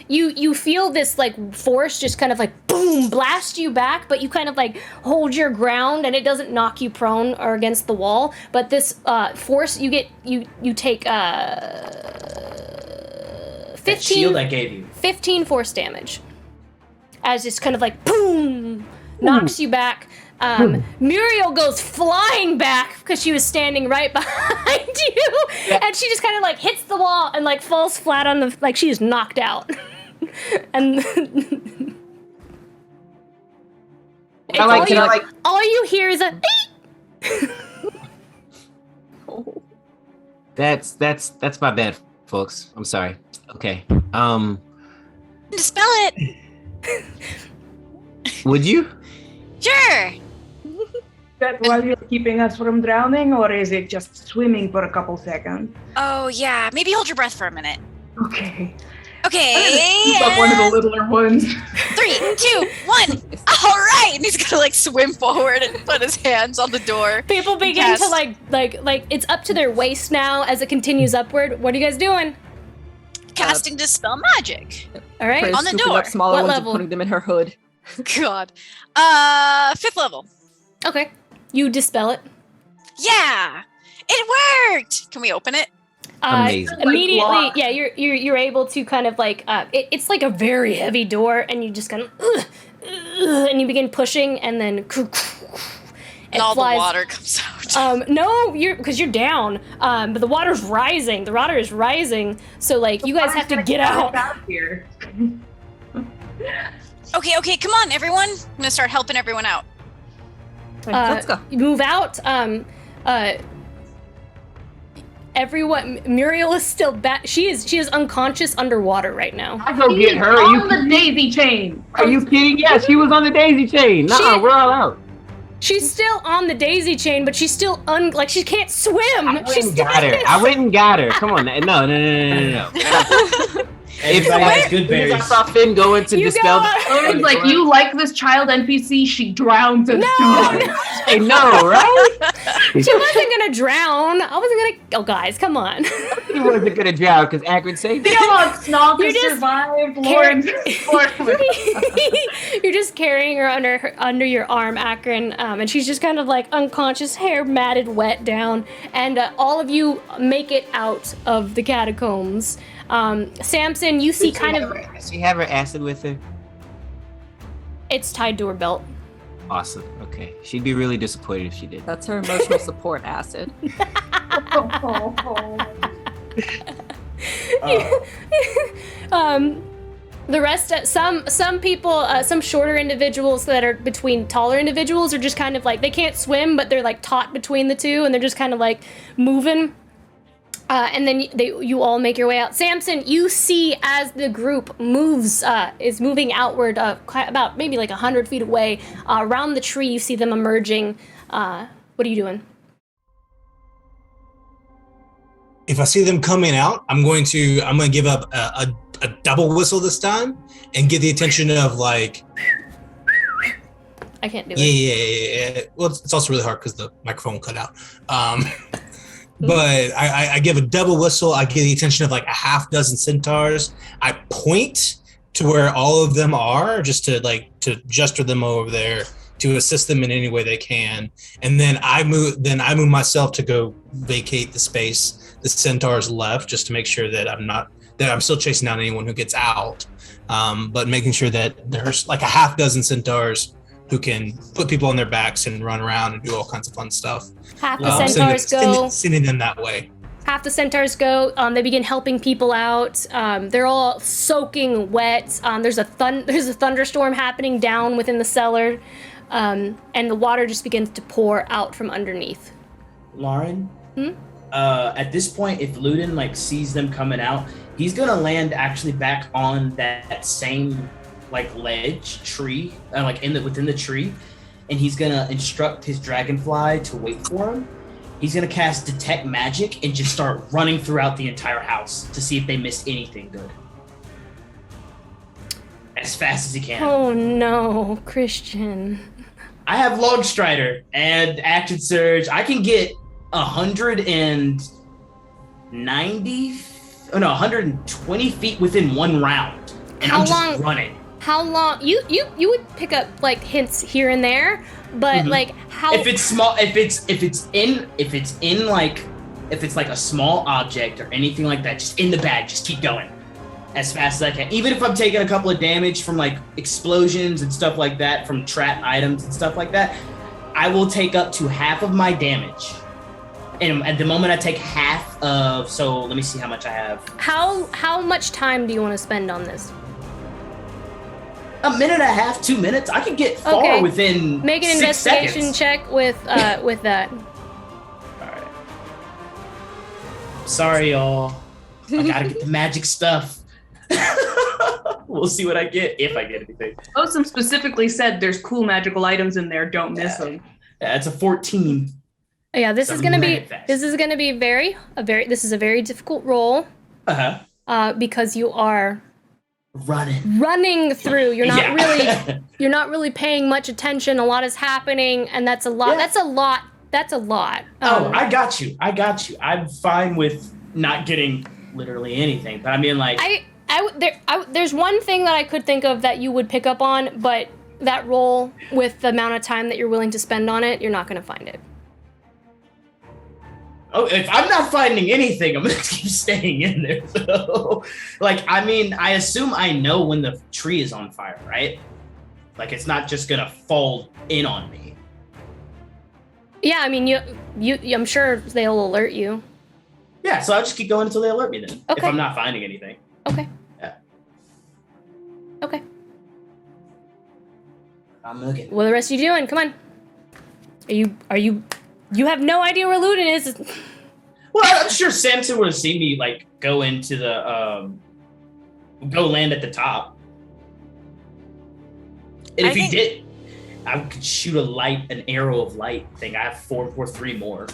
you feel this like force just kind of like boom blast you back, but you kind of like hold your ground and it doesn't knock you prone or against the wall. But this force you take 15 That shield I gave you. 15 force damage as just kind of like boom knocks you back. Muriel goes flying back because she was standing right behind you, and she just kind of like hits the wall and like falls flat on the like she is knocked out. And all you hear is a That's my bad, folks. I'm sorry. Okay. Spell it. Would you? Sure. that while you're keeping us from drowning, or is it just swimming for a couple seconds? Oh yeah, maybe hold your breath for a minute. Okay. Okay. Keep up one of the littler ones. 3, 2, 1. All right, and he's gonna like swim forward and put his hands on the door. People begin to like it's up to their waist now as it continues upward. What are you guys doing? Casting Dispel Magic. All right, Praise on the scooping door. up smaller What ones level? and putting them in her hood. God. 5th level. Okay, you dispel it. Yeah, it worked. Can we open it? Amazing. Immediately, lock. yeah, you're able to kind of like it's like a very heavy door, and you just kind of and you begin pushing, and then it And all flies. the water comes out. No, because you're down. But the water's rising. The water is rising. So like you guys have to get out. Here. Okay, come on, everyone. I'm gonna start helping everyone out. Let's go. You move out. Everyone. Muriel is still back. She is unconscious underwater right now. I go get her. Are you on the daisy chain. Are you kidding? Yeah, she was on the daisy chain. Nuh-uh, we're all out. She's still on the daisy chain, but she's still like she can't swim. I went and got her. Come on. No. Everybody has good I berries. saw Finn going to You dispel. go- It's like, you like this child NPC, she drowns and I know, right? She wasn't gonna drown. I wasn't gonna. Oh, guys, come on. He wasn't gonna drown because Akron saved him. Come on, Snog You has just survived carry- You're just carrying her under your arm, Akron, and she's just kind of like unconscious, hair matted wet down, and all of you make it out of the catacombs. Samson, you see kind of Does she have her acid with her? it's tied to her belt. Awesome. Okay. She'd be really disappointed if she did. That's her emotional support acid. The rest, some people, some shorter individuals that are between taller individuals are just kind of like they can't swim, but they're like taught between the two, and they're just kind of like moving. And then you all make your way out. Samson, you see as the group is moving outward, about maybe like 100 feet away, around the tree. You see them emerging. What are you doing? If I see them coming out, I'm going to give up a double whistle this time and get the attention of like. I can't do it. Yeah. Well, it's also really hard because the microphone cut out. But I give a double whistle. I get the attention of like a half dozen centaurs. I point to where all of them are, just to gesture them over there to assist them in any way they can. And then I move myself to go vacate the space the centaurs left, just to make sure that I'm still chasing down anyone who gets out. But making sure that there's like a half dozen centaurs who can put people on their backs and run around and do all kinds of fun stuff. Half the centaurs go. Sending them that way. Half the centaurs go. They begin helping people out. They're all soaking wet. There's a thunderstorm happening down within the cellar, and the water just begins to pour out from underneath. Lauren? At this point, if Ludin sees them coming out, he's gonna land actually back on that same ledge tree, within the tree, and he's gonna instruct his dragonfly to wait for him. He's gonna cast Detect Magic and just start running throughout the entire house to see if they missed anything good. As fast as he can. Oh no, Christian. I have Longstrider and Action Surge. I can get 120 feet within one round, and I'm just running. How long? You would pick up hints here and there, but how? If it's small, if it's a small object or anything like that, just in the bag, just keep going as fast as I can. Even if I'm taking a couple of damage from explosions and stuff like that, from trap items and stuff like that, I will take up to half of my damage. And at the moment I take half of, so let me see how much I have. How much time do you want to spend on this? A minute and a half, 2 minutes. I can get far within. Make an 6 investigation seconds. check with that. All right. Sorry, y'all. I gotta get the magic stuff. We'll see what I get, if I get anything. Osum specifically said there's cool magical items in there. Don't miss them. Yeah, it's a 14. Yeah, this So is gonna be fast. this is gonna be this is a very difficult roll. Because you are running through. You're not really paying much attention. A lot is happening, and that's a lot. Yeah. That's a lot. I got you. I'm fine with not getting literally anything, but I mean, like, there's one thing that I could think of that you would pick up on, but that roll with the amount of time that you're willing to spend on it, you're not going to find it. oh, if I'm not finding anything, I'm gonna keep staying in there. So, like, I mean, I assume I know when the tree is on fire, right? Like, it's not just gonna fall in on me. Yeah, I mean, you I'm sure they'll alert you. Yeah, so I'll just keep going until they alert me then. If Okay. I'm not finding anything. Okay. Yeah. Okay. I'm looking. What are the rest of you doing? Come on. You have no idea where Ludin is. Well, I'm sure Samson would have seen me, like, go into the, go land at the top. And if he did, I could shoot an arrow of light thing. I have 3 more.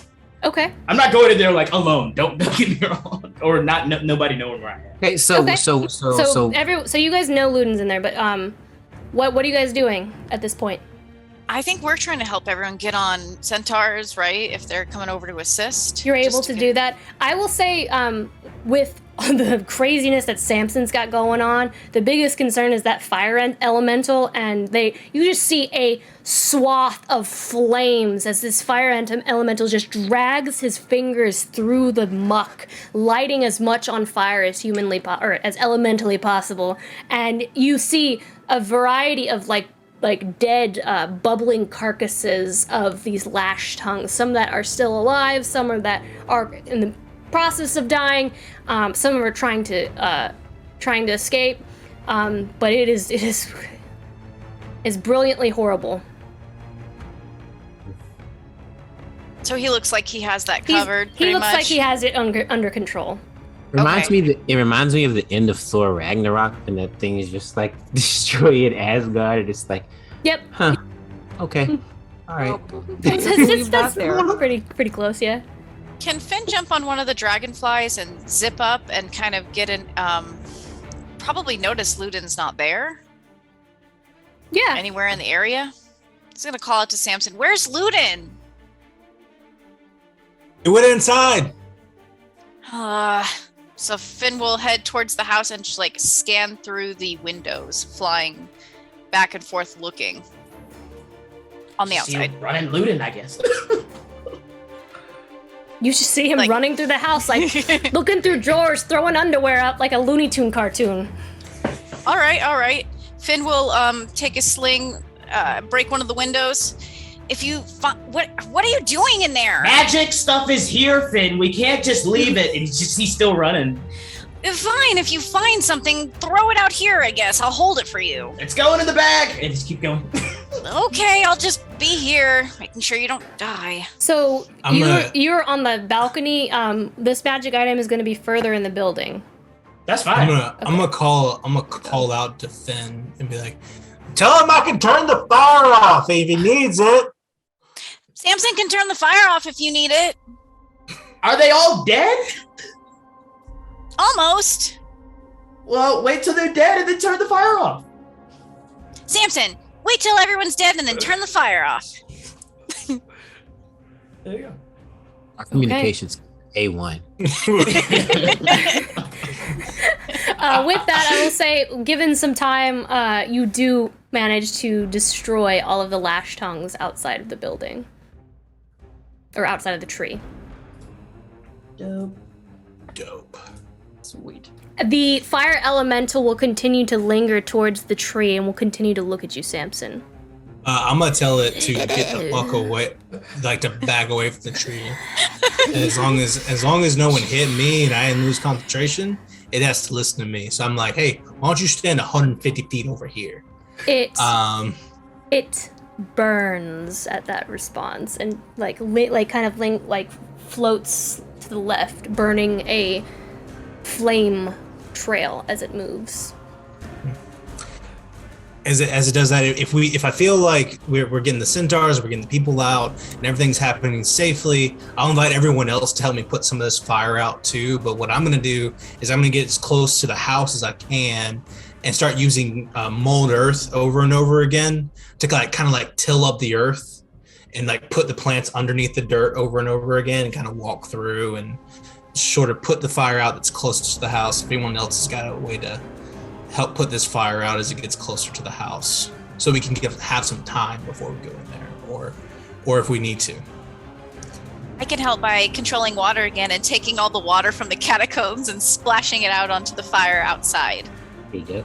Okay. I'm not going in there, like, alone. Don't get me wrong. Or nobody knowing where I am. Okay, so you guys know Ludin's in there, but what are you guys doing at this point? I think we're trying to help everyone get on centaurs, right? If they're coming over to assist. You're able to do that. I will say, with the craziness that Samson's got going on, the biggest concern is that fire elemental, and you just see a swath of flames as this fire elemental just drags his fingers through the muck, lighting as much on fire as as elementally possible. And you see a variety of like dead, bubbling carcasses of these lash tongues. Some that are still alive, some that are in the process of dying. Some are trying to escape. But it is brilliantly horrible. So he looks like he has that covered. He looks like he has it under control. It reminds me of the end of Thor Ragnarok, and that thing is just like destroying Asgard. And it's like, yep. Huh. Okay. All right. That's pretty close, yeah. Can Finn jump on one of the dragonflies and zip up and kind of get probably notice Ludin's not there? Yeah. Anywhere in the area? He's gonna call out to Samson. Where's Ludin? He went inside. So Finn will head towards the house and just like scan through the windows, flying back and forth, looking on the outside. Running Ludin, I guess. You should see him running through the house, like looking through drawers, throwing underwear up like a Looney Tune cartoon. All right. Finn will take a sling, break one of the windows. If you what are you doing in there? Magic stuff is here, Finn. We can't just leave it. And he's still running. Fine. If you find something, throw it out here. I guess I'll hold it for you. It's going in the bag. And just keep going. Okay, I'll just be here, making sure you don't die. So you're on the balcony. This magic item is going to be further in the building. That's fine. I'm gonna call out to Finn and be like, tell him I can turn the fire off if he needs it. Samson can turn the fire off if you need it. Are they all dead? Almost. Well, wait till they're dead and then turn the fire off. Samson, wait till everyone's dead and then turn the fire off. There you go. Our communications A1. With that, I will say, given some time, you do manage to destroy all of the lash tongues outside of the building. Or outside of the tree. Dope. Sweet. The fire elemental will continue to linger towards the tree and will continue to look at you, Samson. I'm gonna tell it to get the fuck away, like to back away from the tree. And as long as no one hit me and I didn't lose concentration, it has to listen to me. So I'm like, hey, why don't you stand 150 feet over here? It burns at that response and floats to the left, burning a flame trail as it moves. as it does that, if I feel like we're getting the centaurs, we're getting the people out, and everything's happening safely, I'll invite everyone else to help me put some of this fire out too. But what I'm gonna do is I'm gonna get as close to the house as I can and start using mold earth over and over again to kind of like till up the earth and like put the plants underneath the dirt over and over again and kind of walk through and sort of put the fire out that's closest to the house. If anyone else has got a way to help put this fire out as it gets closer to the house, so we can have some time before we go in there, or if we need to. I can help by controlling water again and taking all the water from the catacombs and splashing it out onto the fire outside. There you go.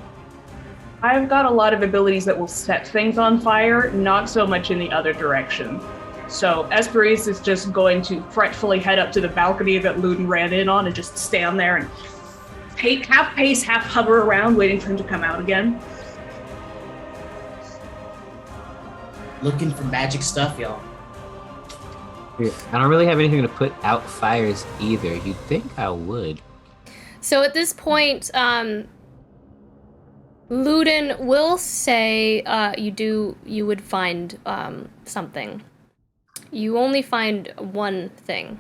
I've got a lot of abilities that will set things on fire, not so much in the other direction. So Esperise is just going to fretfully head up to the balcony that Luden ran in on and just stand there and half pace, half hover around, waiting for him to come out again. Looking for magic stuff, y'all. I don't really have anything to put out fires either. You'd think I would. So at this point, Luden will say you would find something. You only find one thing.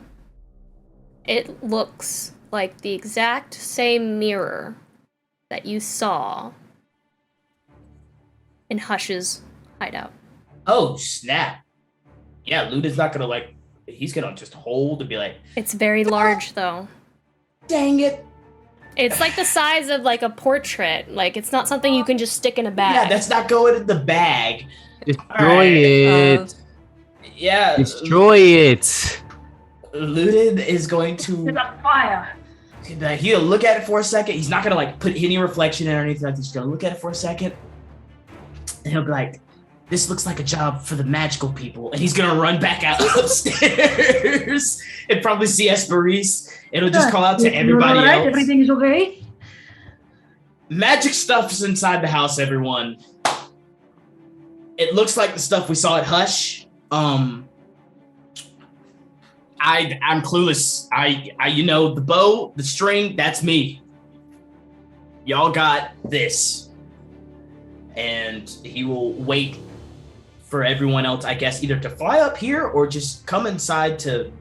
It looks like the exact same mirror that you saw in Hush's hideout. Oh, snap. Yeah, Luda's not gonna he's gonna just hold and be like, It's very large though. dang it. It's like the size of like a portrait. Like it's not something you can just stick in a bag. Yeah, that's not going in the bag. Destroy it. Yeah. Destroy it. Luden is going to There's a fire. he'll look at it for a second. He's not gonna like put any reflection in or anything like that. He's gonna look at it for a second. And he'll be like, this looks like a job for the magical people. And he's gonna run back out upstairs and probably see Esperise. It'll just call out to everybody else. Everything is okay? Magic stuff's inside the house, everyone. It looks like the stuff we saw at Hush. I'm clueless. The bow, the string, that's me. Y'all got this. And he will wait for everyone else, I guess, either to fly up here or just come inside to...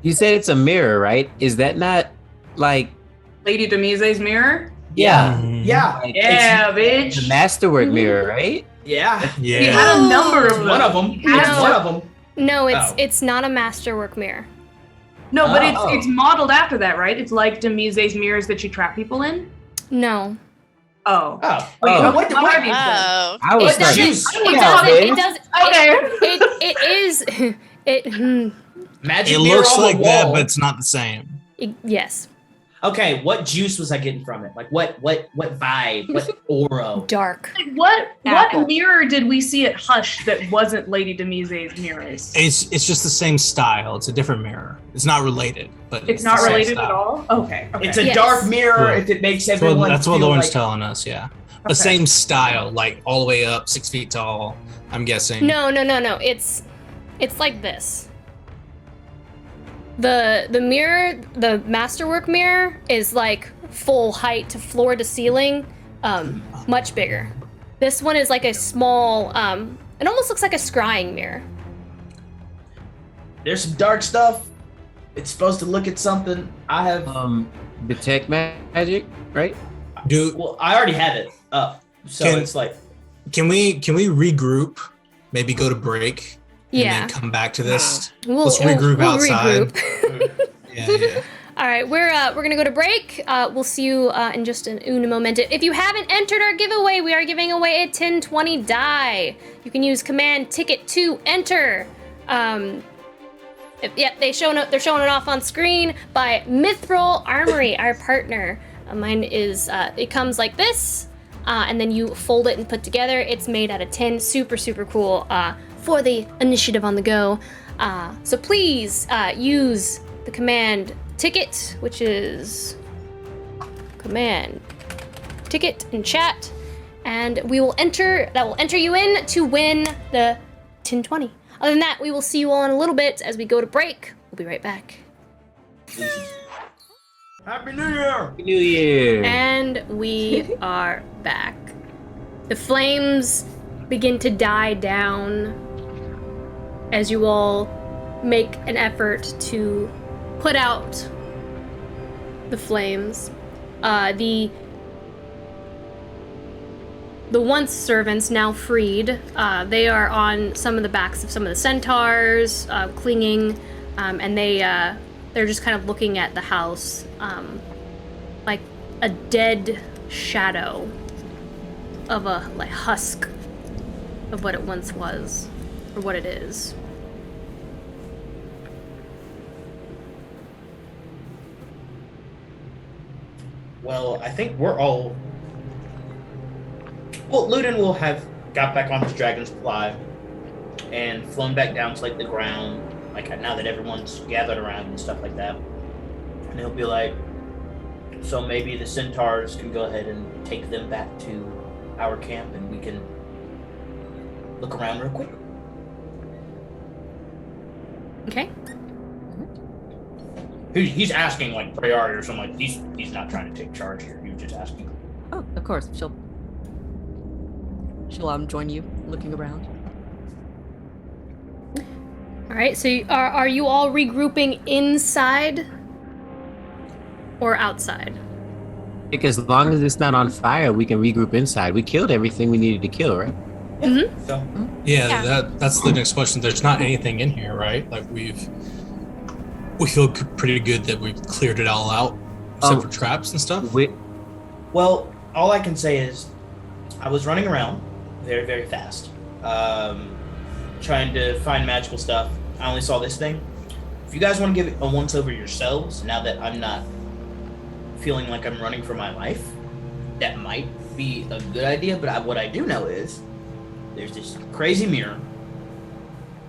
You said it's a mirror, right? Is that not like... Lady Demise's mirror? Yeah. Yeah. Like, Yeah, bitch. the masterwork mirror, right? Yeah. You Yeah. had a number of them. One of them. No. One of them. No, Oh. it's not a masterwork mirror. No, but Oh. it's modeled after that, right? It's like Demise's mirrors that you trap people in? No. Oh. Oh. Wait, Oh. what are these then? Oh. I was It doesn't. juice. It doesn't. Okay. It is. It. Magic It mirror looks on the like that, wall. but it's not the same. Yes. Okay, what juice was I getting from it? Like what vibe? What aura? Dark. What Apple. mirror did we see at Hush that wasn't Lady Demise's mirrors? It's just the same style. It's a different mirror. It's not related, but It's not the same related at style. all? Okay. It's a Yes. dark mirror Right. if it makes That's what, everyone that's what feel Lauren's like... telling us. Yeah, Okay. the same style, like all the way up, 6 feet tall. I'm guessing. No. It's like this. The mirror, the masterwork mirror, is like full height to floor to ceiling, much bigger. This one is like a small, it almost looks like a scrying mirror. There's some dark stuff. It's supposed to look at something. I have... Detect magic, right? Dude, Well, I already have it up. So Can- it's like... can we regroup? Maybe go to break. Yeah. And then come back to this. Let's regroup outside. regroup. Yeah. All right, we're gonna go to break. We'll see you in just an moment. If you haven't entered our giveaway, we are giving away a 1020 die. You can use command ticket to enter. They're showing it off on screen by Mithril Armory, our partner. Mine is it comes like this, and then you fold it and put together. It's made out of tin, super cool for the initiative on the go. So please use the command ticket, which is command ticket in chat, and we will enter. That will enter you in to win the 1020. Other than that, we will see you all in a little bit as we go to break. We'll be right back. Happy New Year! New Year. And we are back. The flames begin to die down as you all make an effort to put out the flames. The once servants, now freed, they are on some of the backs of some of the centaurs, clinging, and they're just kind of looking at the house like a dead shadow of a husk of what it once was, or what it is. Well, I think we're all... Well, Ludin will have got back on his dragon's fly and flown back down to, like, the ground, like, now that everyone's gathered around and stuff like that. And he'll be like, so maybe the centaurs can go ahead and take them back to our camp and we can look around real quick. Okay. He's asking, like, priority or something. Like, he's not trying to take charge here. He was just asking. Oh, of course. She'll join you, looking around. All right. So are you all regrouping inside or outside? Because as long as it's not on fire, we can regroup inside. We killed everything we needed to kill, right? Mm-hmm. So, that's the next question. There's not anything in here, right? Like we feel pretty good that we've cleared it all out, except for traps and stuff. Well, all I can say is I was running around very, very fast, trying to find magical stuff. I only saw this thing. If you guys want to give it a once over yourselves, now that I'm not feeling like I'm running for my life, that might be a good idea. But what I do know is there's this crazy mirror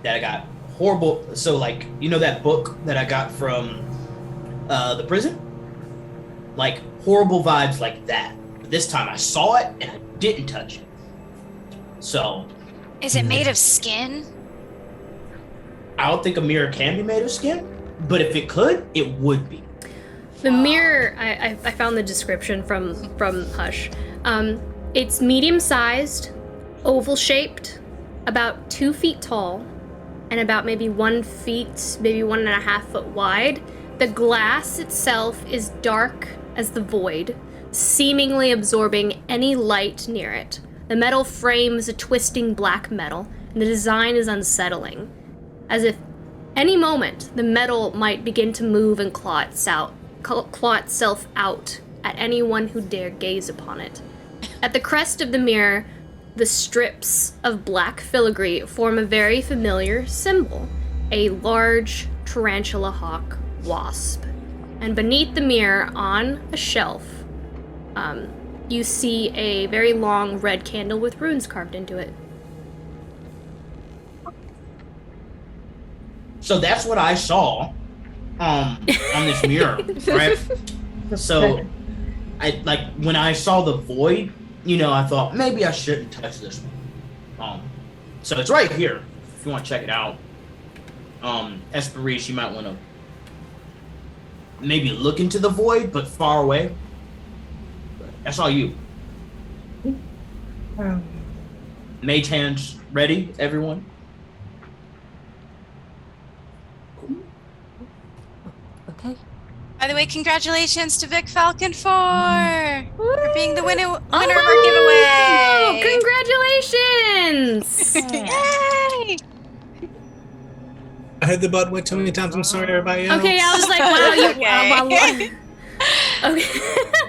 that I got horrible. So, like, you know that book that I got from the prison? Like, horrible vibes like that. But this time I saw it and I didn't touch it. So... Is it made of skin? I don't think a mirror can be made of skin, but if it could, it would be. The mirror, I found the description from Hush. It's medium-sized, oval-shaped, about 2 feet tall, and about maybe 1 feet, maybe 1.5 foot wide. The glass itself is dark as the void, seemingly absorbing any light near it. The metal frame is a twisting black metal, and the design is unsettling, as if any moment the metal might begin to move and claw itself out at anyone who dare gaze upon it. At the crest of the mirror, the strips of black filigree form a very familiar symbol, a large tarantula hawk wasp. And beneath the mirror, on a shelf, you see a very long red candle with runes carved into it. So that's what I saw on this mirror, right? So I when I saw the void, I thought maybe I shouldn't touch this one. So it's right here if you want to check it out. Esperice, you might want to maybe look into the void, but far away. That's all you. Mage hands ready, everyone? Okay. By the way, congratulations to Vic Falcon for being the winner of our giveaway. Congratulations! Yay! I hit the button way too many times. I'm sorry, everybody else. Okay, I was like, wow, Okay. Okay.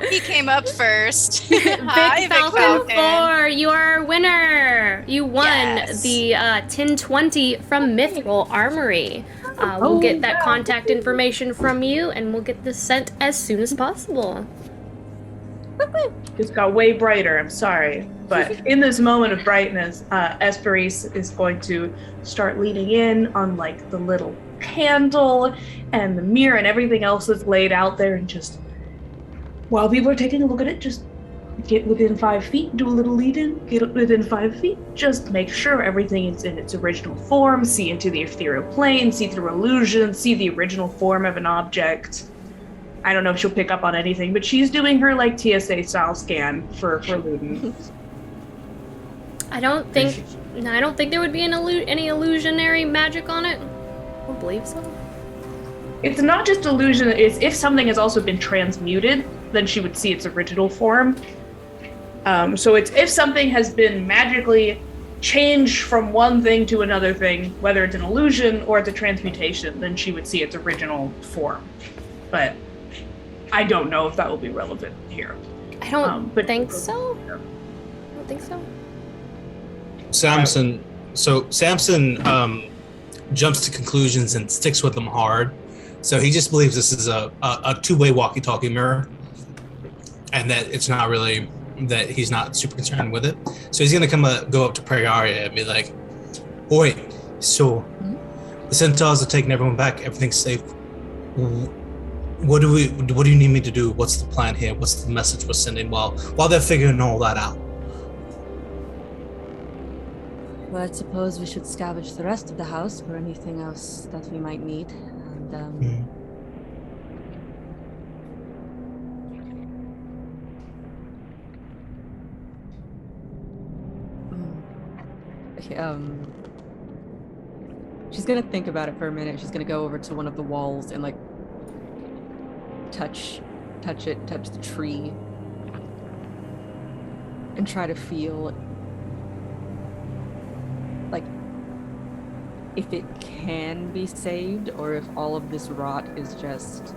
He came up first. Vic Hi, Falcon 4, you are our winner. You won Yes. the 1020 from Mithril Armory. We'll get that contact information from you, and we'll get this sent as soon as possible. It's got way brighter, I'm sorry. But in this moment of brightness, Esperice is going to start leaning in on, like, the little candle and the mirror and everything else that's laid out there, and just, while people are taking a look at it, just get within 5 feet, do a little lead-in, get within 5 feet, just make sure everything is in its original form, see into the ethereal plane, see through illusion, see the original form of an object. I don't know if she'll pick up on anything, but she's doing her, like, TSA style scan for Ludin. I don't think there would be any illusionary magic on it. I don't believe so. It's not just illusion. It's if something has also been transmuted, then she would see its original form. So it's if something has been magically changed from one thing to another thing, whether it's an illusion or it's a transmutation, then she would see its original form. But I don't know if that will be relevant here. I don't think so. I don't think so. Samson jumps to conclusions and sticks with them hard. So he just believes this is a two-way walkie-talkie mirror, and that it's not really, that he's not super concerned with it. So he's gonna go up to Prayaria and be like, "Wait, so the centaurs are taking everyone back. Everything's safe. What do you need me to do? What's the plan here? What's the message we're sending while they're figuring all that out?" Well, I suppose we should scavenge the rest of the house for anything else that we might need. And, she's gonna think about it for a minute. She's gonna go over to one of the walls and like touch the tree and try to feel like if it can be saved or if all of this rot is just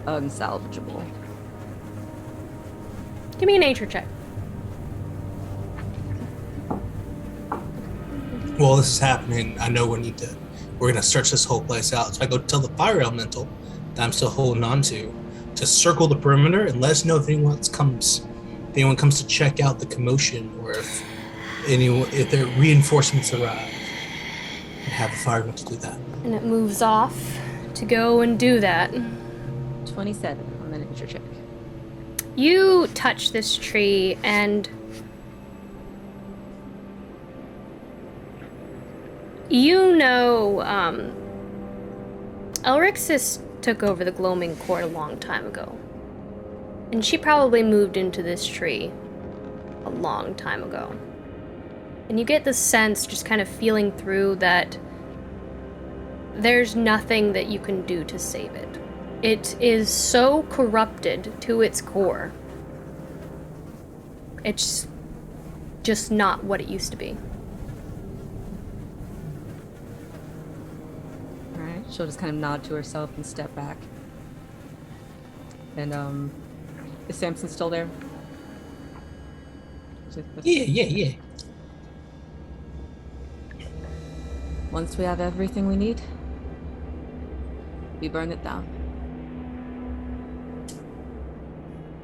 unsalvageable. Give me a nature check. While this is happening, I know we're gonna search this whole place out. So I go tell the fire elemental that I'm still holding on to circle the perimeter and let us know if anyone comes to check out the commotion, or if their reinforcements arrive, and have the fire elemental do that. And it moves off to go and do that. 27 on the nature check. You touch this tree and you know, Elrixis took over the Gloaming Court a long time ago. And she probably moved into this tree a long time ago. And you get the sense, just kind of feeling through, that there's nothing that you can do to save it. It is so corrupted to its core. It's just not what it used to be. Alright, she'll just kind of nod to herself and step back. And, is Samson still there? Yeah. Once we have everything we need, we burn it down.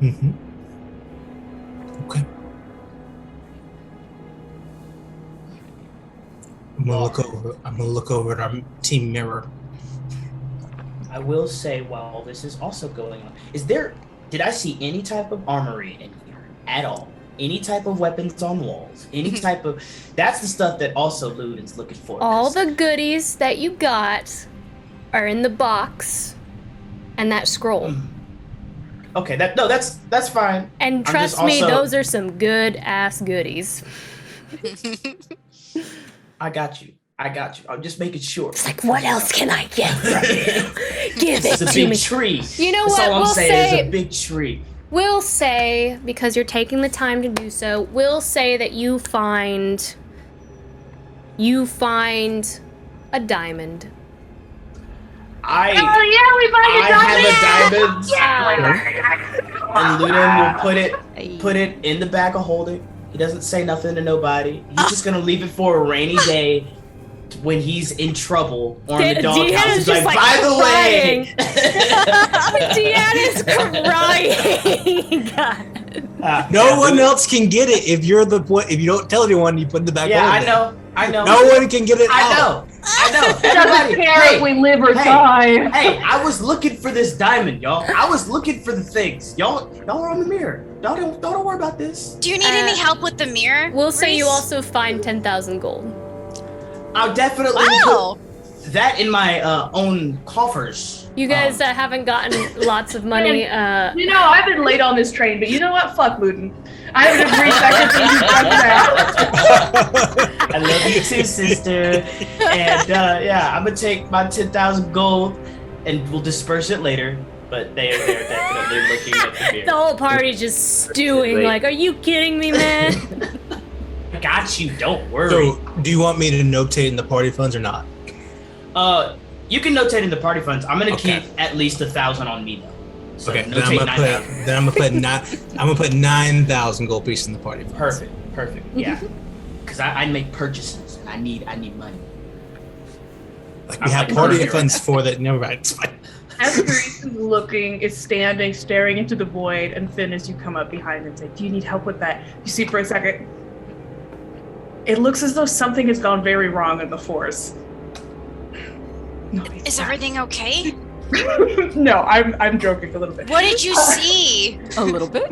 Mm-hmm. Okay. I'm gonna look over at our team mirror. I will say, while this is also going on, did I see any type of armory in here at all? Any type of weapons on walls? Any type of... That's the stuff that also Ludin's looking for. All the goodies that you got are in the box and that scroll. Okay, that's fine. And trust me, those are some good ass goodies. I got you. I'm just making sure. It's like, what else can I get from you? Give it to me. It's a big tree. You know that's what? all I'm saying is a big tree. We'll say, because you're taking the time to do so, we'll say that you find a diamond. We find a diamond. Yeah. And Ludin will put it in the bag of holding. He doesn't say nothing to nobody. He's just gonna leave it for a rainy day when he's in trouble or in the doghouse. He's like, by the way, Deanna's crying. God. No one else can get it if you don't tell anyone. You put in the back. Yeah, I know. No one can get it I out. know. Doesn't care if we live or die. Hey, I was looking for this diamond, y'all. I was looking for the things. Y'all are on the mirror. Y'all don't worry about this. Do you need any help with the mirror? We'll say you also find 10,000 gold. I'll definitely put that in my own coffers. You guys haven't gotten lots of money. I've been late on this train, but you know what? Fuck Ludin. I have just 3 seconds and you done that. I love you too, sister. And yeah, I'm gonna take my 10,000 gold, and we'll disperse it later. But they're definitely looking at the beer. The whole party's just stewing. Like, are you kidding me, man? I got you. Don't worry. So, do you want me to notate in the party funds or not? You can notate in the party funds. I'm gonna Okay. keep at least 1,000 on me though. So Okay, then notate I'm gonna put 9,000 gold pieces in the party funds. Perfect. Yeah, because I make purchases and I need money. Like we have party funds for that. Never mind. It's fine. Esperis is standing, staring into the void, and Finn, as you come up behind and say, "Do you need help with that?" You see for a second, it looks as though something has gone very wrong in the Force. No, Is everything okay? No, I'm joking a little bit. What did you see? A little bit.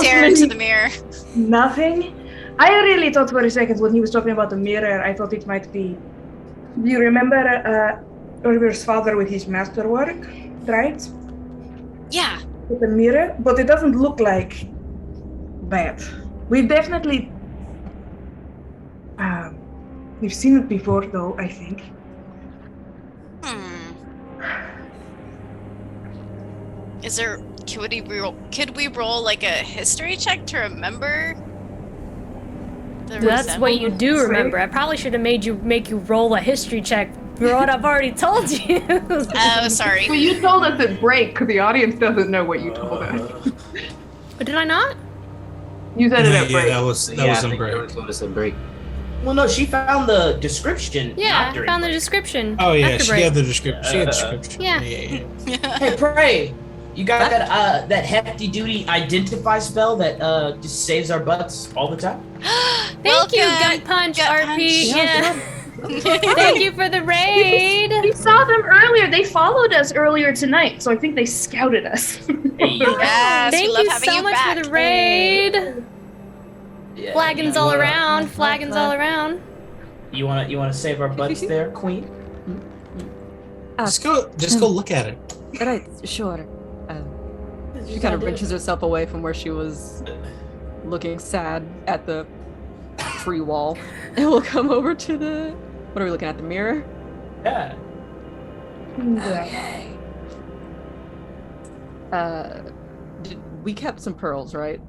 Stare into the mirror. Nothing. I really thought for a second when he was talking about the mirror, I thought it might be. Do you remember Oliver's father with his masterwork, right? Yeah. With the mirror, but it doesn't look like that. We've definitely we've seen it before, though. I think. Is there? Could we roll like a history check to remember? That's what you do remember. I probably should have make you roll a history check for what I've already told you. Oh, sorry. Well, you told us at break, because the audience doesn't know what you told us. But did I not? You said it at break. Yeah, that was in break. That was a break. Well, no, she found the description. Yeah, I found the description. Oh yeah, after she break. had the description. She had the description. Yeah. Hey, Pray, you got that hefty duty identify spell that just saves our butts all the time? Thank you, Gut Punch, RP. Yeah. Thank you for the raid. We saw them earlier. They followed us earlier tonight, so I think they scouted us. Yes, Thank we love you having so you much back. for the raid. Yeah, Flaggins all around. Flaggins all around. You wanna save our butts there, Queen? Just go look at it. Right, sure. She kind of wrenches herself away from where she was looking sad at the tree wall, and we'll come over to the. What are we looking at? The mirror? Yeah. Okay. We kept some pearls, right?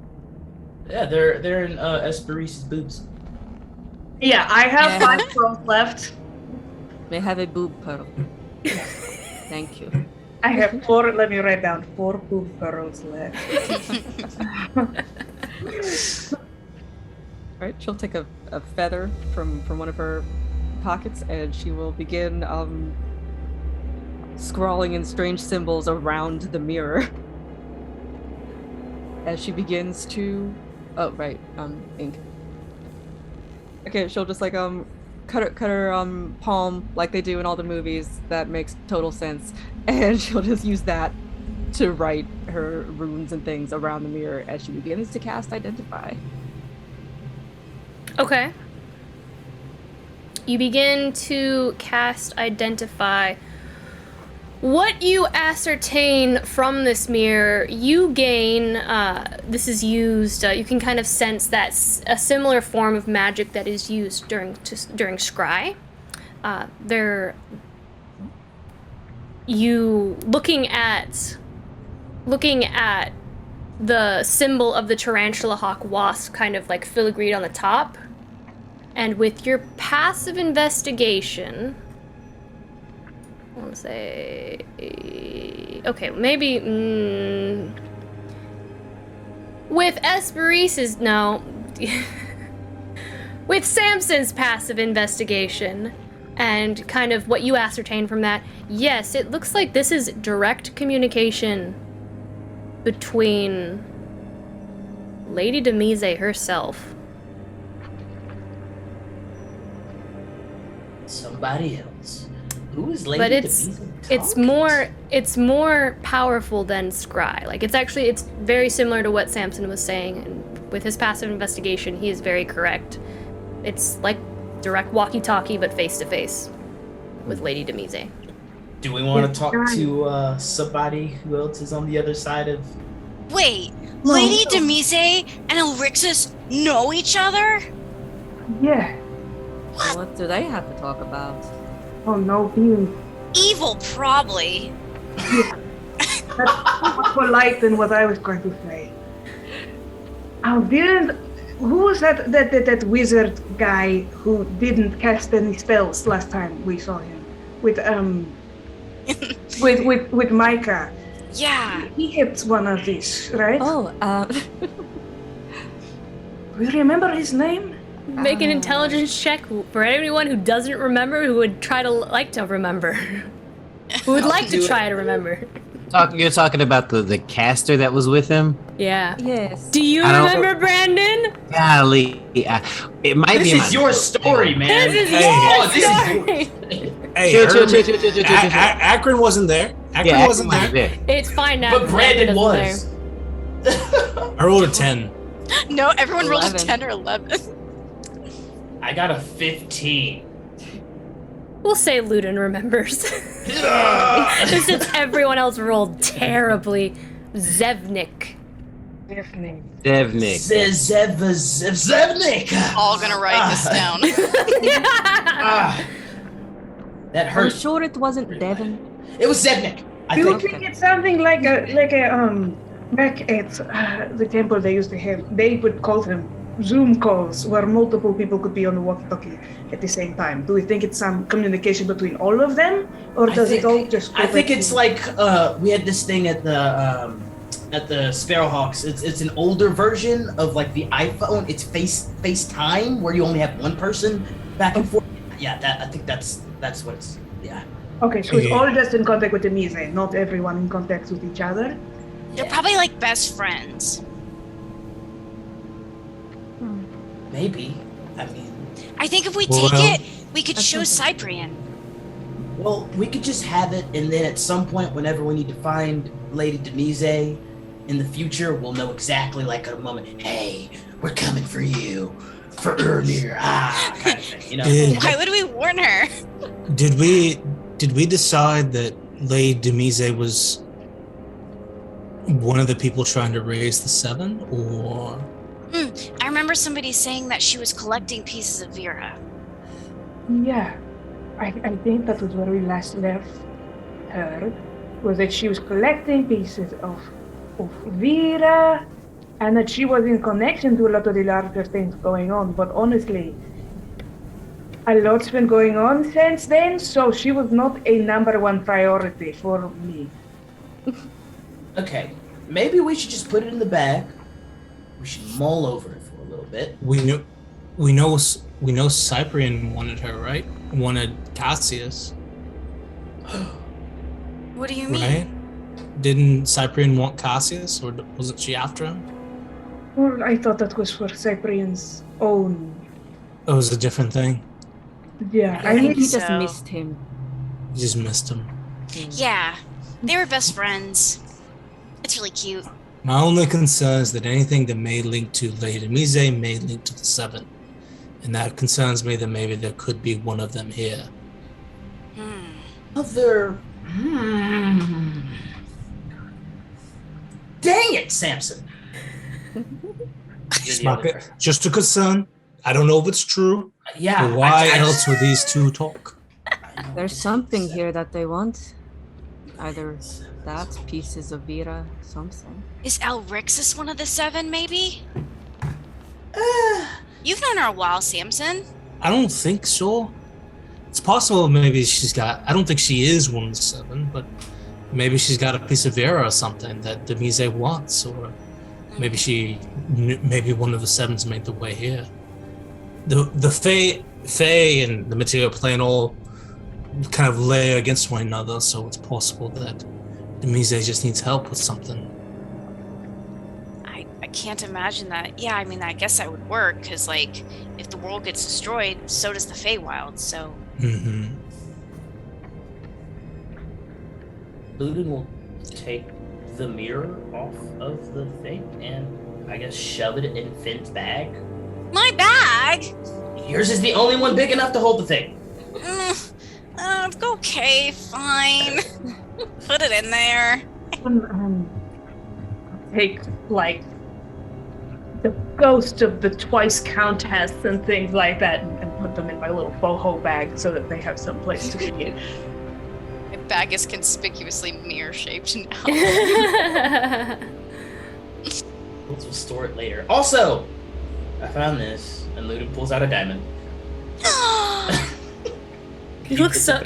Yeah, they're in Esperise's boobs. Yeah, I have 5 pearls left. May have a boob pearl. Thank you. I have 4. Let me write down 4 boob pearls left. Alright, she'll take a feather from one of her pockets, and she will begin scrawling in strange symbols around the mirror. As she begins to ink. Okay, she'll just like cut her palm like they do in all the movies. That makes total sense. And she'll just use that to write her runes and things around the mirror as she begins to cast Identify. Okay. You begin to cast Identify. What you ascertain from this mirror, you gain, this is used, you can kind of sense that a similar form of magic that is used during scry. Looking at the symbol of the tarantula hawk wasp kind of like filigreed on the top, and with your passive investigation, I want to say, okay, maybe, with Esperise's, no, with Samson's passive investigation, and kind of what you ascertain from that, yes, it looks like this is direct communication between Lady Demise herself. Somebody else. Who is Lady But Demise? it's more powerful than scry. Like it's very similar to what Samson was saying, and with his passive investigation, he is very correct. It's like direct walkie-talkie, but face-to-face with Lady Demise. Do we want to talk to somebody who else is on the other side of Wait, No, Lady no. Demise and Elrixis know each other? Yeah. What do they have to talk about? Oh no, being Evil, probably. that's more polite than what I was going to say. Who was that wizard guy who didn't cast any spells last time we saw him? With with Micah. Yeah. He hit one of these, right? Oh, Do you remember his name? Make an intelligence check for anyone who doesn't remember, who would try to like to remember. Who would like to try to remember. You're talking about the caster that was with him? Yeah. yes. Do you I don't- remember, Brandon? Golly. It might This be is your story, man. This is Hey, your this is story. Hey, Chill. Akron wasn't there. Akron Yeah, wasn't there. It's fine now. But Brandon Brandon was. I rolled a 10. No, everyone rolled a 11. 10 or 11. I got a 15. We'll say Ludin remembers. Since everyone else rolled terribly. Zevnik. Definitely. Devnik. Zevnik. All gonna write this down. That Are you hurt. sure it wasn't Devin? It was Zevnik. I Do you think. think it's something like a back at the temple they used to have? They would call them Zoom calls where multiple people could be on the walkie-talkie at the same time. Do you think it's some communication between all of them, or does it all just? I think it's like we had this thing at the Sparrowhawks. It's an older version of like the iPhone. It's FaceTime where you only have one person back and forth. Yeah, I think that's what it's. Yeah. Okay, so it's Yeah. all just in contact with the Mise, not everyone in contact with each other. They're probably like best friends. Maybe. I mean, I think if we Well, take it, we could show Cyprian. well, we could just have it, and then at some point, whenever we need to find Lady Demise in the future, we'll know exactly, like at a moment. Hey, we're coming for you, for Ernir. Kind of thing. You know. Why would we warn her? Did we decide that Lady Demise was one of the people trying to raise the 7, or? I remember somebody saying that she was collecting pieces of Vera. Yeah, I think that was where we last left her. Was that she was collecting pieces of Vera, and that she was in connection to a lot of the larger things going on. But honestly, a lot's been going on since then, so she was not a #1 priority for me. Okay, maybe we should just put it in the bag. We should mull over it for a little bit. We know Cyprian wanted her, right? Wanted Cassius, What do you mean? right? Didn't Cyprian want Cassius, or wasn't she after him? Well, I thought that was for Cyprian's own. It was a different thing. Yeah, I think he just so. missed him. You just missed him. Yeah, they were best friends. It's really cute. My only concern is that anything that may link to Lady Mise may link to the 7. And that concerns me that maybe there could be one of them here. Other. Dang it, Samson. Just a concern. I don't know if it's true. Yeah. But why I else would these two talk? There's something here that they want. Either that, pieces of Vera, something. Is Elrixis one of the 7, maybe? You've known her a while, Samson. I don't think so. It's possible maybe she's got. I don't think she is one of the 7, but maybe she's got a piece of Vera or something that the Mise wants, or maybe maybe one of the 7s made the way here. The Fae and the material plane all kind of lay against one another, so it's possible that the Mise just needs help with something. I can't imagine that. Yeah, I mean, I guess that would work, because, like, if the world gets destroyed, so does the Feywild, so... Mm-hmm. Ludin will take the mirror off of the thing and I guess shove it in Finn's bag. My bag? Yours is the only one big enough to hold the thing. Okay, fine. Put it in there. take like the ghost of the twice countess and things like that and put them in my little boho bag so that they have some place to be. My bag is conspicuously mirror-shaped now. We'll store it later. Also, I found this, and Ludin pulls out a diamond. He's so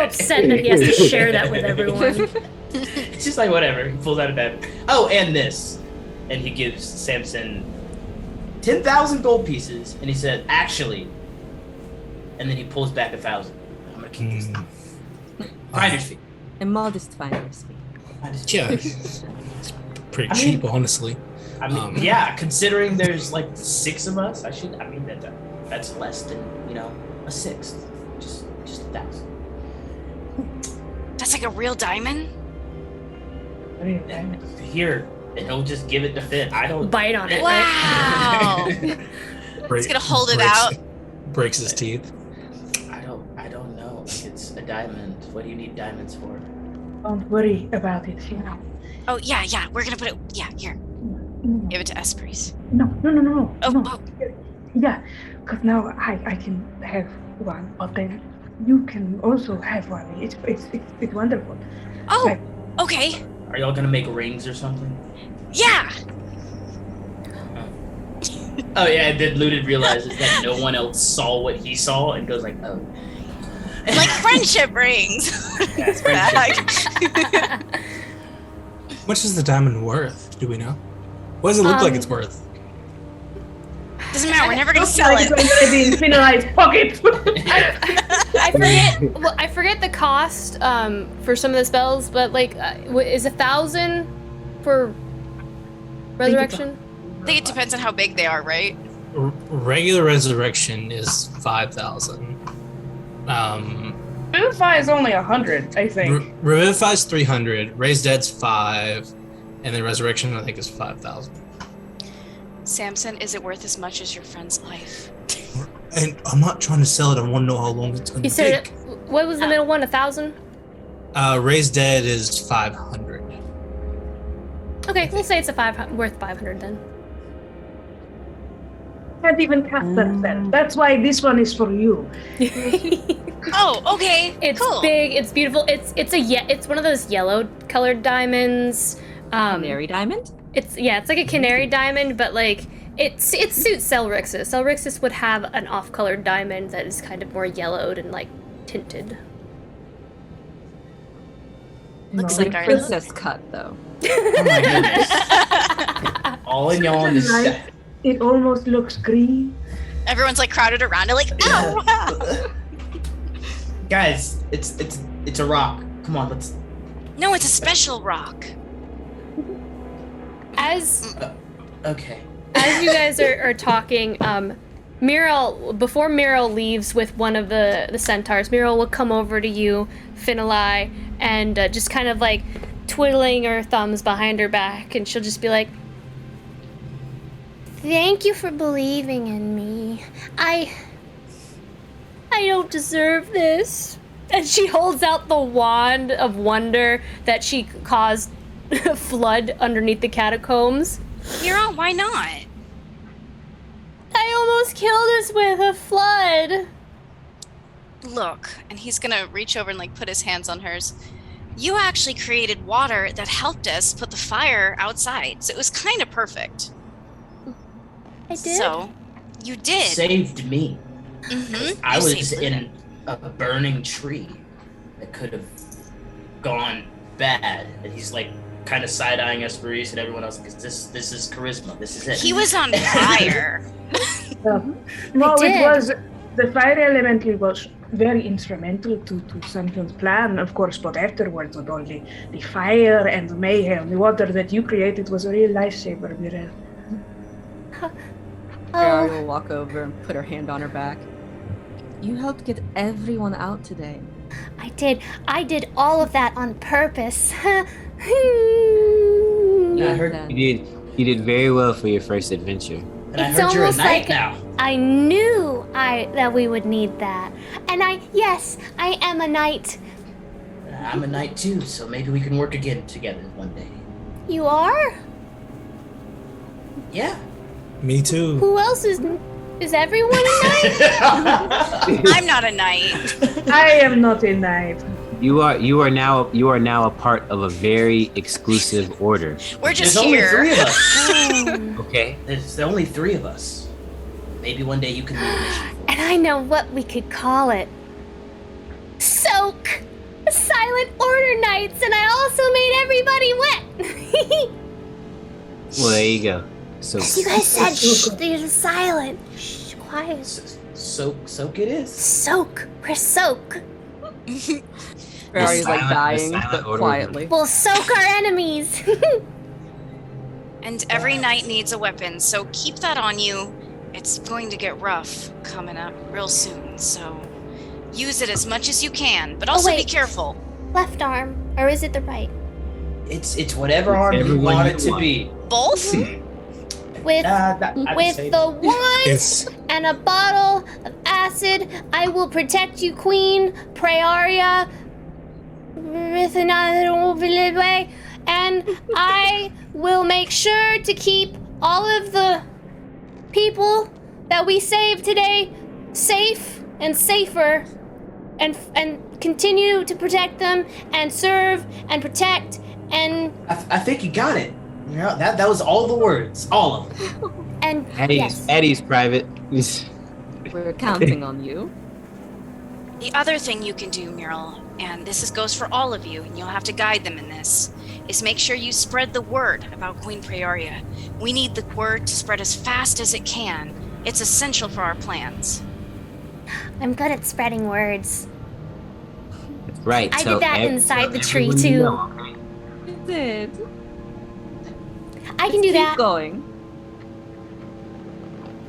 upset that he has to share that with everyone. It's just like, whatever. He pulls out a diamond. Oh, and this. And he gives Samson 10,000 gold pieces, and he said, actually. And then he pulls back 1,000. I'm going to keep this. Finder's fee. A modest finder's fee. Yeah. It's pretty cheap, honestly. I mean, yeah, considering there's like 6 of us, that's less than, a sixth. Just 1,000. That's like a real diamond? Here, and he'll just give it to Finn. I don't bite on it. Wow. He's gonna hold it out. Breaks his teeth. I don't know. Like, it's a diamond. What do you need diamonds for? Don't worry about it. Oh yeah. We're gonna put it. Yeah, here. Give it to Esprit. No. Oh. Yeah, because now I can have one, but then you can also have one. It's wonderful. Oh, like, okay. Are y'all gonna make rings or something? Yeah. Oh yeah, and then Ludin realizes that no one else saw what he saw and goes like, oh. Like friendship rings. Yeah, it's friendship rings. How much is the diamond worth? Do we know? What does it look like it's worth? Doesn't matter. We're never gonna sell it. It's going to be in Finalized pocket. I forget the cost for some of the spells, but like, is 1,000 for resurrection? I think it depends on how big they are, right? Regular resurrection is 5,000. Revivify is only 100, I think. Revivify's 300. Raise Dead's 5, and then resurrection I think is 5,000. Samson, is it worth as much as your friend's life? And I'm not trying to sell it. I want to know how long it's going to take. What was the middle one? 1,000? Raise Dead is 500. Okay, we'll say it's worth 500 then. Can't even cast that spell. That's why this one is for you. Oh, okay. It's cool. Big. It's beautiful. It's one of those yellow colored diamonds. Canary diamond? It's like a canary diamond, but like it suits Selrixis. Selrixis would have an off-colored diamond that is kind of more yellowed and like tinted. Looks like our princess cut though. Oh my goodness. All in y'all in this set. It almost looks green. Everyone's like crowded around it, like, oh wow. Guys, it's a rock. Come on, let's. No, it's a special rock. Okay. As you guys are talking, before Meryl leaves with one of the centaurs, Meryl will come over to you, Finalai, and just kind of like twiddling her thumbs behind her back, and she'll just be like, "Thank you for believing in me. I don't deserve this." And she holds out the wand of wonder that she caused a flood underneath the catacombs. Mira, why not? I almost killed us with a flood. Look, and he's gonna reach over and like put his hands on hers. You actually created water that helped us put the fire outside, so it was kind of perfect. I did? So, you did. Saved me. Mm-hmm. I was in a burning tree that could have gone bad. And he's like kind of side-eyeing Esprit and everyone else because this is charisma. This is it. He was on fire. Well, it was the fire elemental was very instrumental to Samson's plan, of course, but afterwards with all the fire and the mayhem, the water that you created was a real lifesaver, Mirel. Ari will walk over and put her hand on her back. You helped get everyone out today. I did all of that on purpose. I heard you did very well for your first adventure. And I heard you're a knight now. I knew that we would need that. And I am a knight. I'm a knight too, so maybe we can work again together one day. You are? Yeah. Me too. Who else is everyone a knight? I'm not a knight. I am not a knight. You are now a part of a very exclusive order. We're just There's here. only 3 of us. Okay. There's only 3 of us. Maybe one day you can lead a mission. And I know what we could call it. Soak! Silent Order Knights, and I also made everybody wet! Well, there you go. So You guys said they're silent. Shh, quiet. Soak it is. Soak. We're soak. Ferrari's like dying, silent but order. quietly. We'll soak our enemies. And every knight needs a weapon, so keep that on you. It's going to get rough coming up real soon, so use it as much as you can, but also be wait. careful. Left arm, or is it the right? It's whatever arm you Everyone want you it to want. be. Both? With I would with say- the wand It's and a bottle of acid, I will protect you, Queen Praeria. With another way, and I will make sure to keep all of the people that we saved today safe and safer, and continue to protect them and serve and protect and I think you got it. You know, that was all the words, all of them. and yes. Eddie's private. We're counting on you. The other thing you can do, Muriel, and goes for all of you, and you'll have to guide them in this, is make sure you spread the word about Queen Praeria. We need the word to spread as fast as it can. It's essential for our plans. I'm good at spreading words. Right. I so did that inside the tree, everyone you too. know, okay? You did. I can do Keep that. going.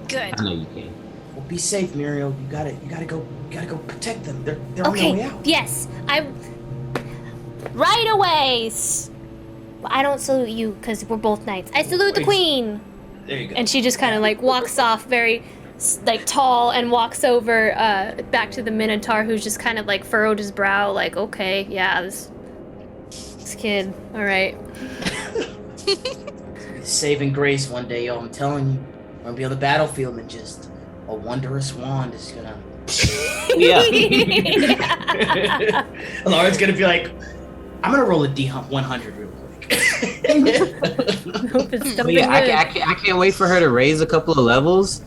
Good. I know you can. Well, be safe, Muriel. You gotta go protect them. They're on their way Okay. out. Yes. Right away. I don't salute you because we're both knights. I salute the Wait. queen. There you go. And she just kind of like walks off very like tall and walks over back to the Minotaur, who's just kind of like furrowed his brow like, okay, yeah, this kid, all right. Saving grace one day, yo. I'm telling you. We're gonna be on the battlefield and just a wondrous wand is gonna. Yeah. Lauren's gonna be like, I'm gonna roll a D100 real quick. Hope it's But something yeah, good. I can't wait for her to raise a couple of levels.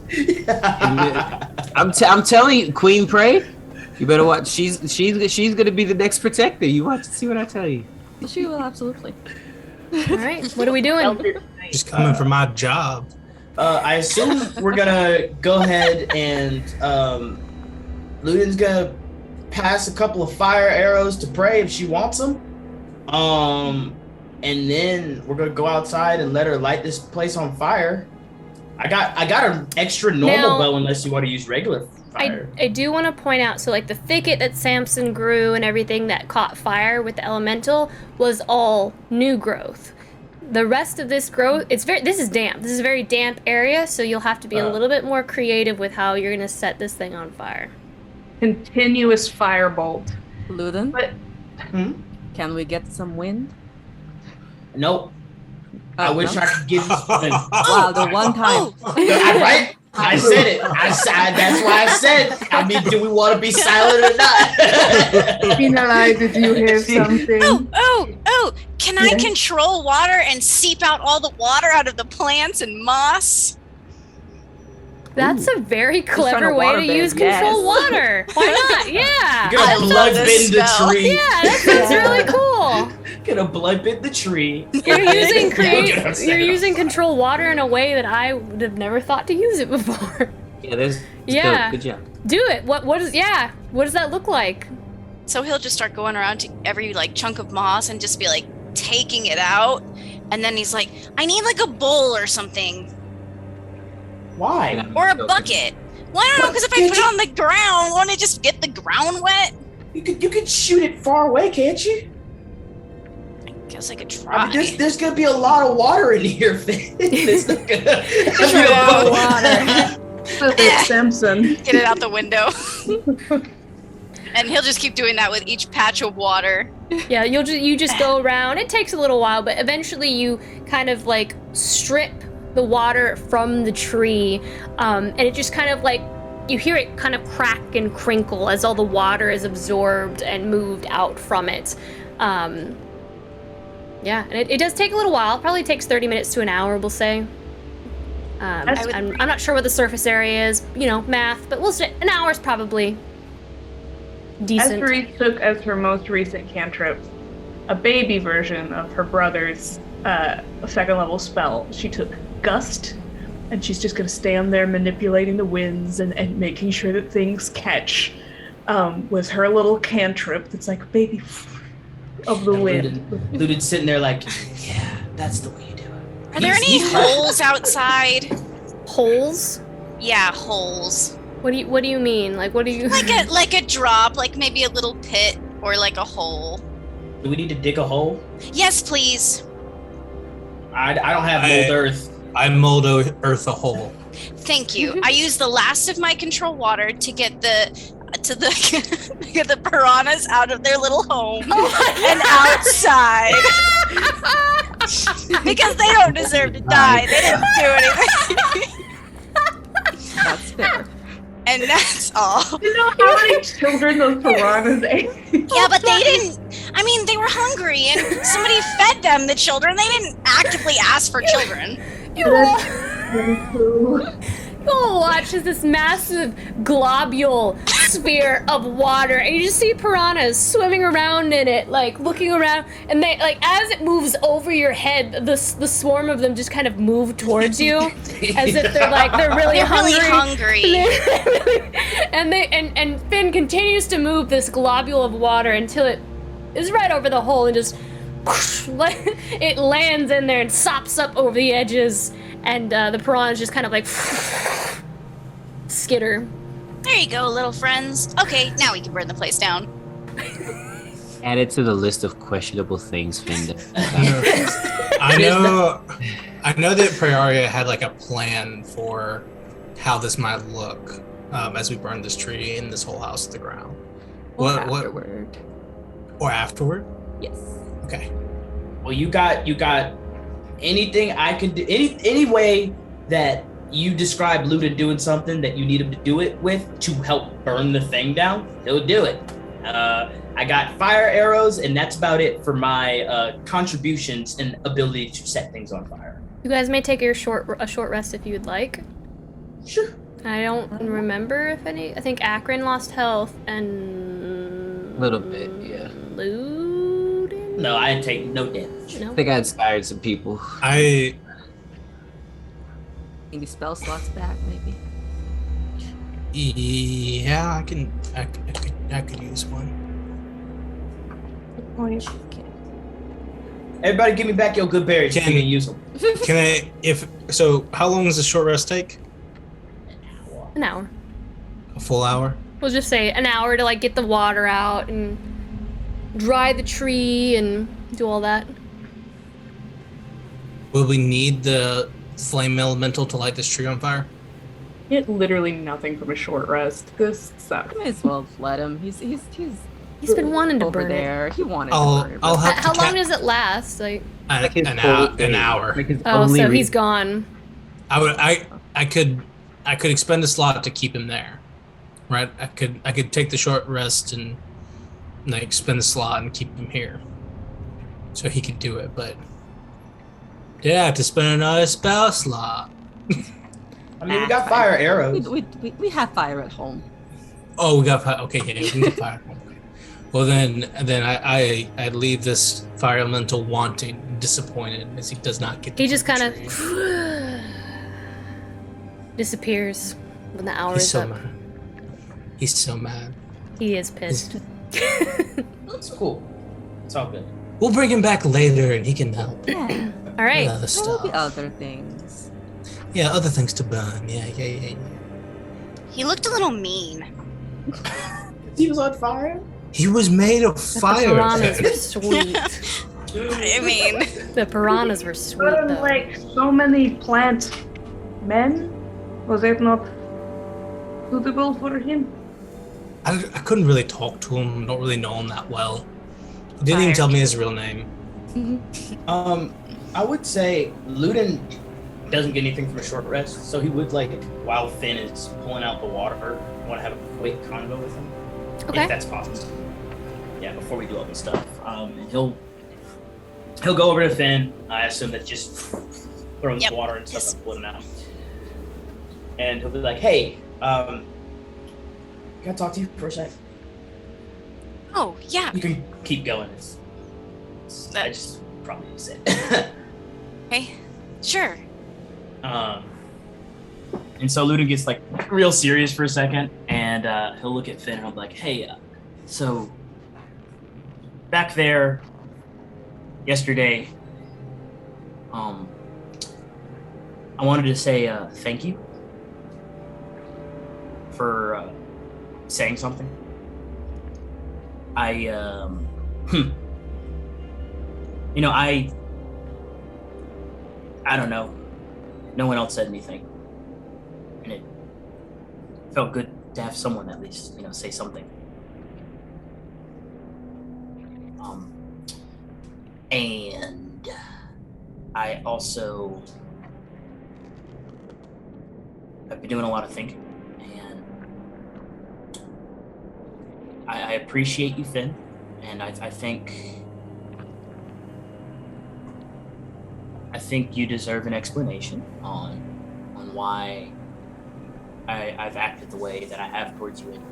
I'm telling you, Queen Prey, you better watch. She's gonna be the next protector. You watch and see what I tell you. She will absolutely. All right, what are we doing? just coming for my job. I assume we're gonna go ahead and Ludin's gonna pass a couple of fire arrows to Prey if she wants them. And then we're gonna go outside and let her light this place on fire. I got an extra normal Now- bow unless you want to use regular fire. I do want to point out, so like the thicket that Samson grew and everything that caught fire with the elemental was all new growth. The rest of this growth, this is damp. This is a very damp area, so you'll have to be a little bit more creative with how you're gonna set this thing on fire. Continuous firebolt. Luden, But can we get some wind? Nope. I Oh, wish no? I could give you something. Wow, the one time. Right? I said it. That's why I said. I mean, do we want to be silent or not? Penalize if you hear something. Oh, can I control water and seep out all the water out of the plants and moss? That's a very clever to way to waterbed, use control yes. water. Why not? Yeah. You're gonna blood bend the spell. tree. Yeah, that sounds really cool. Gonna blood bend the tree. You're using You're using control water in a way that I would have never thought to use it before. Yeah, there's Yeah. Good job. Do it. What does that look like? So he'll just start going around to every like chunk of moss and just be like taking it out, and then he's like, I need like a bowl or something, Why? or a bucket. Well, I don't know, because if I put it on the ground, won't it just get the ground wet? You could shoot it far away, can't you? Guess I could I try. mean, there's gonna be a lot of water in here, Finn. It's not gonna. Samson. Get it out the window. And he'll just keep doing that with each patch of water. Yeah, you just go around. It takes a little while, but eventually you kind of like strip the water from the tree, and it just kind of like, you hear it kind of crack and crinkle as all the water is absorbed and moved out from it. Yeah, and it does take a little while. Probably takes 30 minutes to an hour, we'll say. I'm not sure what the surface area is, math, but we'll say an hour is probably decent. Esperise took as her most recent cantrip a baby version of her brother's second level spell. She took Gust, and she's just going to stand there manipulating the winds and making sure that things catch with her little cantrip that's like baby of the wind. Ludin's sitting there like, yeah, that's the way you do it. Are there any holes outside? Holes? Yeah, holes. What do you mean? Like, what do you... Like a drop, like maybe a little pit or like a hole. Do we need to dig a hole? Yes, please. I don't have mold earth. I mold earth a hole. Thank you. I used the last of my control water to get the get the piranhas out of their little home and outside. Because they don't deserve to die. They didn't do anything. That's fair. And that's all. You know how many children those piranhas ate? Yeah, but they didn't. I mean, they were hungry, and somebody fed them the children. They didn't actively ask for children. You'll watch as this massive globule sphere of water, and you just see piranhas swimming around in it, like looking around, and they, like, as it moves over your head, the swarm of them just kind of move towards you, as if they're really hungry. And Finn continues to move this globule of water until it is right over the hole and just it lands in there and sops up over the edges, and the piranhas just kind of like skitter. There you go, little friends. Okay, now we can burn the place down. Add it to the list of questionable things, Finn. I know that Praeria had like a plan for how this might look as we burn this tree and this whole house to the ground. Afterward. Or afterward? Yes. Okay. Well, you got anything I can do, any way that you describe Luda doing something that you need him to do it with to help burn the thing down, he'll do it. I got fire arrows, and that's about it for my contributions and ability to set things on fire. You guys may take a short rest if you would like. Sure. I don't remember if any. I think Akron lost health and A little bit, yeah. Ludin? No, I didn't take no damage. No. I think I inspired some people. Any spell slots back, maybe? Yeah, I could use one. Point. Everybody give me back your good berries so you can use them. How long does the short rest take? An hour. A full hour? We'll just say an hour to like get the water out and dry the tree and do all that. Will we need the flame elemental to light this tree on fire? Get literally nothing from a short rest. This sucks. Might as well let him. He's been wanting to over burn there. He wanted I'll to burn it. have How long does it last? Like an hour. so he's gone. I could expend a slot to keep him there, right? I could take the short rest and like spend the slot and keep him here, so he could do it. But yeah, I have to spend another spell slot. I mean, we got fire arrows. We have fire at home. Oh, we got fire. Okay, yeah, we can get fire. Well, then I leave this fire elemental wanting, disappointed, as he does not get. He just kind of disappears when the hour is up. Mad. He's so mad. He is pissed. That's cool. It's all good. We'll bring him back later, and he can help. Yeah. All right. Other There will stuff. be other things. Yeah, other things to burn. Yeah. He looked a little mean. He was on fire? He was made of The fire. piranhas were sweet. I mean, The piranhas were sweet But though. like so many plant men, was it not suitable for him? I couldn't really talk to him. Don't really know him that well. He didn't even tell me his real name. I would say Ludin doesn't get anything from a short rest, so he would while Finn is pulling out the water, want to have a quick convo with him, if that's possible. Yeah, before we do all this stuff, and he'll go over to Finn. I assume that just throwing the water and stuff and pulling it out, and he'll be like, "Hey, can I talk to you for a sec?" Oh yeah. You can keep going. I just probably said. Okay, sure. And so Ludin gets real serious for a second, and he'll look at Finn and he'll be like, "Hey, so back there yesterday, I wanted to say thank you for saying something. I don't know. No one else said anything. And it felt good to have someone at least, say something. And I also have been doing a lot of thinking, and I appreciate you, Finn, and I think you deserve an explanation on why I've acted the way that I have towards you.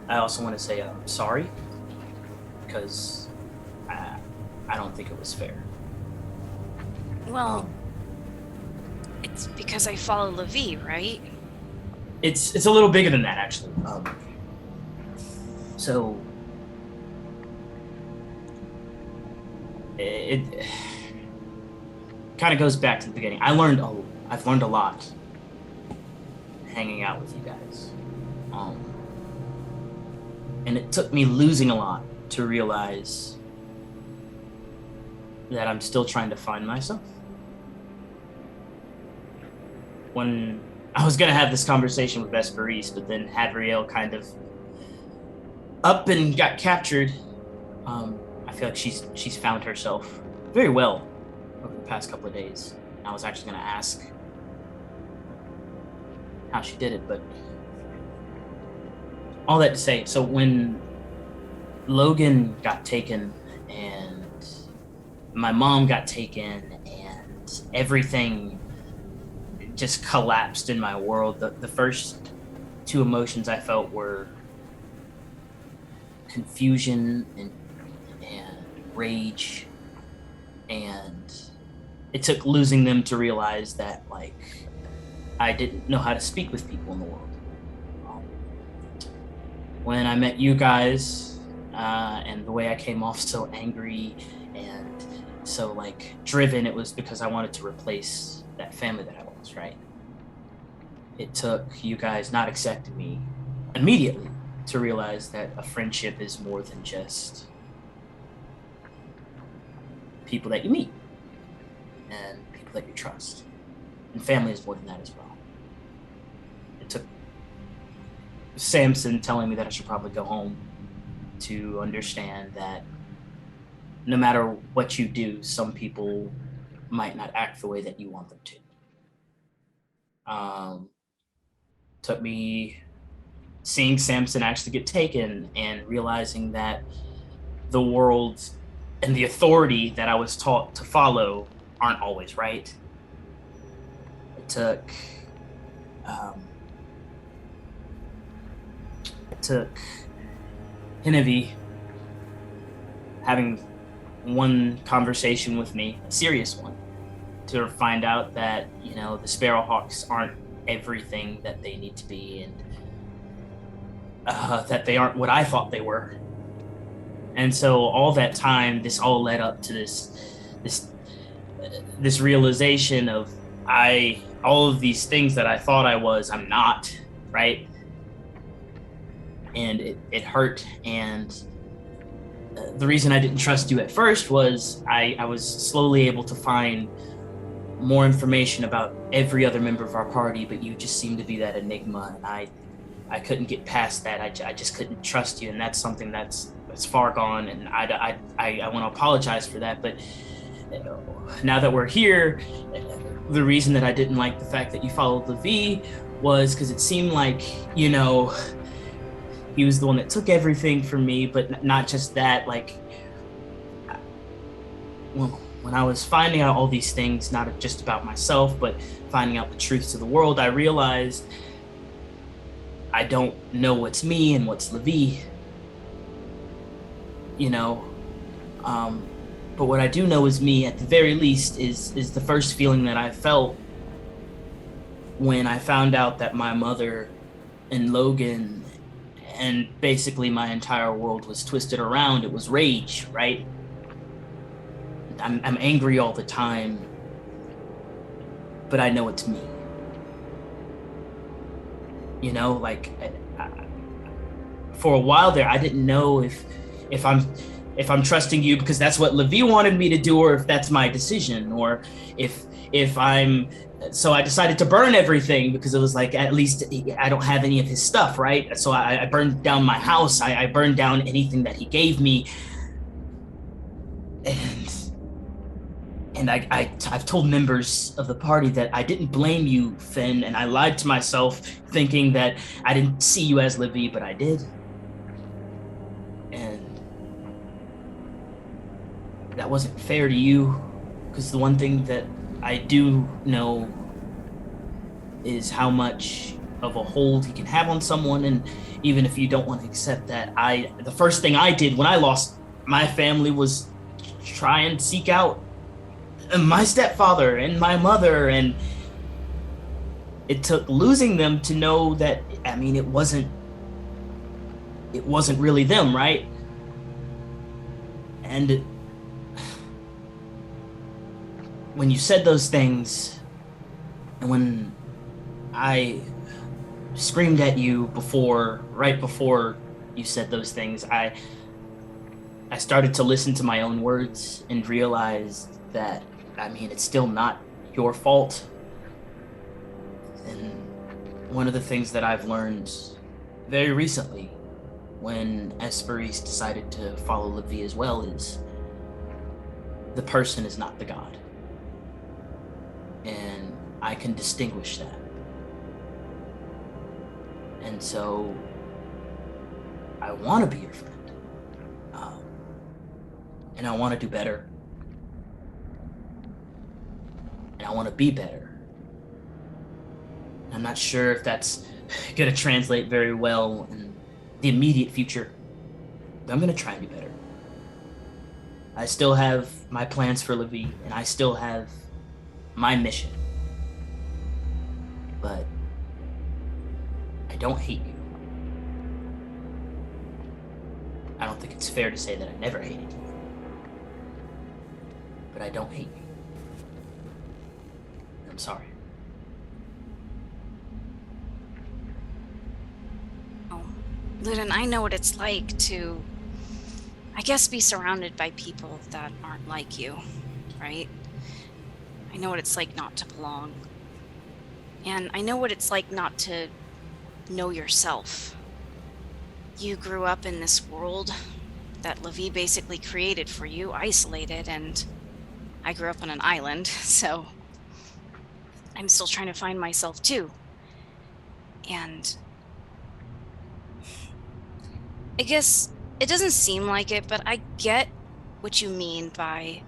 I also want to say I'm sorry, because I don't think it was fair. Well, it's because I follow Levi, right? It's a little bigger than that, actually. So it kind of goes back to the beginning. I've learned a lot hanging out with you guys. And it took me losing a lot to realize that I'm still trying to find myself. When I was gonna have this conversation with Vesperise, but then Hadriel kind of up and got captured. I feel like she's found herself very well over the past couple of days. I was actually gonna ask how she did it, but all that to say, so when Logan got taken and my mom got taken and everything just collapsed in my world, the first two emotions I felt were confusion and rage, and it took losing them to realize that I didn't know how to speak with people in the world. When I met you guys, and the way I came off so angry and so driven, it was because I wanted to replace that family that I was, right? It took you guys not accepting me immediately to realize that a friendship is more than just people that you meet and people that you trust. And family is more than that as well. It took Samson telling me that I should probably go home to understand that no matter what you do, some people might not act the way that you want them to. Took me seeing Samson actually get taken and realizing that the world and the authority that I was taught to follow aren't always right. It took Genevieve having one conversation with me, a serious one, to find out that, the Sparrowhawks aren't everything that they need to be, and that they aren't what I thought they were. And so all that time, this all led up to this realization of all of these things that I thought I was, I'm not, right? And it hurt. And the reason I didn't trust you at first was I was slowly able to find more information about every other member of our party, but you just seemed to be that enigma, and I couldn't get past that. I just couldn't trust you, and that's something that's far gone, and I want to apologize for that. But now that we're here, the reason that I didn't like the fact that you followed Levi was because it seemed like, you know, he was the one that took everything from me, but not just that, like, when I was finding out all these things, not just about myself, but finding out the truth to the world, I realized I don't know what's me and what's Levi, you know, but what I do know is me, at the very least, is the first feeling that I felt when I found out that my mother and Logan and basically my entire world was twisted around. It was rage, right? I'm angry all the time, but I know it's me. You know, like, for a while there, I didn't know if I'm trusting you because that's what Levi wanted me to do, or if that's my decision, or if I'm. So I decided to burn everything because it was like, at least I don't have any of his stuff, right? So I burned down my house. I burned down anything that he gave me, and I've told members of the party that I didn't blame you, Finn, and I lied to myself thinking that I didn't see you as Levi, but I did. And that wasn't fair to you, because the one thing that I do know is how much of a hold he can have on someone, and even if you don't want to accept that, the first thing I did when I lost my family was try and seek out my stepfather and my mother, and it took losing them to know that, I mean, it wasn't really them, right? And when you said those things, and when I screamed at you right before you said those things, I started to listen to my own words and realized that, I mean, it's still not your fault. And one of the things that I've learned very recently when Esperis decided to follow Levi as well is the person is not the god. And I can distinguish that. And so I want to be your friend. And I want to do better. And I want to be better. I'm not sure if that's going to translate very well in the immediate future, but I'm going to try and be better. I still have my plans for Levi, and I still have my mission. But I don't hate you. I don't think it's fair to say that I never hated you. But I don't hate you. I'm sorry. Oh, Ludin, I know what it's like to, I guess, be surrounded by people that aren't like you, right? I know what it's like not to belong. And I know what it's like not to know yourself. You grew up in this world that Levi basically created for you, isolated, and I grew up on an island, so I'm still trying to find myself too. And I guess it doesn't seem like it, but I get what you mean by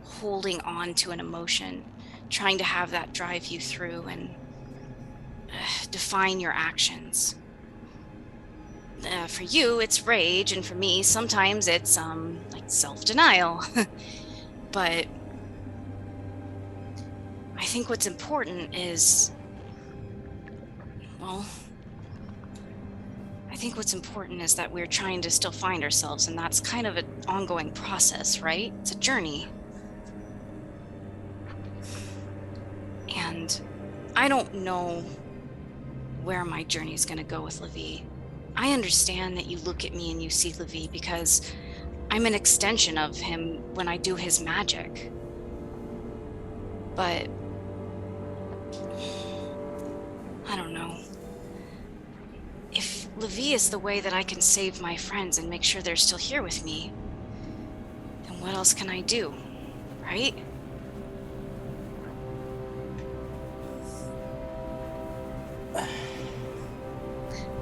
holding on to an emotion, trying to have that drive you through and define your actions. For you, it's rage, and for me, sometimes it's like self-denial. But I think what's important is, well, I think what's important is that we're trying to still find ourselves, and that's kind of an ongoing process, right? It's a journey. And I don't know where my journey is going to go with Levi. I understand that you look at me and you see Levi because I'm an extension of him when I do his magic. But I don't know. If Levi is the way that I can save my friends and make sure they're still here with me, then what else can I do? right?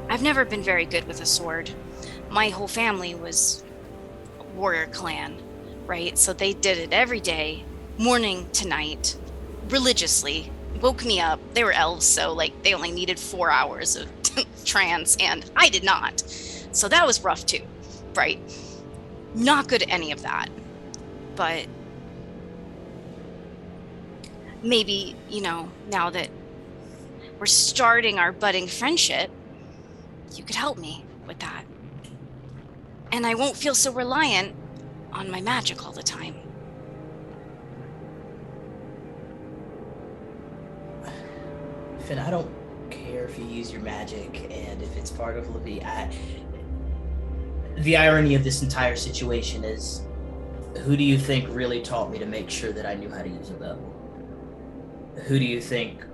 I've never been very good with a sword. My whole family was a warrior clan, right? So they did it every day, morning to night, religiously. Woke me up. They were elves, so like they only needed 4 hours of trance, and I did not. So that was rough too, right? Not good at any of that. But maybe, now that we're starting our budding friendship, you could help me with that. And I won't feel so reliant on my magic all the time. Finn, I don't care if you use your magic and if it's part of Levi. The irony of this entire situation is, who do you think really taught me to make sure that I knew how to use a bow? Who do you think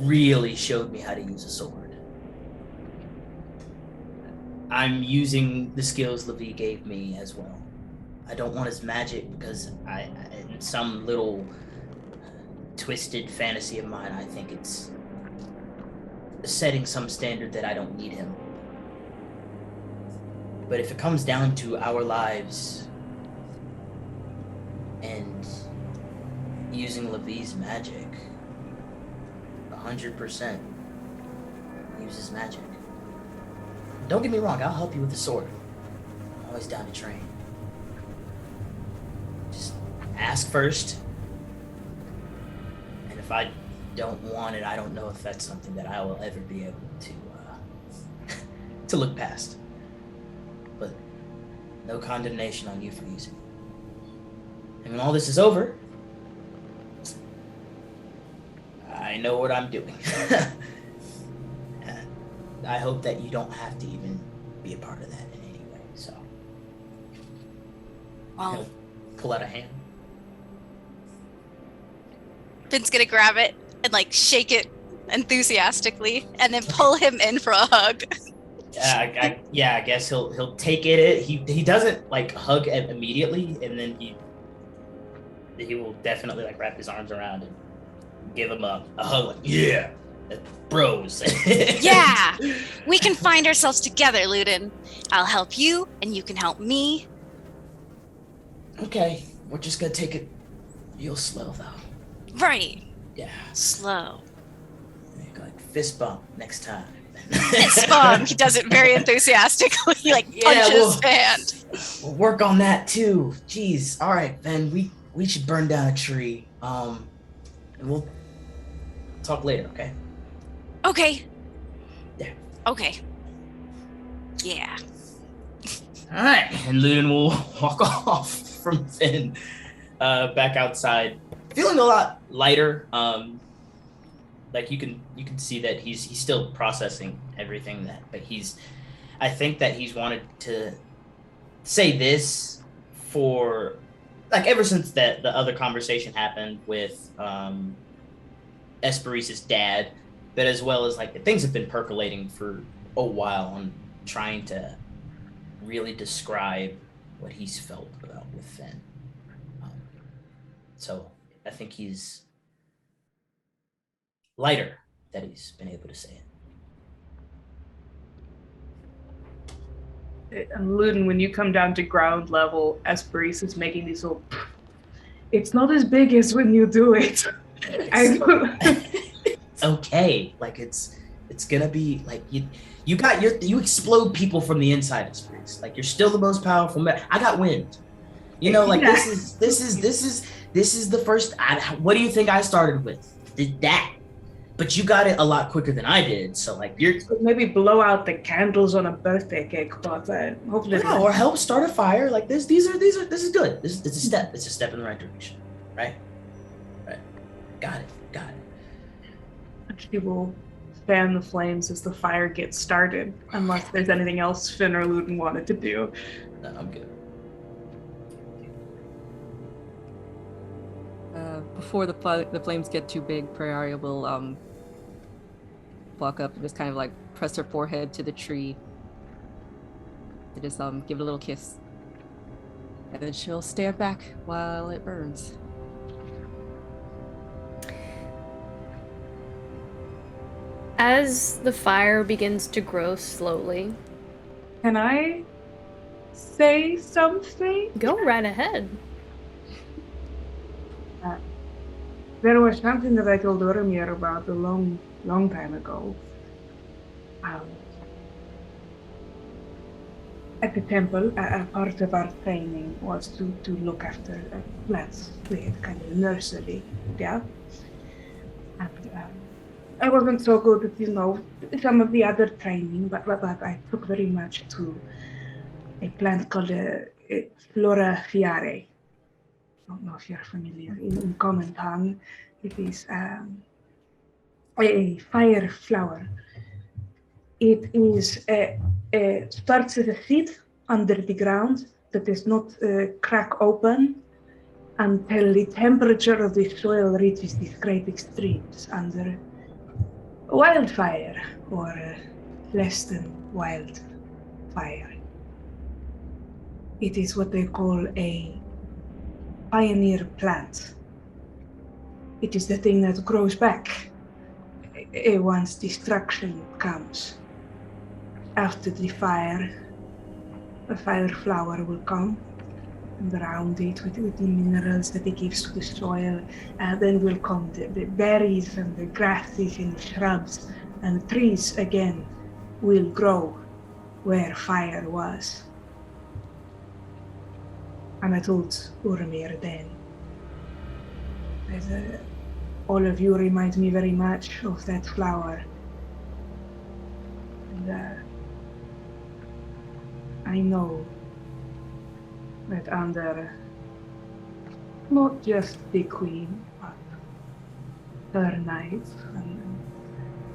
really showed me how to use a sword? I'm using the skills Levi gave me as well. I don't want his magic because in some little twisted fantasy of mine, I think it's setting some standard that I don't need him. But if it comes down to our lives and using Levi's magic, 100% use his magic. Don't get me wrong, I'll help you with the sword. I'm always down to train. Just ask first. And if I don't want it, I don't know if that's something that I will ever be able to look past. But no condemnation on you for using it. And when all this is over, I know what I'm doing. And I hope that you don't have to even be a part of that in any way. So, Well, pull out a hand. Finn's gonna grab it and like shake it enthusiastically, and then pull him in for a hug. I guess he'll take it. He doesn't like hug it immediately, and then he will definitely like wrap his arms around and give him a hug. Like, yeah, bros. Yeah, we can find ourselves together, Ludin. I'll help you, and you can help me. Okay, we're just gonna take it real slow though. Right. Yeah. Slow. Like fist bump next time. Fist bump. He does it very enthusiastically. He like punches his hand. We'll work on that too. Jeez. All right, Ben. We should burn down a tree. And we'll talk later. Okay. Okay. Yeah. Okay. Yeah. All right. And Ludin will walk off from Finn back outside, feeling a lot lighter. Like you can see that he's still processing everything but I think that he's wanted to say this for like ever since the other conversation happened with Esperisa's dad, but as well as like things have been percolating for a while on trying to really describe what he's felt about with Finn. So I think he's lighter that he's been able to say it. And Ludin, when you come down to ground level, Esperisa's making these little. It's not as big as when you do it. It's okay. Like it's gonna be like you explode people from the inside, Esperisa. Like you're still the most powerful. I got wind. You know, like this is the first. What do you think I started with? Did that? But you got it a lot quicker than I did, so like you're maybe blow out the candles on a birthday cake, but hopefully or help start a fire. Like this is good. It's a step. It's a step in the right direction, right? Got it. She will fan the flames as the fire gets started, unless there's anything else Finn or Ludin wanted to do. No, I'm good. Before the flames get too big, Praeria will walk up and just kind of like press her forehead to the tree. And just give it a little kiss. and then she'll stand back while it burns. As the fire begins to grow slowly, Can I say something? go right ahead. There was something that I told Ormir about a long time ago. At the temple, a part of our training was to look after plants. We had kind of a nursery, yeah? And I wasn't so good at, some of the other training, but I took very much to a plant called Flora Fiare. I don't know if you're familiar. In common tongue, it is a fire flower. It is starts as a seed under the ground that does not crack open until the temperature of the soil reaches these great extremes under wildfire or less than wildfire. It is what they call a pioneer plant. It is the thing that grows back once destruction comes. After the fire flower will come and round it with the minerals that it gives to the soil. Then will come the berries and the grasses and the shrubs, and the trees again will grow where fire was. And I told Urmir then, all of you remind me very much of that flower. And I know that under not just the queen, but her knights and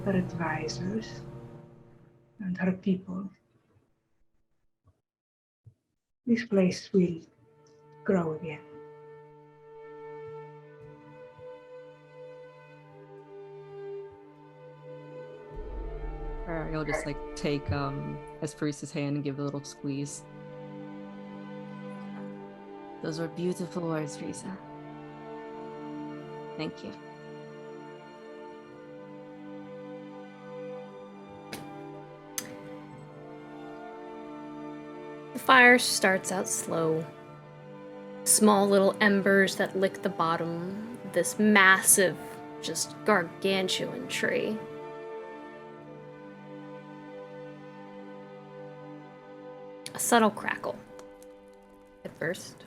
her advisors and her people, this place will grow again. You'll just like take Esperisa's hand and give it a little squeeze. Those were beautiful words, Risa. Thank you. The fire starts out slow. Small little embers that lick the bottom of this massive, just gargantuan tree. A subtle crackle at first.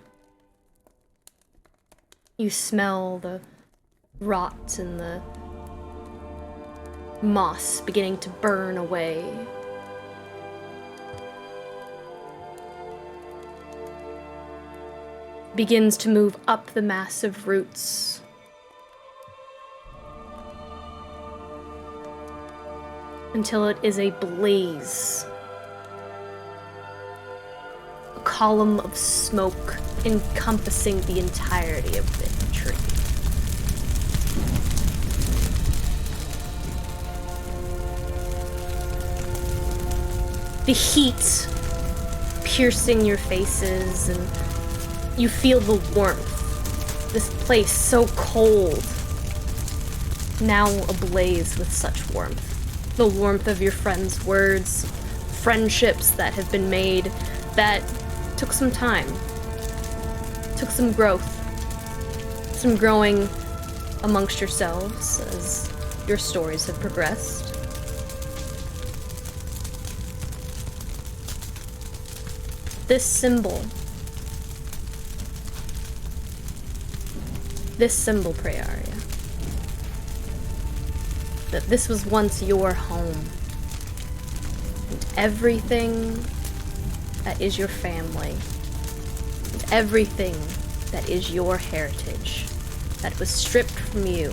You smell the rot and the moss beginning to burn away. Begins to move up the massive roots. Until it is a blaze. A column of smoke encompassing the entirety of the tree. The heat piercing your faces, and you feel the warmth. This place so cold, now ablaze with such warmth. The warmth of your friends' words, friendships that have been made that took some time, took some growth, some growing amongst yourselves as your stories have progressed. This symbol, Praeria, that this was once your home, and everything that is your family, and everything that is your heritage, that was stripped from you,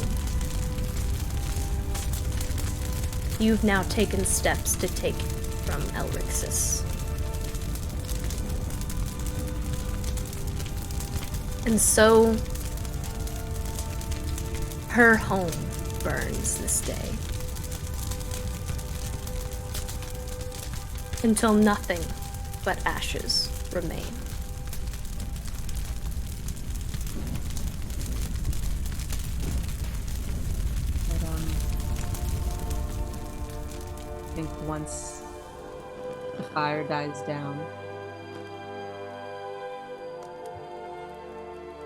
you've now taken steps to take from Elrixis. And so, her home burns this day. Until nothing but ashes remain. think once the fire dies down,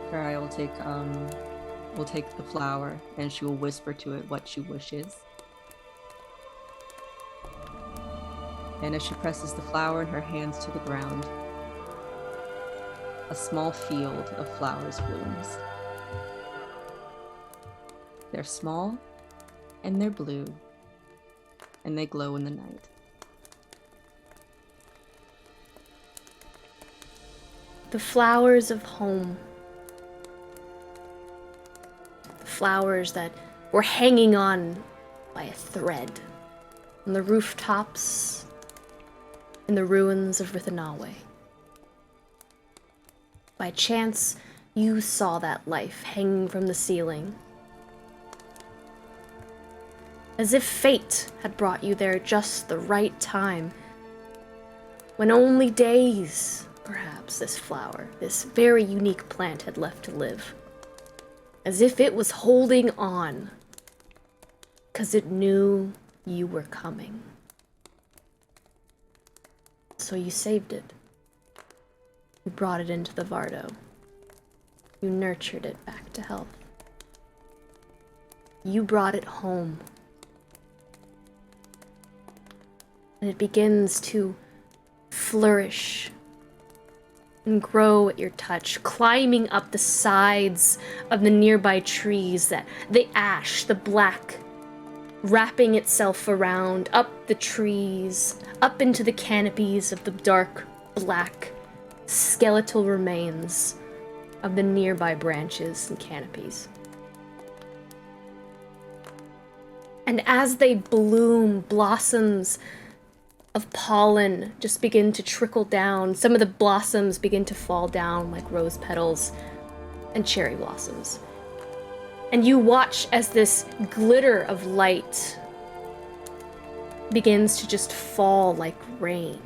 Farai will take the flower and she will whisper to it what she wishes. And as she presses the flower in her hands to the ground, a small field of flowers blooms. They're small, and they're blue, and they glow in the night. The flowers of home. The flowers that were hanging on by a thread on the rooftops in the ruins of Rithanawe. By chance, you saw that life hanging from the ceiling. As if fate had brought you there just the right time. When only days, perhaps, this flower, this very unique plant had left to live. As if it was holding on, 'cause it knew you were coming. So you saved it. You brought it into the Vardo. You nurtured it back to health. You brought it home. And it begins to flourish and grow at your touch, climbing up the sides of the nearby trees, that the ash, the black, wrapping itself around, up the trees, up into the canopies of the dark, black, skeletal remains of the nearby branches and canopies. And as they bloom, blossoms of pollen just begin to trickle down. Some of the blossoms begin to fall down like rose petals and cherry blossoms. And you watch as this glitter of light begins to just fall like rain,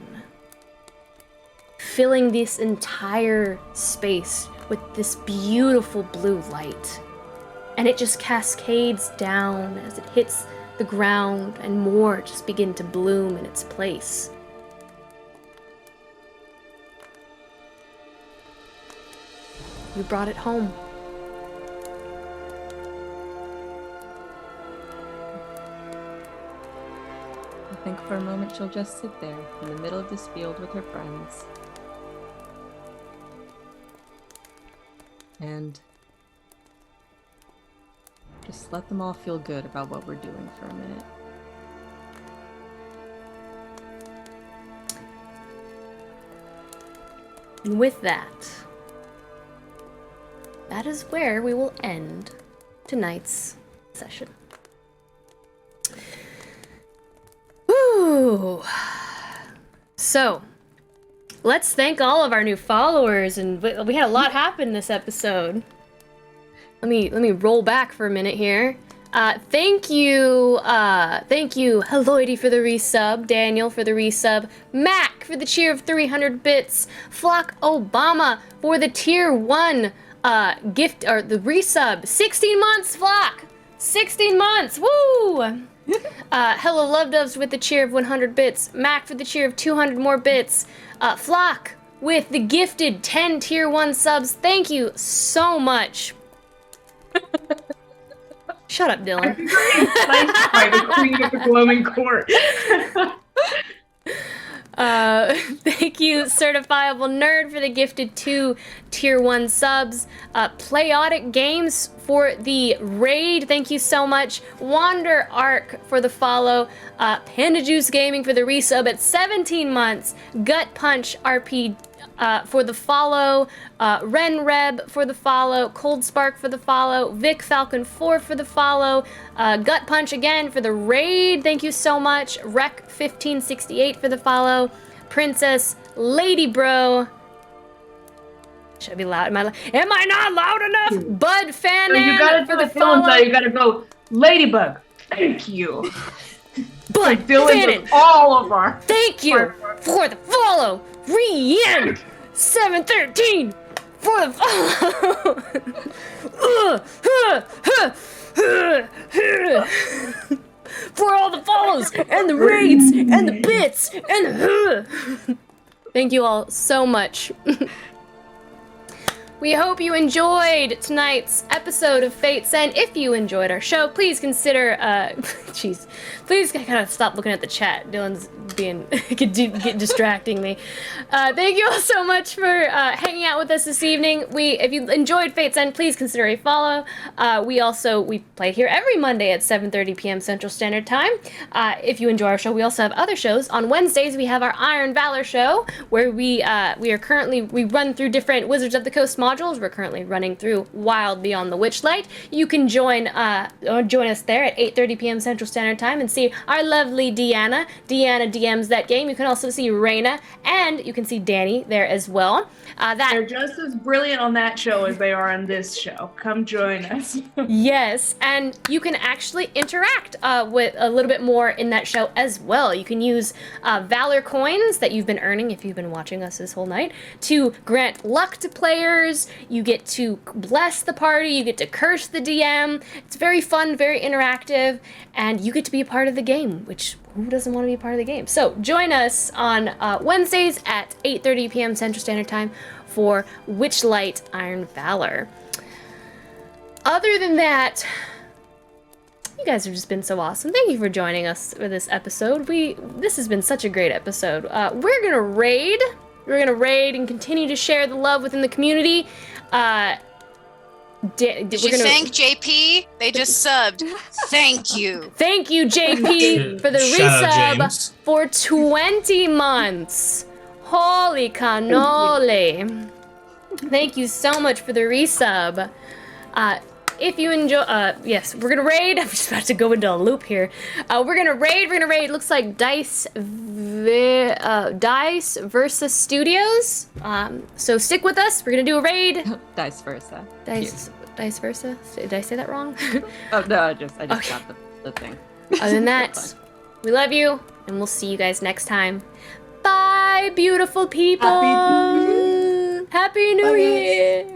filling this entire space with this beautiful blue light. And it just cascades down as it hits the ground, and more just begin to bloom in its place. You brought it home. I think for a moment she'll just sit there in the middle of this field with her friends. And just let them all feel good about what we're doing for a minute. And with that, that is where we will end tonight's session. Woo! So, let's thank all of our new followers, and we had a lot happen this episode. Let me roll back for a minute here. Thank you, Heloidy for the resub, Daniel for the resub, Mac for the cheer of 300 bits, Flock Obama for the tier 1 gift, or the resub. 16 months, Flock! 16 months, woo! Hello Love Doves with the cheer of 100 bits, Mac for the cheer of 200 more bits, Flock with the gifted 10 tier 1 subs. Thank you so much. Shut up, Dylan. By the queen of the glowing court. Thank you, Certifiable Nerd, for the gifted 2 tier 1 subs. Playotic Games for the raid. Thank you so much. Wander Arc for the follow. Panda Juice Gaming for the resub at 17 months. Gut Punch RP for the follow, Ren Reb for the follow, Cold Spark for the follow, Vic Falcon 4 for the follow, Gut Punch again for the raid, thank you so much, Rec 1568 for the follow, Princess Lady Bro, should I be loud? Am I not loud enough? Bud Fan so you gotta for do the follow. Dylan, you gotta go, Ladybug, thank you. Bud Dylan all of our. Thank you for the follow. Rien 713 for the follow. for all the follows and the raids and the bits and the Thank you all so much. We hope you enjoyed tonight's episode of Fate's End. If you enjoyed our show, please consider, please kind of stop looking at the chat. Dylan's being, get distracting me. Thank you all so much for hanging out with us this evening. If you enjoyed Fate's End, please consider a follow. We play here every Monday at 7:30 p.m. Central Standard Time. If you enjoy our show, we also have other shows. On Wednesdays, we have our Iron Valor show, where we run through different Wizards of the Coast modules. We're currently running through Wild Beyond the Witchlight. You can join us there at 8:30 p.m. Central Standard Time and see our lovely Deanna. Deanna DMs that game. You can also see Raina, and you can see Danny there as well. They're just as brilliant on that show as they are on this show. Come join us. Yes, and you can actually interact with a little bit more in that show as well. You can use Valor coins that you've been earning if you've been watching us this whole night to grant luck to players. You get to bless the party. You get to curse the DM. It's very fun, very interactive, and you get to be a part of the game, which who doesn't want to be a part of the game? So join us on Wednesdays at 8:30 p.m. Central Standard Time for Witchlight Iron Valor. Other than that, you guys have just been so awesome. Thank you for joining us for this episode. This has been such a great episode. We're gonna raid. We're gonna raid and continue to share the love within the community. Did you thank JP? They just subbed. Thank you. Thank you, JP, for the resub for 20 months. Holy cannoli. Thank you so much for the resub. If you enjoy, yes, we're gonna raid. I'm just about to go into a loop here. We're gonna raid. Looks like Dice versus Studios. So stick with us. We're gonna do a raid. Dice versa. Dice versa. Did I say that wrong? Oh no, I just got the thing. Other than that, we love you, and we'll see you guys next time. Bye, beautiful people. Happy New Year.